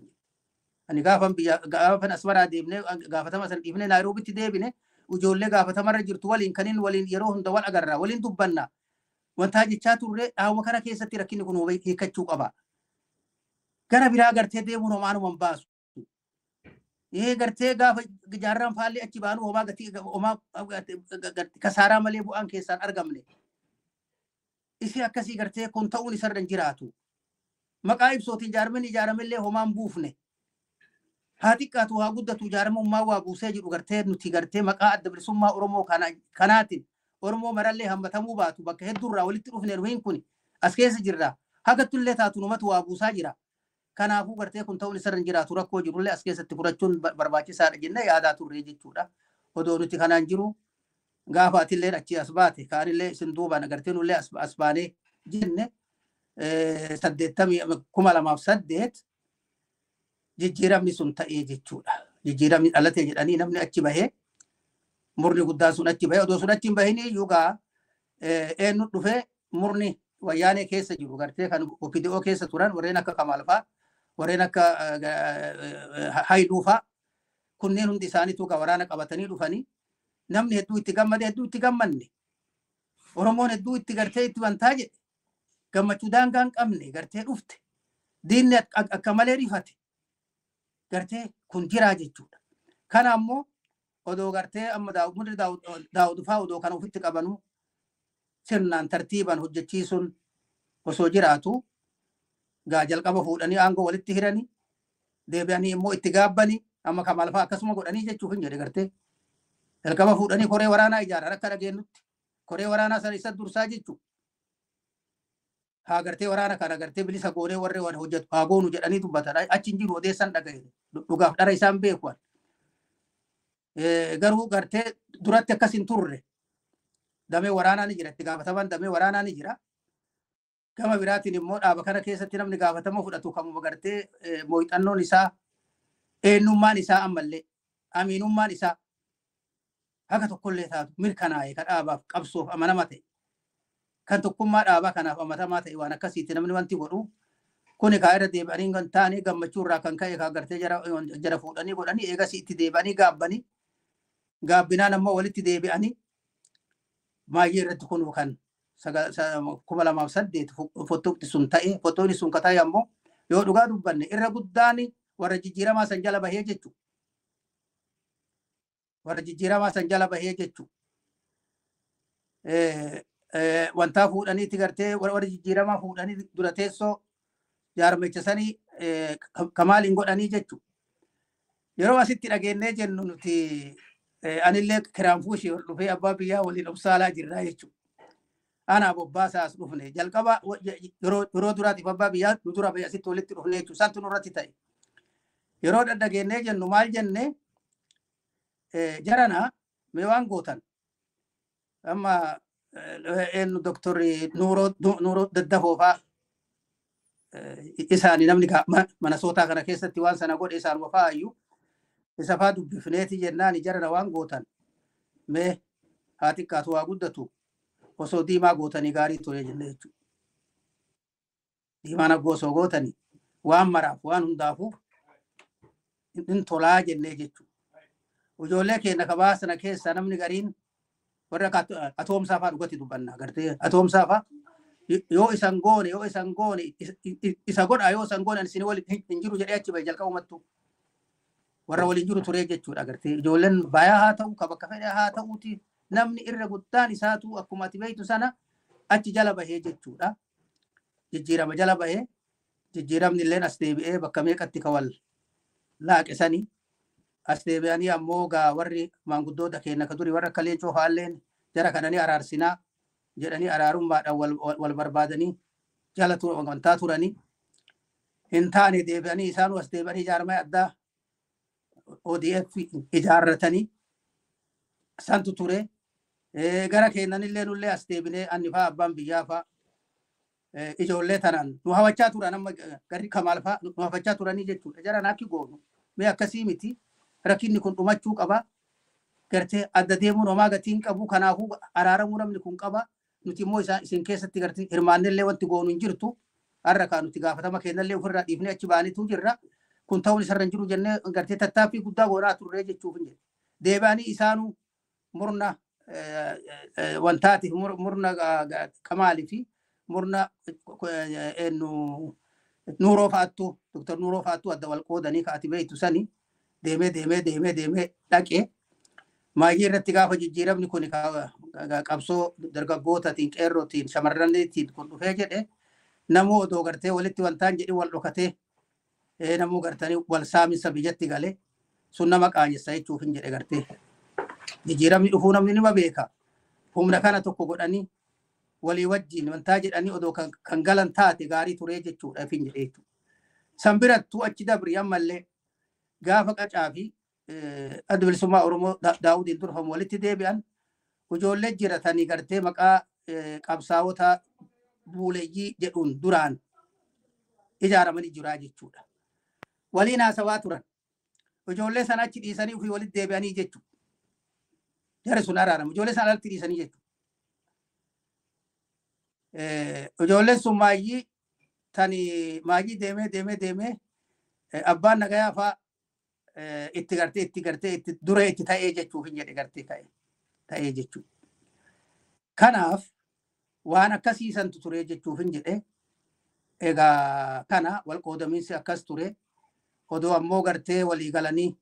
Ani gaafan asmaraa deemnee gaafatama san dhiifnee Naayiroobitti deebine ijoollee gaafatamarra jirtu waliin kaniin waliin yeroo hunda wal agarraa waliin dubbannaa. Wantaa jechaa turre dhaabuma kana keessatti rakkinni kun hiikkachuu qaba. Gara biraa gartee deemuun homaanuma hin baasu. Gartee gaafa jaarraan faallee achi baanu homaa gatii homaa kasaaraa malee bu'aan keessaan argamne. Isi akkasii gartee kun ta'uun isarra hin jiraatu. Maqaa ibsootiin jaarmeen ijaaramellee homaan buufne. Haa xiqqaatu haa guddatu jaarmummaa waa buusee jiru gartee nuti gartee maqaa adda bilisummaa Oromoo kanaatiin Oromoo marallee hammatamuu baatu bakka hedduurraa walitti dhufne nuyin kun as keessa jirra. Hagattullee taatu numatu waa buusaa jira. Kanaafuu gartee kun ta'uun isarra hin jiraatu rakkoo jirullee as keessatti fudhachuun barbaachisaadha jennee yaadaa turre jechuudha. Odoo nuti kanaan jiru gaafa atillee achi as baate kaanillee isin duubaan gartee nullee as baanee jenne 2008 jijjiiramni sun ta'ee jechuudha. Jijjiiramni dhalatee jedhanii namni achi bahee murni guddaan sun achi bahee odoo sun achi hin bahinii yuugaa eenyu dhufee murni wayyaanee keessa jiru gartee kan OPDO keessa turan warreen akka Kamalfaa warreen akka Hayluufaa kunneen hundi isaaniitu waraana qabatanii dhufanii namni hedduu itti gammade hedduu itti gammanne Oromoon hedduu itti gartee itti wantaa jedhe gammachuu daangaa hin qabne gartee dhufte diinni akka malee rifate gartee kun jiraa jechuudha. Kana ammoo odoo gartee amma Daawud fa'aa odoo kana ofitti qabanuu sirnaan tartiiban hojjechiisuun osoo jiraatu gaa jalqaba fuudhanii aangoo walitti hiranii deebi'anii immoo itti gaabbanii amma Kamalfaa akkasuma godhanii jechuuf hin jedhe gartee jalqaba fuudhanii koree waraanaa ijaaran akka dhageenyutti koree waraanaa sana isa dursaa jechuudha. Haa gartee waraana kana gartee bilisa goonee warree waan hojjetu haa goonu jedhanii dubbatan achi hin jiru odeessan dhagaye dhugaaf dhara isaan beekuwan. Garuu gartee duratti akkas hin turre. Damee waraanaa ni jira itti gaafataman damee waraanaa ni jira. Gama biraatiin immoo dhaaba kana keessatti namni gaafatama fudhatu kamuma gartee mooxannoon isaa eenyummaan isaa ammallee amiinummaan isaa haga tokkollee taatu mirkanaa'e kan dhaabaaf qabsoof amanama ta'e kan tokkummaa dhaabaa kanaaf amatamaa ta'e waan akkasiitti namni wanti godhu kuni kaa irra deebi'anii kan taane gammachuu irraa kan ka'e kaa gartee jara fuudhanii godhanii eegas itti deebi'anii gaabbanii gaabbinaan ammoo walitti deebi'anii maayyee irratti kun kan 2008 fottoqti sun ta'e fottoonni sun ka ta'e ammoo yoo dhugaa dubbanne irra guddaan warra jijjiiramaa san jala bahee jechuudha. Warra jijjiiramaa san jala bahee jechuudha. Wantaa fuudhaniitti gartee warra jijjiiramaa fuudhanii dura teessoo jaarmecha sanii kamaaliin godhanii jechuudha. Yeroo asitti dhageenyee jennu nuti anillee kiraanfuushii ol dhufee abbaa biyyaa waliin obsaalaa jirraa jechuudha. Ana bobbaasaa as dhufne jalqaba yeroo duraatiif abbaa biyyaa nu dura bahee asitti walitti dhufne jechuudha. Santu nurratti ta'e. Yeroo dhageenyee jennu maal jenne jarana mee waan gootan amma eenyu doktorri Nuuroo Daddafoofaa isaanii namni mana sootaa kana keessatti waan sana godhe isaan wafaayyuu isa faa dubbifneeti jennaan jarana waan gootan mee haa xiqqaatu waa guddatu osoo diimaa gootanii gaarii ture jenne jechuudha. Diimaan abboo osoo gootanii waan maraaf waan hundaafuuf hin tolaa jennee jechuudha. Ijoollee keenya kabaa sana keessa namni gariin warra atoomsaa faa dhugatti dubbannaa gartee atoomsaa faa yoo isan goone isa godha yoo isan goone isin waliin hin jiru jedhee achi bahe jalqabumattu warra waliin jiru turee jechuudha gartee ijoolleen bayaa haa ta'u ka bakka fedhe haa ta'uuti namni irra guddaan isaatu akkuma ati beektu sana achi jala bahee jechuudha. Jijjiirama jala bahee jijjiiramni illee as deebi'ee bakka meeqatti ka wal laaqisanii as deebi'anii ammoo gaa warri maanguddoota keenya ka durii warra akka leencoo faalleen jara kananii araarsinaa jedhanii araarummaadhaan wal barbaadanii jala wantaa turanii hin taane deebi'anii isaanuu as deebi'anii jaarmaa addaa ODF ijaarratanii santu ture. Gara keenyanillee nullee as deebinee anni faa abbaan biyyaa faa ijoollee tanaan nu hawachaa turan amma garri Kamaal faa nu hawachaa turanii jechuudha. Jaran akki goonu mee akkasii miti rakkinni kun dhumachuu qaba. Gartee adda deemuun homaa gatiin qabu kanaafuu araaramuu namni kun qaba. Nuti immoo isin keessatti gartee hirmaannellee wanti goonu hin jirtu. Har'a kaan nuti gaafatama keenyallee ofirraa dhiifnee achi baanitu jirra. Kun ta'uun isarra hin jiru jennee gartee tattaaffii guddaa goonaa turree jechuuf hin jedhe. Deebi'anii isaanuu murna wantaatiif murna Kamaalii fi murna Nuuroo fa'aattu Dr. Nuuroo fa'aattu adda wal qoodanii ka'ati beektu sani deemee dhaqee maayyee irratti gaafa jijjiiramni kun qabsoo dargaggootaatiin qeerrootiin shamarraniitiin kun dhufee jedhe namuu odoo gartee walitti wantaan jedhi wal dhokatee namuu gartanii wal saaminsa biyyatti galee sun nama qaanyessa jechuuf hin jedhe gartee. Jijjiiramni dhufuu namni nima beeka. Humna kana tokko godhanii walii wajjin wantaa jedhanii odoo kan galan taate gaarii turee jechuudha fin jedhe jechuudha. San birattuu achi dabri ammallee gaafa qacaa fi adda bilisummaa Oromoo Daawudiin durfamu walitti deebi'an ijoollee jiratanii gartee maqaa qabsaa'ota buuleeyyii jedhuun duraan ijaaramanii jiraa jechuudha. Waliin haasawaa turan. Ijoollee sana achi dhiisanii ofii walitti deebi'anii jechuudha. Jara sun araaramu. Ijoollee sana alatti dhiisanii jechuudha. Ijoolleen sun maayyii tani maayyii deemee abbaan nagayaa fa'aa itti gartee itti dura itti ta'ee jechuuf hin jedhe gartee ta'ee jechuudha. Kanaaf waan akkasiisantu ture jechuuf hin jedhe egaa kana wal qoodamiinsi akkas ture odoo ammoo gartee walii galanii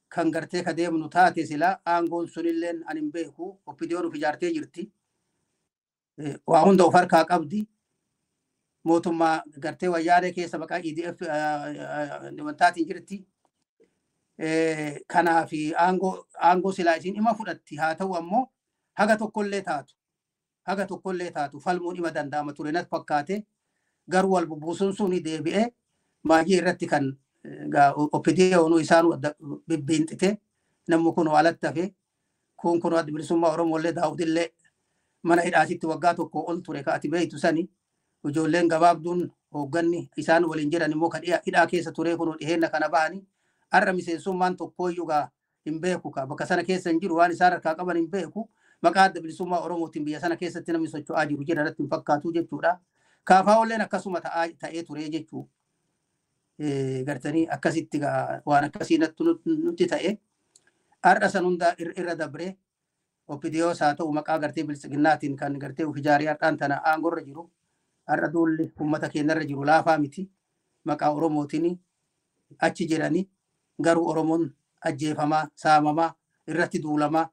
kan gartee ka deemnu taate sila aangoon sunilleen ani hin beeku oppidiyoon of ijaartee jirti. Waa hunda of harkaa qabdi. Mootummaa gartee wayyaanee keessa maqaa EDF wantaatiin jirti. Kanaaf aangoo silaa isin ima fudhatti haa ta'u ammoo haga tokkollee taatu falmuun ima danda'ama ture natti fakkaate garuu wal bubbuusuun suni deebi'ee maayyii irratti kan oppidiyoonuu isaanuu bibbiinxite namni kun alatti hafe kun adda bilisummaa Oromollee Daawudillee mana hidhaasitti waggaa tokko ol ture ka ati beektu sani ijoolleen gabaabduun hoogganni isaan waliin jedhan immoo kan hidhaa keessa ture kun dhiheenna kana bahanii har'a miseensummaan tokkooyyuu hin beeku bakka sana keessa hin jiru waan isaan harkaa qaban hin beeku maqaa adda bilisummaa Oromootiin biyya sana keessatti namni socho'aa jiru jedhanatti hin fakkaatu jechuudha. Kaafaa'olleen akkasuma ta'ee ture jechuu gartanii akkasitti waan akkasii nutti ta'e arra san hunda irra dabre OPDO haa ta'u maqaa gartee bilisiginnaatiin kan gartee ufijaarii har'aan tana aangorra jiru arra duulli uummata keenyarra jiru laafaa miti maqaa Oromootiin achi jiranii garuu Oromoon ajjeefamaa saamamaa irratti duulamaa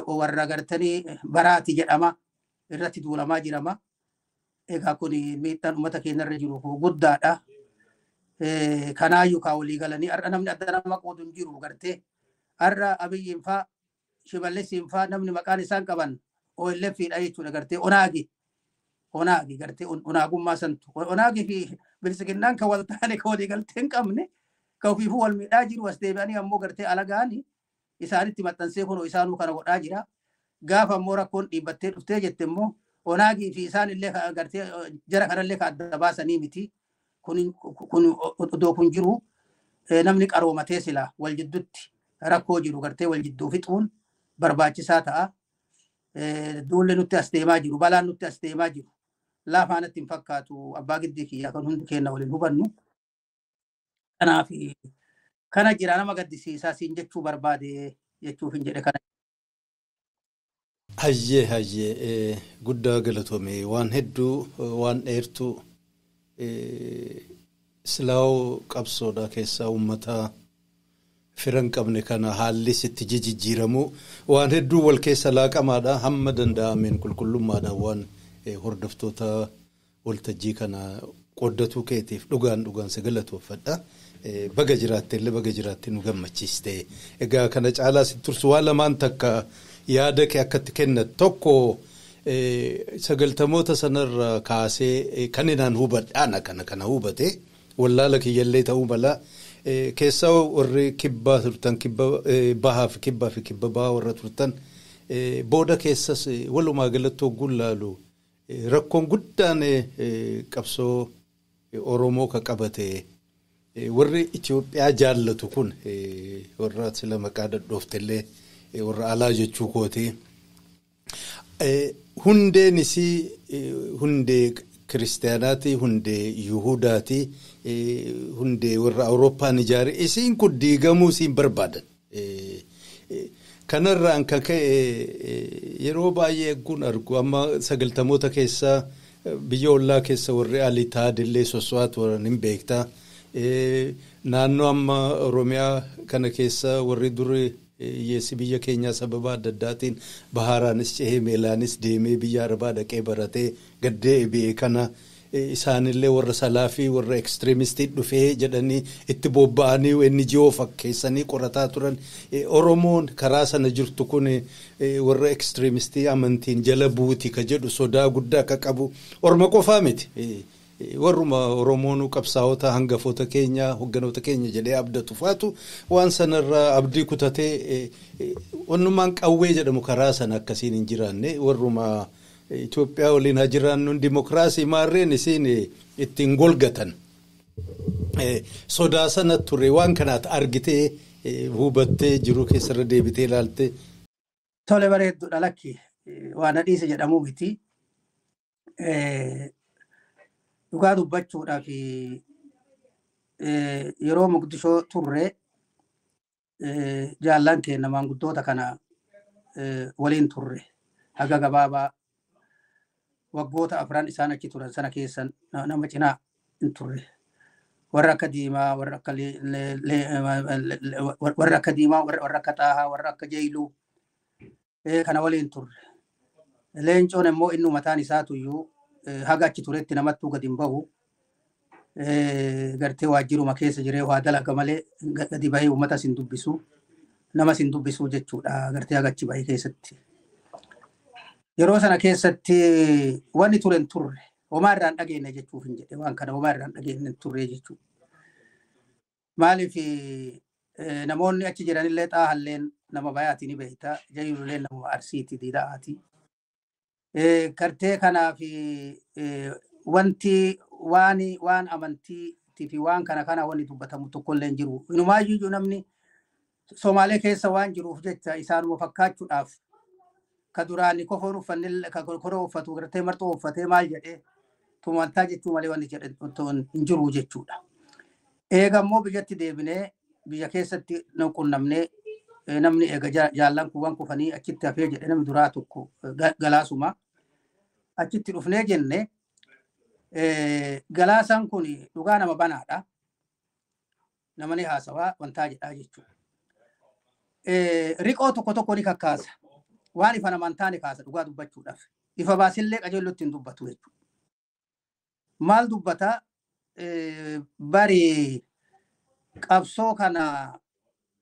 warra gartanii baraati jedhama irratti duulamaa jirama. Egaa kun miidhaan uummata keenyarra jiru guddaadha. Kanaayyuu kaa walii galanii har'a namni adda nama qoodu hin jiru gartee har'a Abiyyiin faa Shimalliisiin faa namni maqaan isaan qaban OLF'dha jechuudha gartee Onaagi gartee Onaagummaa santu Onaagii fi bilisiginnaan kan wal taane kan walii galtee hin qabne kan ofiifuu wal miidhaa jiru as deebi'anii ammoo gartee alagaanii isaanitti maxxansee kunoo isaanuu kana godhaa jira. Gaafa ammoo rakkoon dhiibbattee dhuftee jette immoo Onaagii fi isaan illee gartee jara kanallee kan adda baasanii miti. Kun odoo kun jiru namni qaroomatee silaa wal jidduutti rakkoo jiru gartee wal jidduu fixuun barbaachisaa ta'a. Duulli nutti as deemaa jiru balaan nutti as deemaa jiru laafaanatti hin fakkaatu abbaa giddii kiyyaa kan hundi keenya waliin hubannu. Kanaaf kana jira nama gaddisiisaa siin jechuu barbaade jechuuf hin jedhe kana. Hayyee guddaa galatoome waan hedduu waan dheertuu silaaw qabsoodha keessaa uummata firan qabne kana haalli sitti jijjiiramu waan hedduu wal keessa laaqamaadha hamma danda'ameen qulqullummaadha waan hordoftoota waltajjii kana qoddatu keetiif dhugaan si galatoofadha. Baga jiraatteellee baga jiraatte nu gammachiiste. Egaa kana caalaa si tursu waan lamaan takka yaada kee akkatti kennat tokko sagaltamoota sanarra kaasee kan inaan hubadhaan kana hubate wallaala kiyyallee ta'uu mala keessaa warri kibbaa turtan bahaa fi kibba bahaa warra turtan booda keessas walumaa galatti hogguun laalu rakkoon guddaan qabsoo Oromoo ka qabate warri Itoophiyaa jaallatu kun warra sila maqaa dadhooftellee warra alaa jechuu kooti. Hundeenis hundee kiristaanaati hundee Yihudaati hundee warra Awurooppaan ijaare isiin kun diigamuu isiin barbaadan. Kanarraan kan ka'e yeroo baay'ee kun argu amma sagaltamoota keessaa biyya ollaa keessa warri alitaadillee sosso'aatu warran hin beektaa. Naannoo amma Oromiyaa kana keessa warri duri yeessi biyya keenyaa sababa adda addaatiin baharaanis cehee meelaanis deemee biyya Arabaa dhaqee baratee gaddee biyya kana isaanillee warra salaa fi warra ekstreemistii dhufee jedhanii itti bobba'anii inni ji'oo fakkeessanii qorataa turan. Oromoon karaa sana jirtu kun warra ekstreemistii amantiin jala buuti ka jedhu sodaa guddaa akka qabu orma qofaa miti. Warruma Oromoon qabsaa'ota hangafoota keenya hogganoota keenya jedhee abdatu faatu waan sanarraa abdii kutatee onnumaan qawwee jedhamu karaa sana akkasiin hin jiraanne warruma Itoophiyaa waliin haa jiraannu dimokiraasii maarreen isiin ittiin golgatan sodaa sana ture waan kanaat argitee hubattee jiru keessarra deebitee ilaalte. Tole bareedduudha lakki waan adhiise jedhamu miti. Dhugaa dubbachuudhaaf yeroo Mogadishoo turre jaallan keenya maanguddoota kana waliin turre haga gabaabaa waggoota afran isaan achi turan sana keessan nama cinaa hin turre. Warra akka Diimaa, warra akka Diimaa, warra akka Xaahaa, warra akka Jeyluu kana waliin turre. Leencoon immoo inni mataan isaatuyyuu haga achi turetti namattuu gadi hin bahu gartee waajjiruma keessa jiree waa dalaga malee gadi bahee uummata sin dubbisu nama sin dubbisu jechuudha gartee haga achi bahee keessatti. Yeroo sana keessatti wanni turen turre homaa irraan dhageenne jechuuf hin jedhe waan kana homaa irraan dhageenne turre jechuudha. Maaliif namoonni achi jiranillee Xaahalleen nama bayaatii ni beekta Jeylullee nama Arsiiti Diida'aati. Kartee kanaaf wanti waan amantii fi waan kana wanni dubbatamu tokkollee hin jiru. Inumaayyuu namni Somaalee keessa waan jiruuf jecha isaanuma fakkaachuudhaaf ka duraanii kofoon uffannil ka koroo uffatu gartee marxoo uffatee maal jedhee tumantaa jechuu malee wanni jedhe hin jiru jechuudha. Eegammoo biyyatti deebinee biyya keessatti nu qunnamnee namni eega jaallan kuwwan kufanii achitti hafee jedhe namni duraa tokko galaasuma achitti dhufnee jenne galaasan kun dhugaa nama banaadha. Namni haasawaa wantaa jedhaa jechuudha. Riqoo tokko ni kakkaasa. Waan ifa namaan taane kaasa dhugaa dubbachuudhaaf. Ifa baasillee qajeellotti hin dubbatu jechuudha. Maal dubbata? Bari qabsoo kana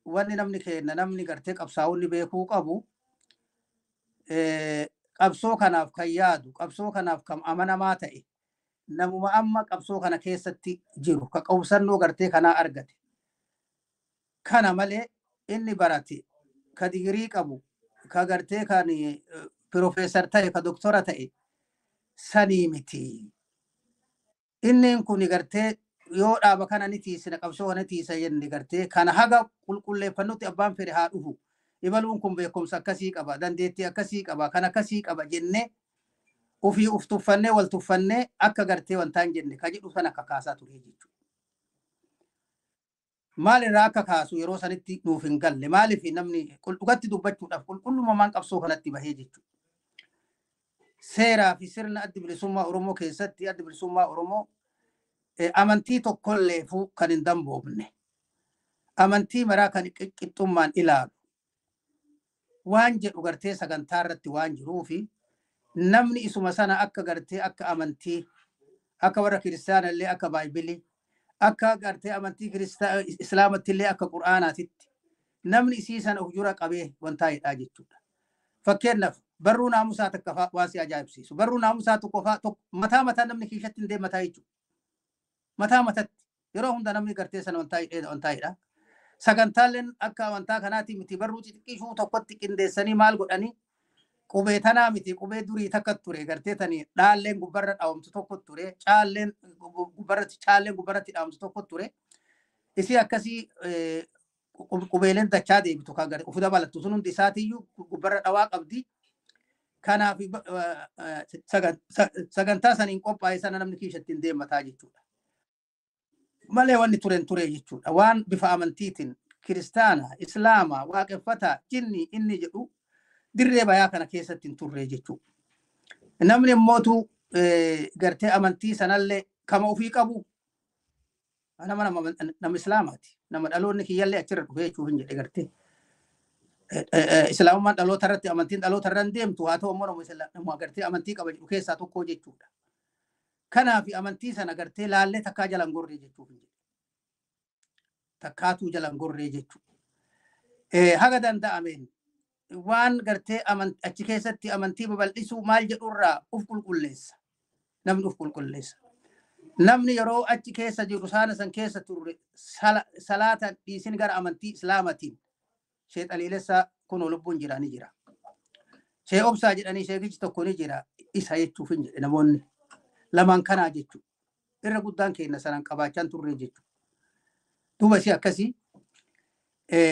wanni namni kenna namni gartee qabsaa'onni beekuu qabu qabsoo kanaaf kan yaadu qabsoo kanaaf kan amanamaa ta'e namuma amma qabsoo kana keessatti jiru ka qawsannoo gartee kanaa argate kana malee inni barate ka digirii qabu ka gartee kan piroofeesar ta'e ka doktora ta'e sanii miti. Inni kun gartee yoo dhaaba kana ni tiisina qabsoo kana tiisa jenne gartee kana haga qulqulleeffannutti abbaan fedhe haa dhufu. Ibaluun kun beekumsa akkasii qaba, dandeettii akkasii qaba, kan akkasii qaba jenne ofii uf tuffannee wal tuffannee akka gartee wantaan jenne ka jedhu sana akka kaasaa ture jechuudha. Maal irraa akka kaasu yeroo sanitti nuuf hin galle maaliif namni dhugatti dubbachuudhaaf qulqullumamaan qabsoo kanatti bahee jechuudha. Seeraa fi sirna adda bilisummaa Oromoo keessatti adda bilisummaa Oromoo amantii tokkolleefuu kan hin damboofne amantii maraa kan qixxummaan ilaalu waan jedhu gartee sagantaa irratti waan jiruu fi namni isuma sana akka gartee akka amantii akka warra kiristaanallee akka baayibilii akka gartee amantii islaamattillee akka qur'aanaatitti namni isii sana of jura qabee wantaa jedhaa jechuudha. Fakkeenyaaf barruu naamusaa takka waan si ajaa'ibsiisu barruu naamusaa tokko mataa namni kiishatti hin deemataa jechuudha. Mataa matatti yeroo hunda namni gartee sana wantaa jedhaa. Sagantaaleen akka wantaa kanaati miti barruu xixiqqishuu tokkotti qindeessanii maal godhanii qubee tanaa miti qubee durii takka ture gartee tanii dhaalleen gubbarra dhaawamtu tokko ture caalleen gubbarratti dhaawamtu tokko ture isii akkasii qubeeleen dachaa deebitu kan gadi of dabalattu sun hundi isaatiiyyuu gubbarra dhawaa qabdi. Kanaaf sagantaa saniin qophaa'e sana namni kiishatti hin deemataa jechuudha. Malee wanni ture jechuudha. Waan bifa amantiitiin kiristaana, islaama, waaqeffataa, jinni inni jedhu dirree bayaa kana keessatti hin turre jechuudha. Namni immootu gartee amantii sanallee kama ofii qabu nama islaamaati. Nama dhaloonni kiyyallee achirra dhufee jechuuf hin jedhe gartee. Islaamummaan dhaloota irratti amantiin dhaloota irra hin deemtu haa ta'u immoo nama gartee amantii qaba jedhu keessaa tokko jechuudha. Kanaaf amantii sana gartee laallee takkaa jalan gorree jechuuf hin jedhe. Takkaatuu jalan gorree jechuudha. Haga danda'ameen waan gartee achi keessatti amantii babal'isuu maal jedhurraa uf qulqulleessa. Namni uf qulqulleessa. Namni yeroo achi keessa jiru saana san keessa turre salaata dhiisin gara amantii islaamatiin shee xaliilessaa kun lubbuun jira ni jira. Shee obsaa jedhanii sheekichi tokko ni jira isa jechuuf hin jedhe namoonni lamaan kanaa jechuudha. Irra guddaan keenya sanaan qabaachaan turre jechuudha. Duuba ishee akkasii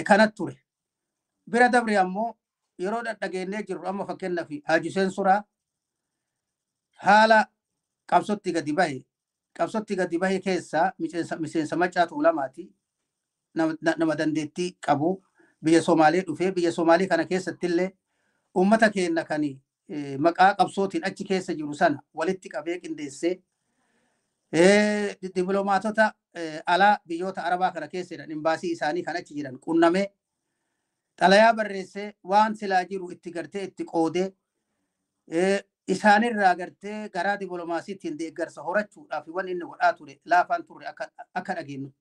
kanat ture. Bira dabre ammoo yeroo dhageenyee jirru amma fakkeenyaaf Haji Hussein Suraa haala qabsotti gadi bahe keessaa miseensa Maccaa Tuulamaati nama dandeettii qabu biyya Somaalee dhufee biyya Somaalee kana keessatti illee uummata keenya kan maqaa qabsootiin achi keessa jiru sana walitti qabee qindeessee dippiloomaatota alaa biyyoota Arabaa kana keessa jiran imbaasii isaanii kan achi jiran qunnamee xalayaa barreessee waan silaa jiru itti gartee itti qoodee isaanirraa gartee garaa dippiloomaasiitiin deeggarsa horachuudhaaf waan inni godhaa ture laafaan turre akka dhageenyutti.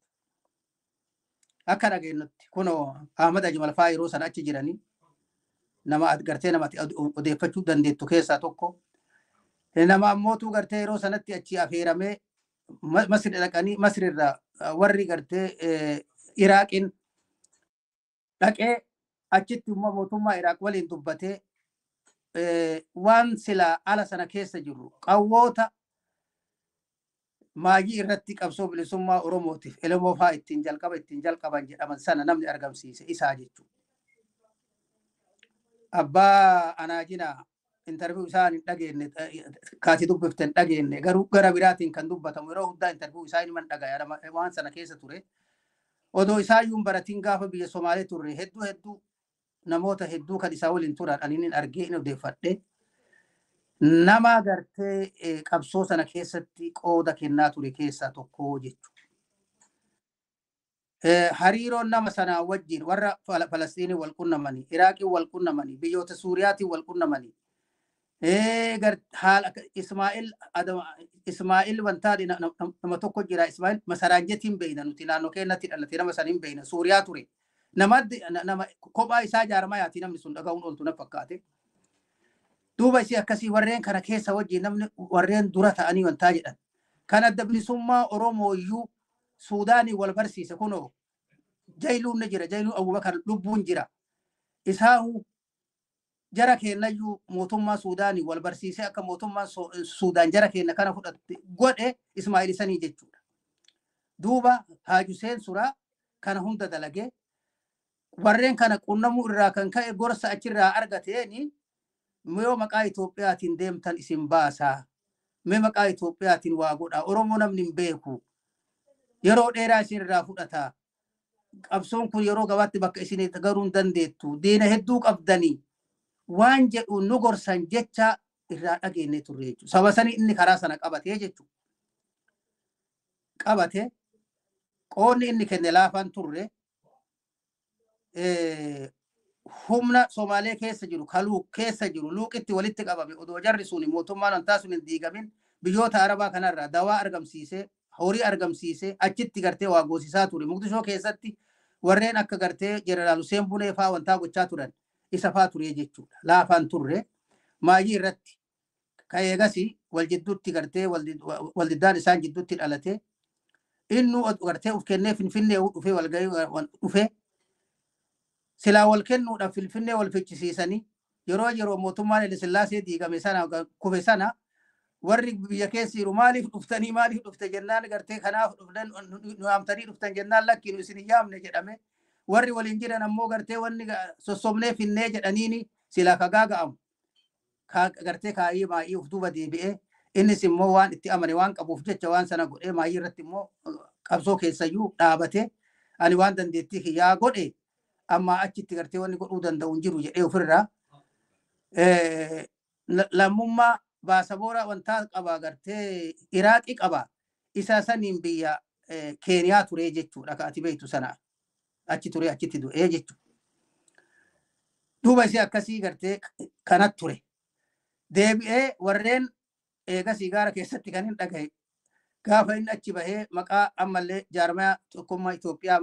Akka dhageenyutti kunoo Ahmad Ajmal fa'aa yeroo sana achi jiranii nama gartee namatti odeeffachuu dandeettu keessaa tokko. Nama ammootu gartee yeroo sanatti achi affeeramee Masri dhaqanii Masrirraa warri gartee Iraaqiin dhaqee achitti immoo mootummaa Iraaq waliin dubbatee waan silaa ala sana keessa jiru qawwoota maayii irratti qabsoo bilisummaa Oromootiif elemoo fa'aa ittiin jalqaban jedhaman sana namni argamsiise isaa jechuudha. Abbaa Anaajinaa interview isaan hin dhageenye kaati dubbiften dhageenye garuu gara biraatiin kan dubbatamu yeroo hundaa interview isaa inni man dhagaya waan sana keessa ture. Odoo isaayyuun baratiin gaafa biyya Somaalee turre hedduu namoota hedduu kan isaa waliin turan ani inni argee inni odeeffadhe nama gartee qabsoo sana keessatti qooda kennaa ture keessaa tokko jechuudha. Hariiroon nama sanaa wajjin warra Falastiin wal qunnamanii, Iraaqii wal qunnamanii, biyyoota Suuriyaatii wal qunnamanii, haala Ismaa'il wantaadhi nama tokko jira. Ismaa'il Masaraanjetiin beeyna nuti naannoo keenyatti dhalate nama saniin beeyna. Suuriyaa ture. Nama kophaa isaa jaarmayaatii namni sun dhaga'uun ooltu na fakkaate. Duuba isii akkasii warreen kana keessa wajjin namni warreen dura ta'anii wantaa jedhan. Kan adda bilisummaa Oromoo iyyuu Suudaanii wal barsiise kunoo jayluun ni jira. Jayluun Abubakar lubbuun jira. Isaahu jara keenyayyuu mootummaa Suudaanii wal barsiisee akka mootummaan Suudaan jara keenya kana fudhatte godhe Ismaa'il sanii jechuudha. Duuba Haaju Huseen Suraa kana hunda dalagee warreen kana qunnamuu irraa kan ka'e gorsa achirraa argateeni yoo maqaa Itoophiyaatiin deemtan isin baasaa. Mee maqaa Itoophiyaatiin waa godhaa. Oromoo namni hin beeku. Yeroo dheeraa isin irraa fudhataa. Qabsoon kun yeroo gabaatti bakka isin garuu hin dandeettu. Diina hedduu qabdanii. Waan jedhu nu gorsan jecha irraa dhageenye turre jechuudha. Saba sanii inni karaa sana qabatee jechuudha. Qabate qoonni inni kenne laafaan turre humna Somaalee keessa jiru, Kaluuk keessa jiru, Luuqitti walitti qabame odoo jarri sun mootummaan wantaa sun hin diigamin biyyoota Arabaa kanarraa dawaa argamsiisee, horii argamsiisee achitti gartee waa goosisaa ture. Muqdishoo keessatti warreen akka gartee Jeneraal Huseen Bunee faa wantaa gochaa turan isa faa ture jechuudha. Laafaan turre maayii irratti ka'eegasii wal jidduutti gartee waldiddaan isaan jidduutti dhalate innu gartee uf kennee Finfinnee dhufee walgahii dhufee silaa wal kennuudhaaf Finfinnee wal fichisiisanii yeroo mootummaan Haile Sillaasee diigame sana kufe sana warri biyya keessa jiru maaliif dhufte jennaan gartee kanaaf dhuftan nu amtanii dhuftan jennaan lakki nu isin yaamne jedhame warri waliin jiran ammoo gartee wanni sossobnee finnee jedhaniini silaa kagaaga'amu gartee kaayii maayii uf duuba deebi'ee innis immoo waan itti amane waan qabuuf jecha waan sana godhee maayii irratti immoo qabsoo keessayyuu dhaabate ani waan dandeettii kiyyaa godhe amma achitti gartee wanni godhuu danda'u hin jiru jedhee ofirraa lammummaa baasaboora wantaa qaba gartee Iraaqii qaba isa saniin biyya Keeniyaa ture jechuudha. Ka ati beektu sana achi ture achitti du'ee jechuudha. Duuba isii akkasii gartee kanat ture. Deebi'ee warreen eegasii gaara keessatti kan hin dhagahe gaafa inni achi bahee maqaa ammallee jaarmaya tokkummaa Itoophiyaa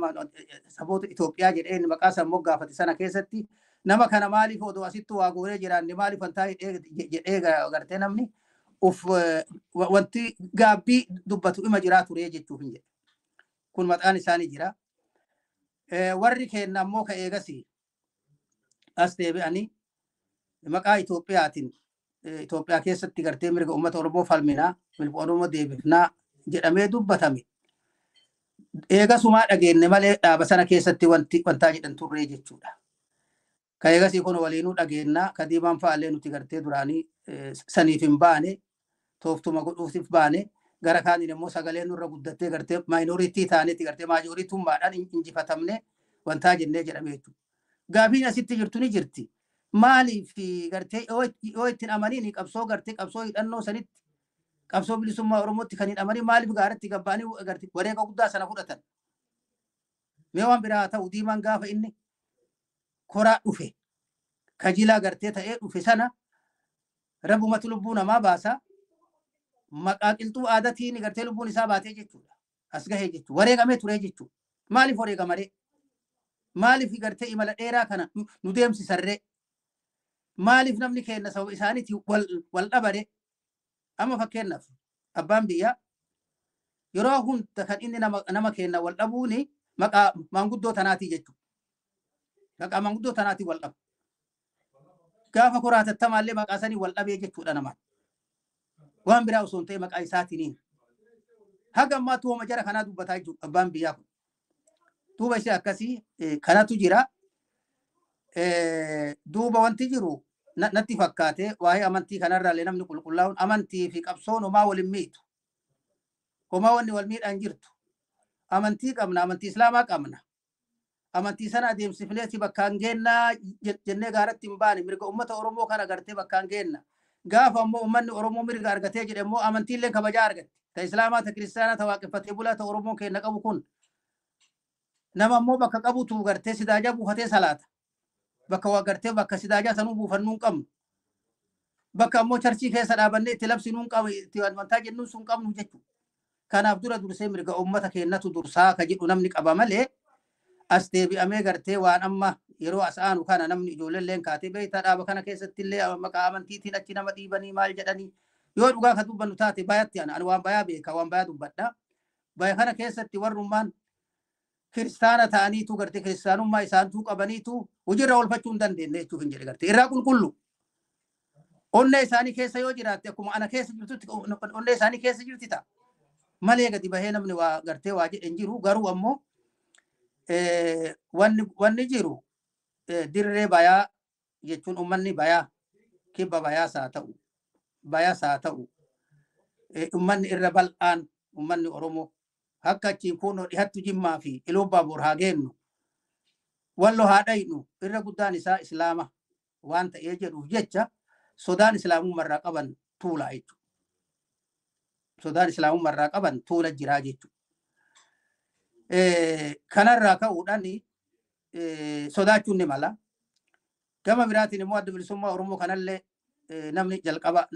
saboota Itoophiyaa jedheen maqaa sammuu gaafate sana keessatti nama kana maaliif odoo asitti waa goonee jiraanne maaliif wantaa jedhee gartee namni wanti gaabbii dubbatu ima jiraa ture jechuuf hin jedhe. Kun maqaan isaanii jira. Warri keenya ammoo ka eegasii as deebi'anii maqaa Itoophiyaatiin Itoophiyaa keessatti gartee mirga uummata Oromoo falminaa mirga Oromoo deebifnaa jedhamee dubbatame. Eegasumaa dhageenye malee dhaaba sana keessatti wantaa jedhan turre jechuudha. Ka eegasii kun waliinuu dhageennaa ka diimaan fa'aallee nuti gartee duraanii saniif hin baane tooftuma godhuutiif baane gara kaaniin immoo sagaleen nurra guddattee gartee maayinooritii taanetti gartee maajoriitummaadhaan injifatamne wantaa jennee jedhame jechuudha. Gaafiin asitti jirtu ni jirti. Maaliif gartee yoo ittiin amaniin qabsoo gartee qabsoo hidhannoo sanitti qabsoo bilisummaa Oromootti kan hidhamanii maaliif gaaratti gabbaanii gartee wareega guddaa sana fudhatan. Mee waan biraa ta'u diimaan gaafa inni koraa dhufe kajilaa gartee ta'ee dhufe sana rabbumatu lubbuu namaa baasa maqaa qilxuu aadatiin gartee lubbuun isaa baatee jechuudha. As gahee jechuudha. Wareegamee ture jechuudha. Maaliif wareegamaree? Maaliif gartee imala dheeraa kana nu deemsisarree? Maaliif namni keenya sababa isaaniiti wal dhabare? Amma fakkeenyaaf abbaan biyyaa yeroo hunda kan inni nama keenya wal dhabuuni maqaa maanguddoo tanaatii jechuudha. Maqaa maanguddoo tanaatii wal dhabu. Gaafa koraatattamallee maqaa sanii wal dhabee jechuudha namaan. Waan biraa osoo hin ta'e maqaa isaatiiniin. Haga ammaa tuuma jara kanaa dubbataa jechuudha abbaan biyyaa kun. Duuba ishee akkasii kanatu jira. Duuba wanti jiru natti fakkaate waa'ee amantii kanarraallee namni qulqullaa'uun amantii fi qabsoon homaa waliin miitu. Homaa wanni wal miidhaan jirtu. Amantii qabna, amantii Islaamaa qabna. amantii sana adeemsifneeti bakkaan geennaa jennee gaaratti hin baane mirga uummata Oromoo kana agartee bakkaan geenna. Gaafa ammoo uummanni Oromoo mirga argatee jedhe immoo amantiillee kabajaa argatte. Ta Islaamaa ta Kiristaanaa ta waaqeffatee bulaa ta Oromoon keenya qabu kun nama ammoo bakka qabutu gartee sidaajaa buufatee salaata. Bakka waa gartee bakka sidaajaa sanuu buufannuu hin qabnu. Bakka ammoo charchii keessa dhaabannee itti labsinuu hin qabu itti amantaa jennuun sun qabnu jechuudha. Kanaaf dura dursee mirga uummata keenyatu dursaa ka jedhu namni qaba malee as deebi'amee gartee waan amma yeroo as aanu kana namni ijoolleen kaatee beektaa dhaaba kana keessatti illee maqaa amantiitiin achi nama dhiibanii maal jedhanii yoo dhugaa ka dubbannu taate baay'atti ani waan baay'aa beeka waan baay'aa dubbadha. Baay'ee kana keessatti warrummaan kiristaana ta'aniitu gartee kiristaanummaa isaantuu qabaniitu hojiirra oolfachuu hin dandeenye jechuuf hin jedhe gartee irraa qulqullu. Onnee isaanii keessa yoo jiraatte akkuma ana keessa jirtutti onnee isaanii keessa jirti ta'a. Malee gadi bahee namni waa gartee waa jedhen jiru garuu ammoo wanni jiru dirree bayaa jechuun uummanni bayaa kibba bayaas haa ta'u uummanni irra bal'aan uummanni Oromoo akka achiin kunoo dhihattu Jimmaa fi Iluu Abbaabor haa geennu Walloo haa dhaynu irra guddaan isaa Islaama waan ta'ee jedhuuf jecha sodaan Islaamummaarraa qaban tuulaa jechuudha. Sodaan Islaamummaarraa qaban tuula jiraa jechuudha. Kanarraa ka'uudhaan sodaachuun ni mala. Gama biraatiin immoo adda bilisummaa Oromoo kanallee namni jalqaba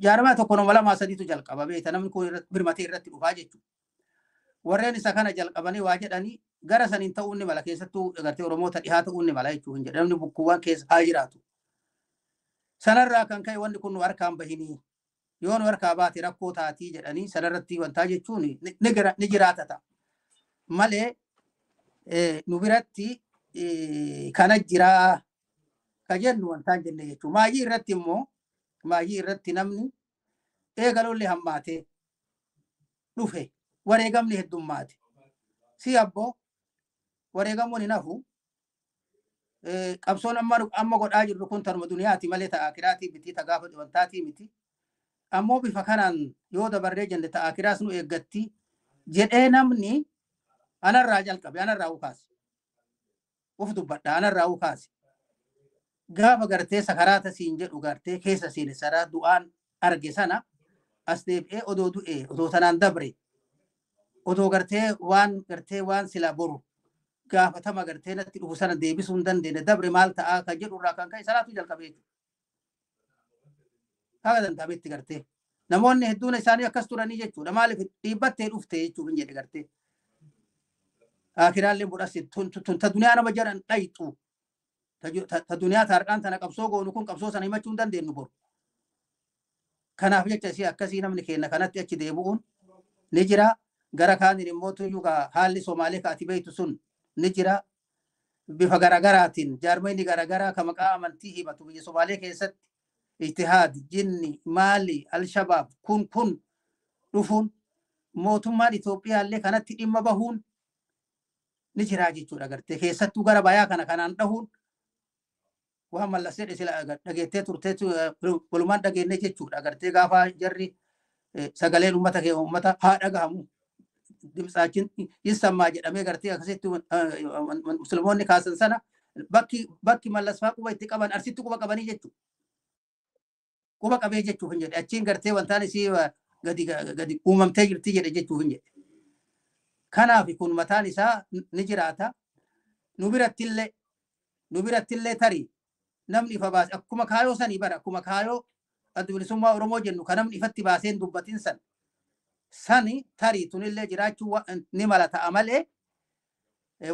jaarmaa tokko nama lamaa sadiitu jalqaba beekta namni kun birmatee irratti dhufaa jechuudha. Warreen isa kana jalqabanii waa jedhanii gara saniin ta'uun ni mala keessattuu gartee Oromoota dhihaa ta'uun ni mala jechuudha. Hin jedhe namni bukkuuwwan keessa haa jiraatu. Sanarraa kan ka'e wanni kun nu harkaan bahinii yoo nu harkaa baate rakkoo taatii jedhanii sanarratti wantaa jechuun ni jiraata ta'a. Malee nu biratti kana jiraa ka jennu wantaan jenne jechuudha. Maayii irratti namni eegalollee hammaatee dhufe wareegamni heddummaate. Si abboo wareegamuun hin hafu qabsoon amma godhaa jirru kun tanuma duniyaati malee ta'a akiraatii miti ta gaafa wantaatii miti. Ammoo bifa kanaan yoo dabarree jenne ta'a akiraas nu eeggatti jedhee namni anarraa jalqabe anarraa ukaase uf dubbadha anarraa ukaase gaafa gartee sakaraata siin jedhu gartee keessa siin saraa du'aan arge sana as deebi'ee odoo du'ee odoo tanaan dabre odoo gartee waan sila boru gaafatama gartee natti dhufu sana deebisuu hin dandeenye dabre maal ta'aa kan jedhu irraa kan ka'e salaatu jalqabee haga danda'ametti gartee namoonni hedduun isaanii akkas turanii jechuudha maaliif dhiibbattee dhufte jechuuf hin jedhe gartee. Akiraallee budhasi tun ta duniyaa nama jedhan dhayxu ta duniyaa taarqaan tana qabsoo goonu kun qabsoo sana himachuu hin dandeenyu boru. Kanaaf jecha isii akkasii namni keenya kanatti achi deebi'uun ni jira. Gara kaaniin immoo tuyyuu haalli Somaalee kaati beektu sun ni jira. Bifa garagaraatiin jaarmayni garagaraa ka maqaa amantii himatu biyya Somaalee keessatti ijtihaad jinni maali alshabaab kun dhufuun mootummaan Itoophiyaallee kanatti dhimma bahuun ni jira jechuudha gartee keessattuu gara bayaa kanaan dhahuun waan mallasee sila dhageettee turtee walumaan dhageenne jechuudha gartee gaafa jarri sagaleen uummata haa dhagahamu dimsaachiin yissammaa jedhamee gartee akkasitti musliimoonni kaasan sana bakki mallasfaa quba itti qaban arsitti quba qabanii jechuudha. Quba qabee jechuuf hin jedhe achiin gartee wantaan isii gadi uumamtee jirti jedhe jechuuf hin jedhe. Kanaaf kun mataan isaa ni jiraata. Nu birattillee tarii namni ifa baase akkuma kaayoo sanii bara akkuma kaayoo adda bilisummaa Oromoo jennu kan namni ifatti baaseen dubbatin sani tarii tunillee jiraachuu ni mala ta'a malee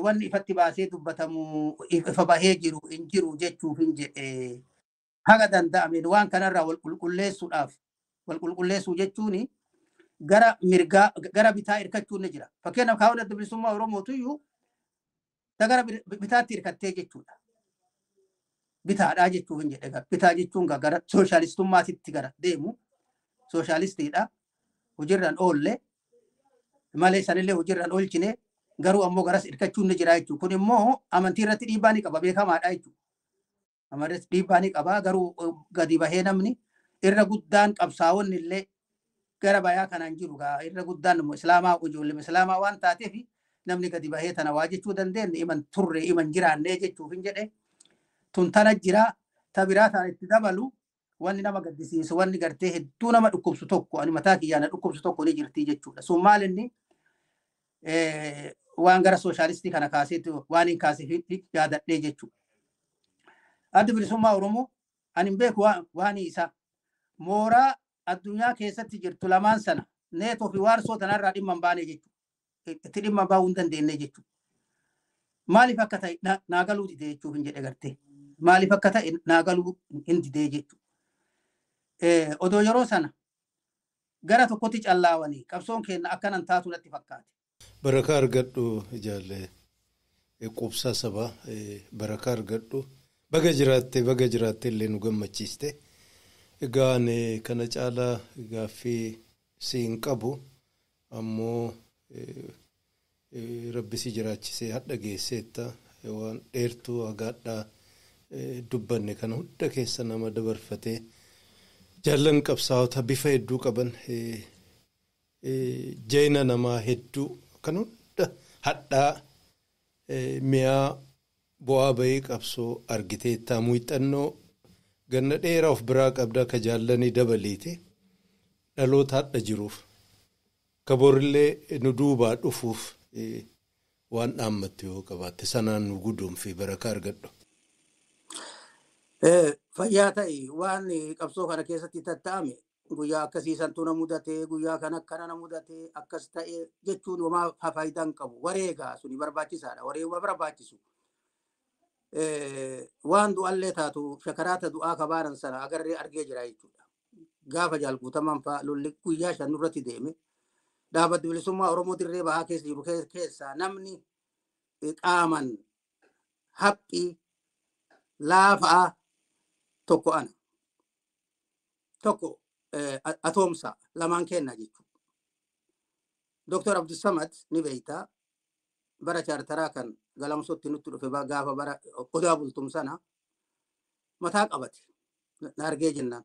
wanni ifatti baasee dubbatamu ifa bahee jiru hin jiru jechuuf hin jedhe. Haga danda'ameen waan kanarraa wal qulqulleessuu jechuuni gara mirgaa gara bitaa hirkachuun ni jira. Fakkeenyaaf kaa'uun adda bilisummaa Oromootuyyuu gara bitaatti hirkattee jechuudha. Bitaadhaa jechuuf hin jedhe. Bitaa jechuun gara sooshaalistummaatitti gara deemu sooshaalistiidha. Hojiirraan oolle malee sanillee hojiirraan oolchine garuu ammoo garas hirkachuun ni jira jechuudha. Kun immoo amantii irratti dhiibbaa ni qaba beekamaadha jechuudha. Amantii dhiibbaa ni qaba garuu gadi bahee namni irra guddaan qabsaa'onni illee gara bayaa kanaan jiru irra guddaan immoo islaamaa ijoollee islaamaa waan taateef namni gadi bahee tana waa jechuu dandeenye iman turre iman jiraannee jechuuf hin jedhe tun tana jira ta biraa ta'an itti dabalu wanni nama gaddisiisu wanni gartee hedduu nama dhukkubsu tokko ani mataa kiyyaana dhukkubsu tokko ni jirti jechuudha. Sun maal inni waan gara sooshaalistii kana kaaseetti waan hin kaasifitti yaadadhee jechuudha. Adda bilisummaa Oromoo ani hin beeku waan isa mooraa addunyaa keessatti jirtu lamaan sana neetoo fi waarsoo tanarraa dhimma hin baane jechuudha. Itti dhimma baahuu hin dandeenye jechuudha. Maaliif akka ta'e naagaluu didee jechuuf hin jedhe gartee. Maaliif akka ta'e naagaluu hin didee jechuudha. Odoo yeroo sana gara tokkotti callaawanii qabsoon keenya akkanan taatu natti fakkaate. Barakaa argadhu ijaalle qubsaa sabaa barakaa argadhu baga jiraatte illee nu gammachiiste. Egaan kana caalaa gaaffii siin qabu ammoo rabbi si jiraachisee hadha geesseetta waan dheertuu hagaadhaa dubbanne kana hunda keessa nama dabarfatee jaallan qabsaa'ota bifa hedduu qaban jeena namaa hedduu kan hunda hadhaa mi'aa bu'aa bahii qabsoo argiteettaa muuxannoo ganna dheeraa of biraa qabdaa ka jaallanii dabaliiti dhaloota hadha jiruuf kaborillee nu duubaa dhufuuf waan dhaammattu yoo qabaatte sanaan nu guduunfi barakaa argadhu. Fayyaa ta'e waan qabsoo kana keessatti tatta'ame guyyaa akkasiisantu na mudate guyyaa kan akkana na mudate akkas ta'e jechuun homaa faayidaa hin qabu. Wareegaa suni barbaachisaadha. Wareeguma barbaachisu. Waan du'allee taatu shakaraata du'aa kabaanan sana agarree argee jira jechuudha. Gaafa jaalguutaman fa'a lolli guyyaa shan nurratti deeme dhaabbata bilisummaa Oromoo dirree bahaa keessa jiru keessaa namni qaaman haphii laafaa tokko ana tokko atoomsa lamaan kenna jechuudha. Dr. Abdussamad ni beeyta bara chaartaraa kan galamsootti nutti dhufe gaafa bara odaa bultum sana mataa qabate na argee jennaan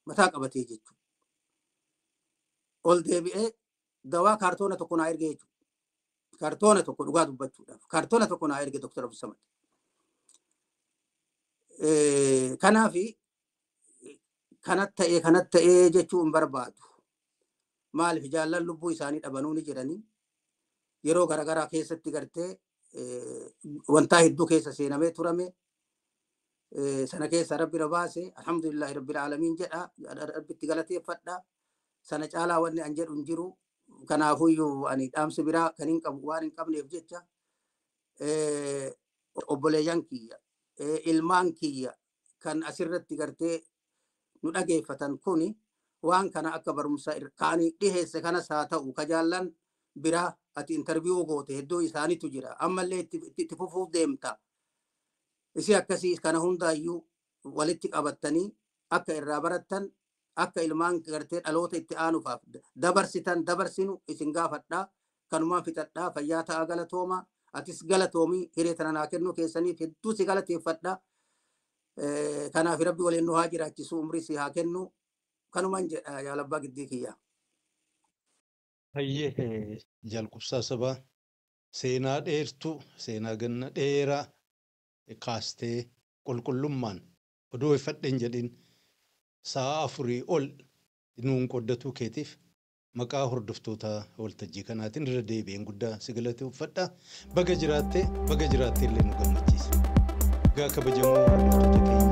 mataa qabatee jechuudha. Ol deebi'ee dawaa kaartoona tokko naa ergee jechuudha. Kaartoona tokko dhugaa dubbachuudhaaf kaartoona tokko naa erge Dr. Abdussamad. Kanaafi kanat ta'ee jechuun barbaadu. Maaliif jaallan lubbuu isaanii dhabanuu ni jiranii yeroo garagaraa keessatti gartee wantaa hedduu keessa seenamee turame sana keessa rabbi na baase alhamdulillahi rabbil aalamiin jedha rabbitti galateeffadha sana caalaa wanni an jedhu hin jiru kanaafuyyuu ani dhaamsi biraa kan hin qabu waan hin qabneef jecha obboleeyyan kiyya ilmaan kiyya kan asirratti gartee nu dhageeffatan kuni waan kana akka barumsa kaanii dhiheesse kanas haa ta'u ka jaallan biraa ati interviyuu goote hedduu isaanitu jira ammallee itti fufuuf deemta isi akkasii kana hundaayyuu walitti qabattanii akka irraa barattan akka ilmaan gartee dhaloota itti aanufaaf dabarsitan dabarsinu isin gaafadhaa kanumaan fixadhaa fayyaa ta'aa galatooma atis galatoomii hiree tana naa kennuu keessaniif hedduu si galateeffadhaa kanaaf rabbi waliin nu haa jiraachisu umrii si haa kennu kanumaan jedha yaalabbaa giddii kiyyaa. Hayyee jaalqubsaa sabaa seenaa dheertuu seenaa ganna dheeraa kaastee qulqullummaan odoo ifadhen jedhin sa'a 4 ol nuun qoddatu keetiif maqaa hordoftoota waltajjii kanaatiin irra deebi'een guddaa si galateeffadha. Baga jiraattee illee nu gammachiisa. Gaa kabajamoo hordoftoota keenya.